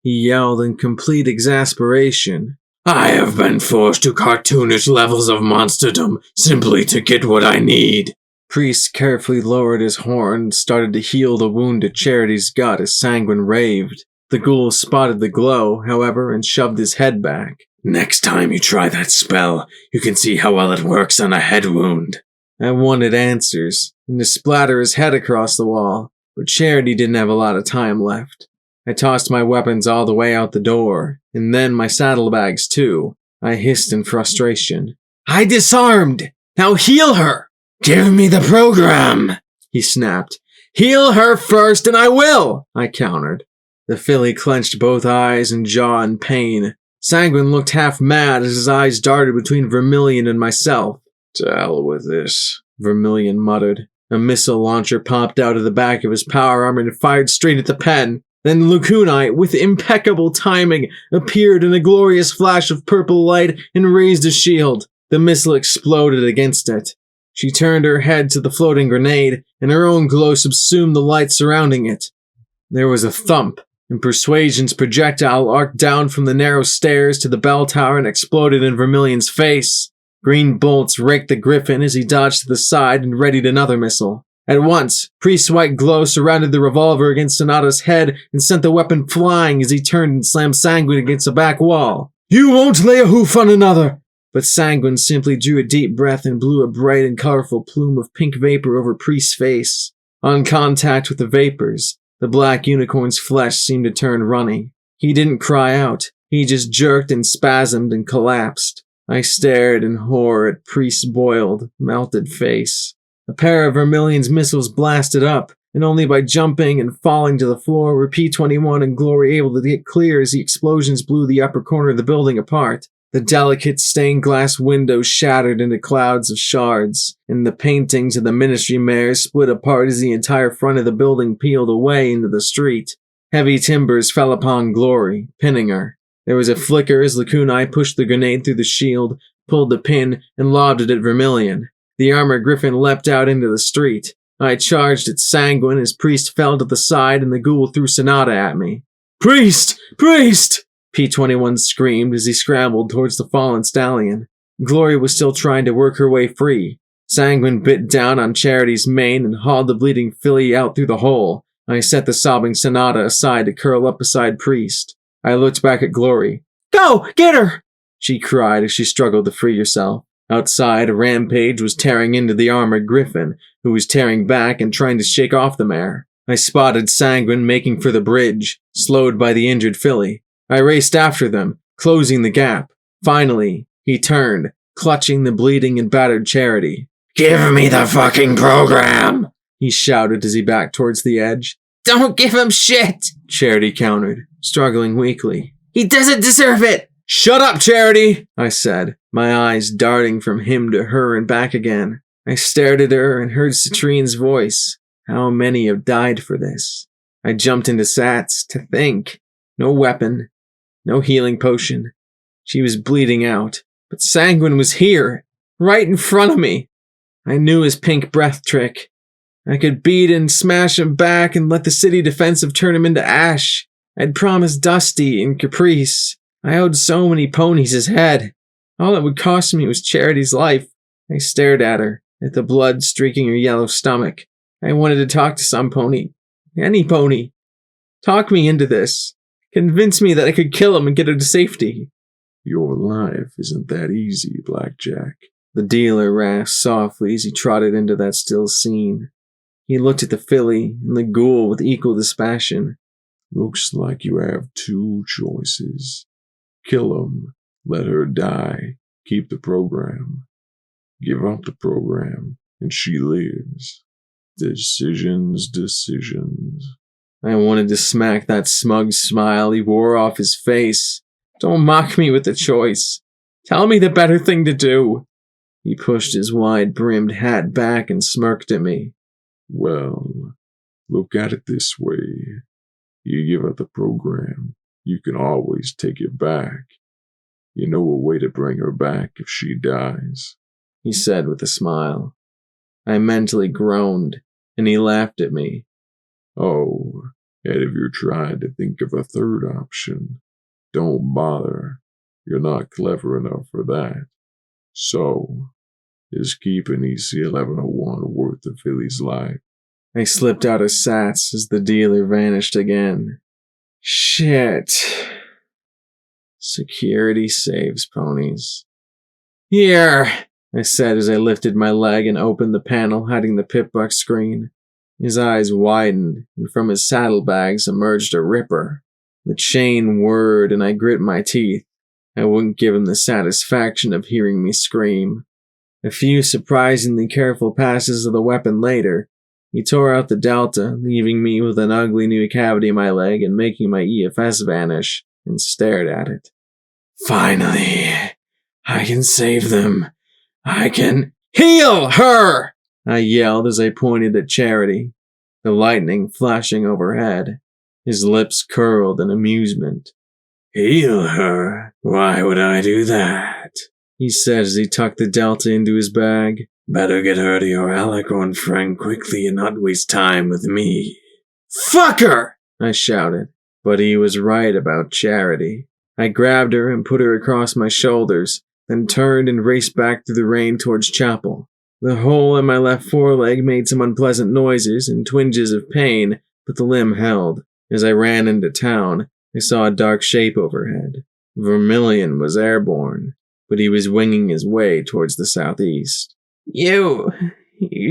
He yelled in complete exasperation. I have been forced to cartoonish levels of monsterdom simply to get what I need. Priest carefully lowered his horn and started to heal the wound to Charity's gut as Sanguine raved. The ghoul spotted the glow, however, and shoved his head back. Next time you try that spell, you can see how well it works on a head wound. I wanted answers, and to splatter his head across the wall, but Charity didn't have a lot of time left. I tossed my weapons all the way out the door, and then my saddlebags too. I hissed in frustration. I disarmed! Now heal her! Give me the program! He snapped. Heal her first and I will! I countered. The filly clenched both eyes and jaw in pain. Sanguine looked half mad as his eyes darted between Vermilion and myself. To hell with this, Vermilion muttered. A missile launcher popped out of the back of his power armor and fired straight at the pen. Then Lucunite, with impeccable timing, appeared in a glorious flash of purple light and raised a shield. The missile exploded against it. She turned her head to the floating grenade, and her own glow subsumed the light surrounding it. There was a thump, and Persuasion's projectile arced down from the narrow stairs to the bell tower and exploded in Vermilion's face. Green bolts raked the griffin as he dodged to the side and readied another missile. At once, Priest's white glow surrounded the revolver against Sonata's head and sent the weapon flying as he turned and slammed Sanguine against the back wall. You won't lay a hoof on another! But Sanguine simply drew a deep breath and blew a bright and colorful plume of pink vapor over Priest's face. On contact with the vapors, the black unicorn's flesh seemed to turn runny. He didn't cry out. He just jerked and spasmed and collapsed. I stared in horror at Priest's boiled, melted face. A pair of Vermilion's missiles blasted up, and only by jumping and falling to the floor were P-21 and Glory able to get clear as the explosions blew the upper corner of the building apart. The delicate stained glass windows shattered into clouds of shards, and the paintings of the ministry mares split apart as the entire front of the building peeled away into the street. Heavy timbers fell upon Glory, pinning her. There was a flicker as Lacunai pushed the grenade through the shield, pulled the pin, and lobbed it at Vermilion. The armored griffin leapt out into the street. I charged at Sanguine as Priest fell to the side and the ghoul threw Sonata at me. Priest! Priest! P-21 screamed as he scrambled towards the fallen stallion. Glory was still trying to work her way free. Sanguine bit down on Charity's mane and hauled the bleeding filly out through the hole. I set the sobbing Sonata aside to curl up beside Priest. I looked back at Glory. Go! Get her! She cried as she struggled to free herself. Outside, Rampage was tearing into the armored griffin, who was tearing back and trying to shake off the mare. I spotted Sanguine making for the bridge, slowed by the injured filly. I raced after them, closing the gap. Finally, he turned, clutching the bleeding and battered Charity. Give me the fucking program! He shouted as he backed towards the edge. Don't give him shit! Charity countered, struggling weakly. He doesn't deserve it! Shut up, Charity! I said, my eyes darting from him to her and back again. I stared at her and heard Citrine's voice. How many have died for this? I jumped into Sats to think. No weapon. No healing potion. She was bleeding out. But Sanguine was here, right in front of me. I knew his pink breath trick. I could beat and smash him back and let the city defensive turn him into ash. I'd promised Dusty and Caprice. I owed so many ponies his head. All it would cost me was Charity's life. I stared at her, at the blood streaking her yellow stomach. I wanted to talk to some pony. Any pony. Talk me into this. Convince me that I could kill him and get her to safety. Your life isn't that easy, Blackjack. The dealer rasped softly as he trotted into that still scene. He looked at the filly and the ghoul with equal dispassion. Looks like you have two choices. Kill him, let her die, keep the program. Give up the program, and she lives. Decisions. I wanted to smack that smug smile he wore off his face. Don't mock me with the choice. Tell me the better thing to do. He pushed his wide-brimmed hat back and smirked at me. Well, look at it this way. You give up the program, you can always take it back. You know a way to bring her back if she dies, he said with a smile. I mentally groaned, and he laughed at me. Oh, and if you're trying to think of a third option, don't bother. You're not clever enough for that. So, is keeping EC 1101 worth the filly's life? I slipped out of sats as the dealer vanished again. Shit. Security saves ponies. Here, I said as I lifted my leg and opened the panel hiding the pip-buck screen. His eyes widened, and from his saddlebags emerged a ripper. The chain whirred, and I grit my teeth. I wouldn't give him the satisfaction of hearing me scream. A few surprisingly careful passes of the weapon later, he tore out the delta, leaving me with an ugly new cavity in my leg and making my EFS vanish, and stared at it. Finally, I can save them. I can heal her! I yelled as I pointed at Charity, the lightning flashing overhead. His lips curled in amusement. Heal her? Why would I do that? He said as he tucked the delta into his bag. Better get her to your Alicorn friend quickly and not waste time with me. Fuck her! I shouted, but he was right about Charity. I grabbed her and put her across my shoulders, then turned and raced back through the rain towards chapel. The hole in my left foreleg made some unpleasant noises and twinges of pain, but the limb held. As I ran into town, I saw a dark shape overhead. Vermilion was airborne, but he was winging his way towards the southeast. You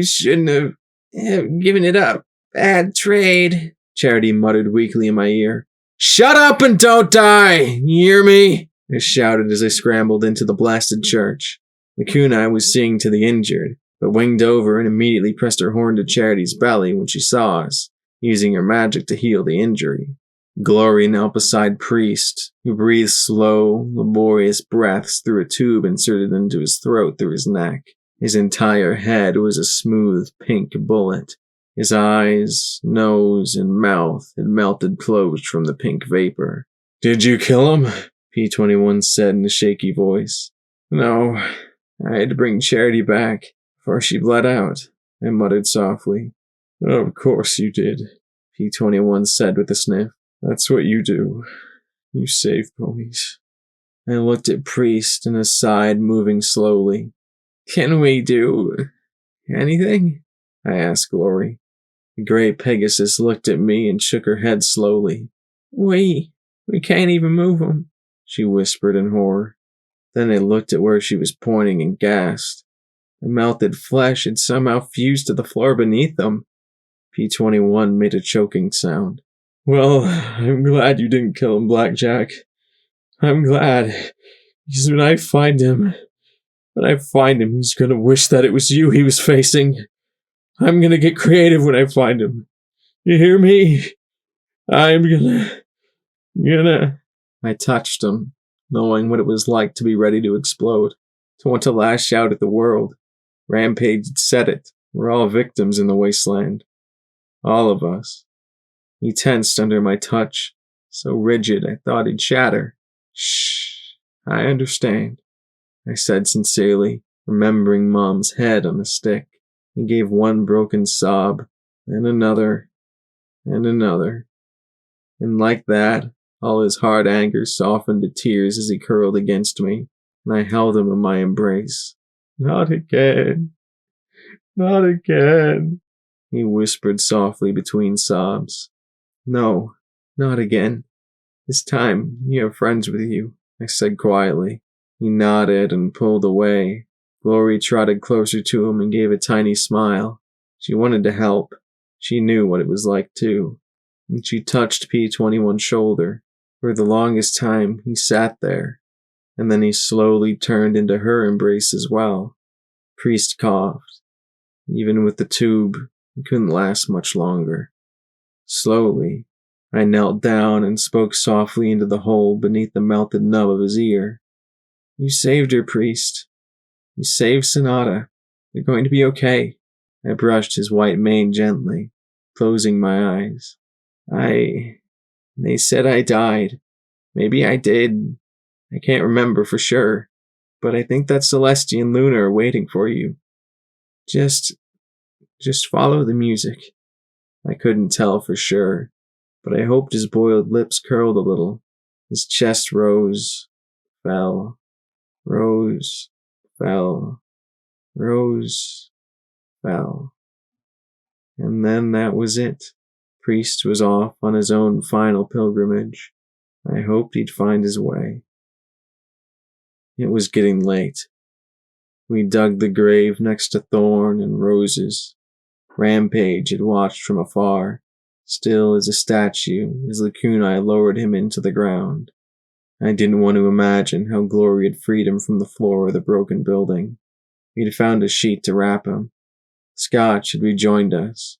shouldn't have given it up. Bad trade, Charity muttered weakly in my ear. Shut up and don't die! You hear me? I shouted as I scrambled into the blasted church. The kunai was seeing to the injured, but winged over and immediately pressed her horn to Charity's belly when she saw us, using her magic to heal the injury. Glory knelt beside Priest, who breathed slow, laborious breaths through a tube inserted into his throat through his neck. His entire head was a smooth pink bullet. His eyes, nose, and mouth had melted closed from the pink vapor. Did you kill him? P-21 said in a shaky voice. No, I had to bring Charity back before she bled out, I muttered softly. Of course you did, P-21 said with a sniff. That's what you do. You save ponies. I looked at Priest and sighed, moving slowly. Can we do anything? I asked Glory. The gray Pegasus looked at me and shook her head slowly. We can't even move him, she whispered in horror. Then I looked at where she was pointing and gasped. The melted flesh had somehow fused to the floor beneath them. P-21 made a choking sound. Well, I'm glad you didn't kill him, Blackjack. I'm glad. Because when I find him, he's gonna wish that it was you he was facing. I'm gonna get creative when I find him. You hear me? I'm gonna... I touched him, knowing what it was like to be ready to explode, to want to lash out at the world. Rampage had said it. We're all victims in the wasteland. All of us. He tensed under my touch, so rigid I thought he'd shatter. Shh, I understand, I said sincerely, remembering Mom's head on a stick. He gave one broken sob, then another, and another. And like that, all his hard anger softened to tears as he curled against me, and I held him in my embrace. Not again. Not again, he whispered softly between sobs. No, not again. This time, you have friends with you, I said quietly. He nodded and pulled away. Glory trotted closer to him and gave a tiny smile. She wanted to help. She knew what it was like, too. And she touched P21's shoulder. For the longest time, he sat there. And then he slowly turned into her embrace as well. Priest coughed. Even with the tube, it couldn't last much longer. Slowly, I knelt down and spoke softly into the hole beneath the melted nub of his ear. You saved her, Priest. You saved Sonata. They're going to be okay. I brushed his white mane gently, closing my eyes. They said I died. Maybe I did. I can't remember for sure. But I think that Celeste and Luna are waiting for you. Just follow the music. I couldn't tell for sure, but I hoped his boiled lips curled a little. His chest rose, fell, rose, fell, rose, fell. And then that was it. Priest was off on his own final pilgrimage. I hoped he'd find his way. It was getting late. We dug the grave next to thorn and roses. Rampage had watched from afar, still as a statue, as the kunai lowered him into the ground. I didn't want to imagine how Glory had freed him from the floor of the broken building. We'd found a sheet to wrap him. Scotch had rejoined us,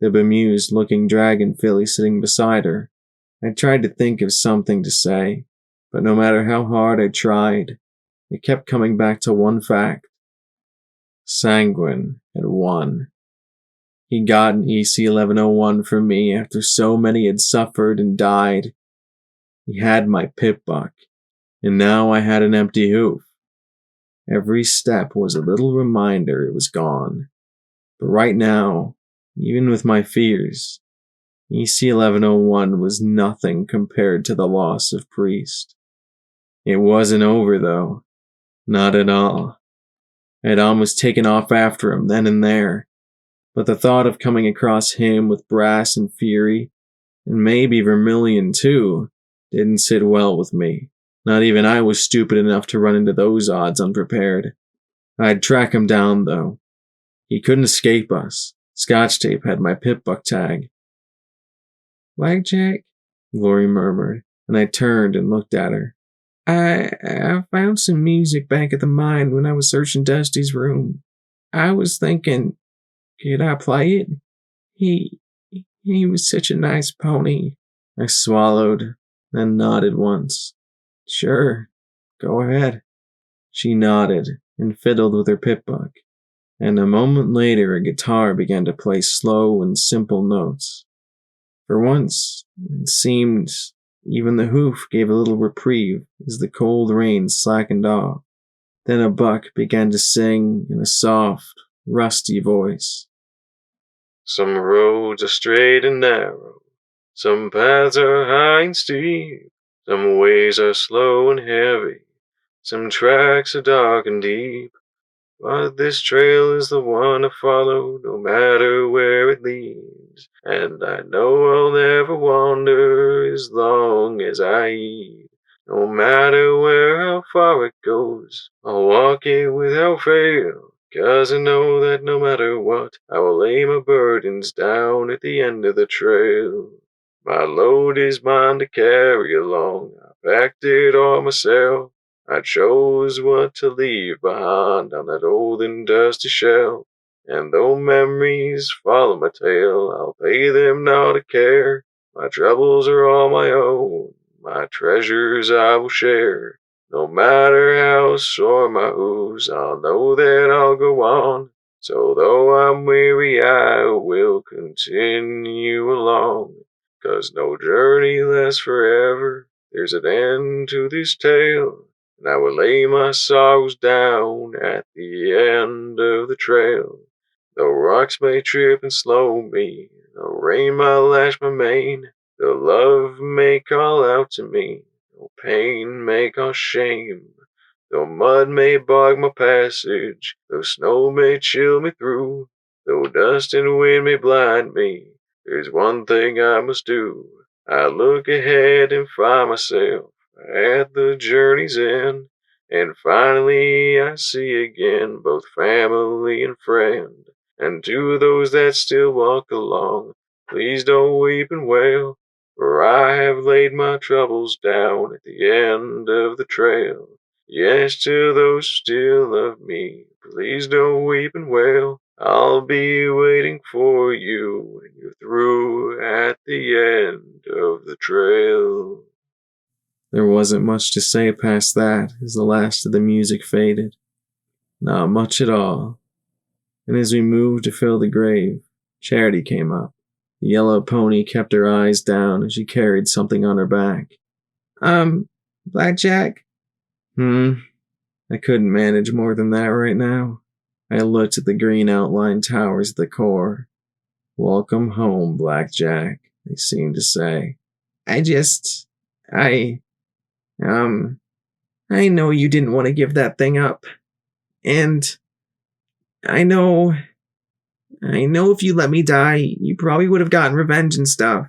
the bemused-looking dragon filly sitting beside her. I tried to think of something to say, but no matter how hard I tried, it kept coming back to one fact. Sanguine had won. He got an EC-1101 from me after so many had suffered and died. He had my pip buck, and now I had an empty hoof. Every step was a little reminder it was gone. But right now, even with my fears, EC-1101 was nothing compared to the loss of Priest. It wasn't over, though. Not at all. I had almost taken off after him then and there, but the thought of coming across him with Brass and Fury, and maybe Vermilion too, didn't sit well with me. Not even I was stupid enough to run into those odds unprepared. I'd track him down, though. He couldn't escape us. Scotch tape had my pip-buck tag. Blackjack? Glory murmured, and I turned and looked at her. I found some music back at the mine when I was searching Dusty's room. I was thinking, could I play it? He was such a nice pony. I swallowed, then nodded once. Sure, go ahead. She nodded and fiddled with her pip-buck, and a moment later a guitar began to play slow and simple notes. For once, it seemed even the hoof gave a little reprieve as the cold rain slackened off. Then a buck began to sing in a soft, rusty voice. Some roads are straight and narrow, some paths are high and steep, some ways are slow and heavy, some tracks are dark and deep. But this trail is the one to follow, no matter where it leads. And I know I'll never wander as long as I eat. No matter where, how far it goes, I'll walk it without fail. 'Cause I know that no matter what, I will lay my burdens down at the end of the trail. My load is mine to carry along, I packed it all myself. I chose what to leave behind on that old and dusty shelf. And though memories follow my tail, I'll pay them not a care. My troubles are all my own, my treasures I will share. No matter how sore my hooves, I'll know that I'll go on. So though I'm weary, I will continue along. 'Cause no journey lasts forever, there's an end to this tale. And I will lay my sorrows down at the end of the trail. Though rocks may trip and slow me, though rain might lash my mane, though love may call out to me, though pain may cause shame, Though mud may bog my passage, though snow may chill me through, though dust and wind may blind me, there's one thing I must do. I look ahead and find myself at the journey's end, and finally I see again both family and friend. And to those that still walk along, please don't weep and wail, for I have laid my troubles down at the end of the trail. Yes, to those who still love me, please don't weep and wail. I'll be waiting for you when you're through at the end of the trail. There wasn't much to say past that as the last of the music faded. Not much at all. And as we moved to fill the grave, Charity came up. The yellow pony kept her eyes down as she carried something on her back. Blackjack? I couldn't manage more than that right now. I looked at the green outlined towers at the core. Welcome home, Blackjack, they seemed to say. I know you didn't want to give that thing up. And I know if you let me die, you probably would have gotten revenge and stuff.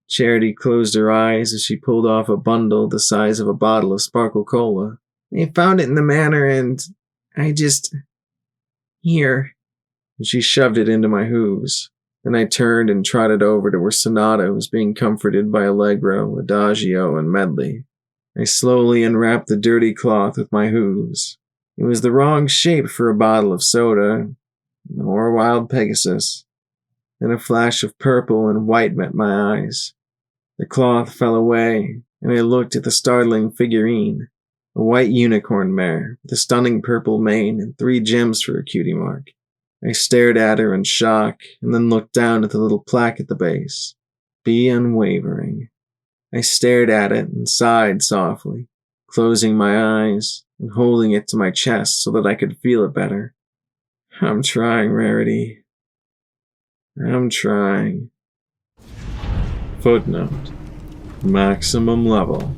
Charity closed her eyes as she pulled off a bundle the size of a bottle of Sparkle Cola. I found it in the manor and Here. And she shoved it into my hooves. Then I turned and trotted over to where Sonata was being comforted by Allegro, Adagio, and Medley. I slowly unwrapped the dirty cloth with my hooves. It was the wrong shape for a bottle of soda, or a wild Pegasus. Then a flash of purple and white met my eyes. The cloth fell away, and I looked at the startling figurine, a white unicorn mare with a stunning purple mane and 3 gems for a cutie mark. I stared at her in shock, and then looked down at the little plaque at the base. Be unwavering. I stared at it and sighed softly, closing my eyes and holding it to my chest so that I could feel it better. I'm trying, Rarity. I'm trying. Footnote: Maximum level.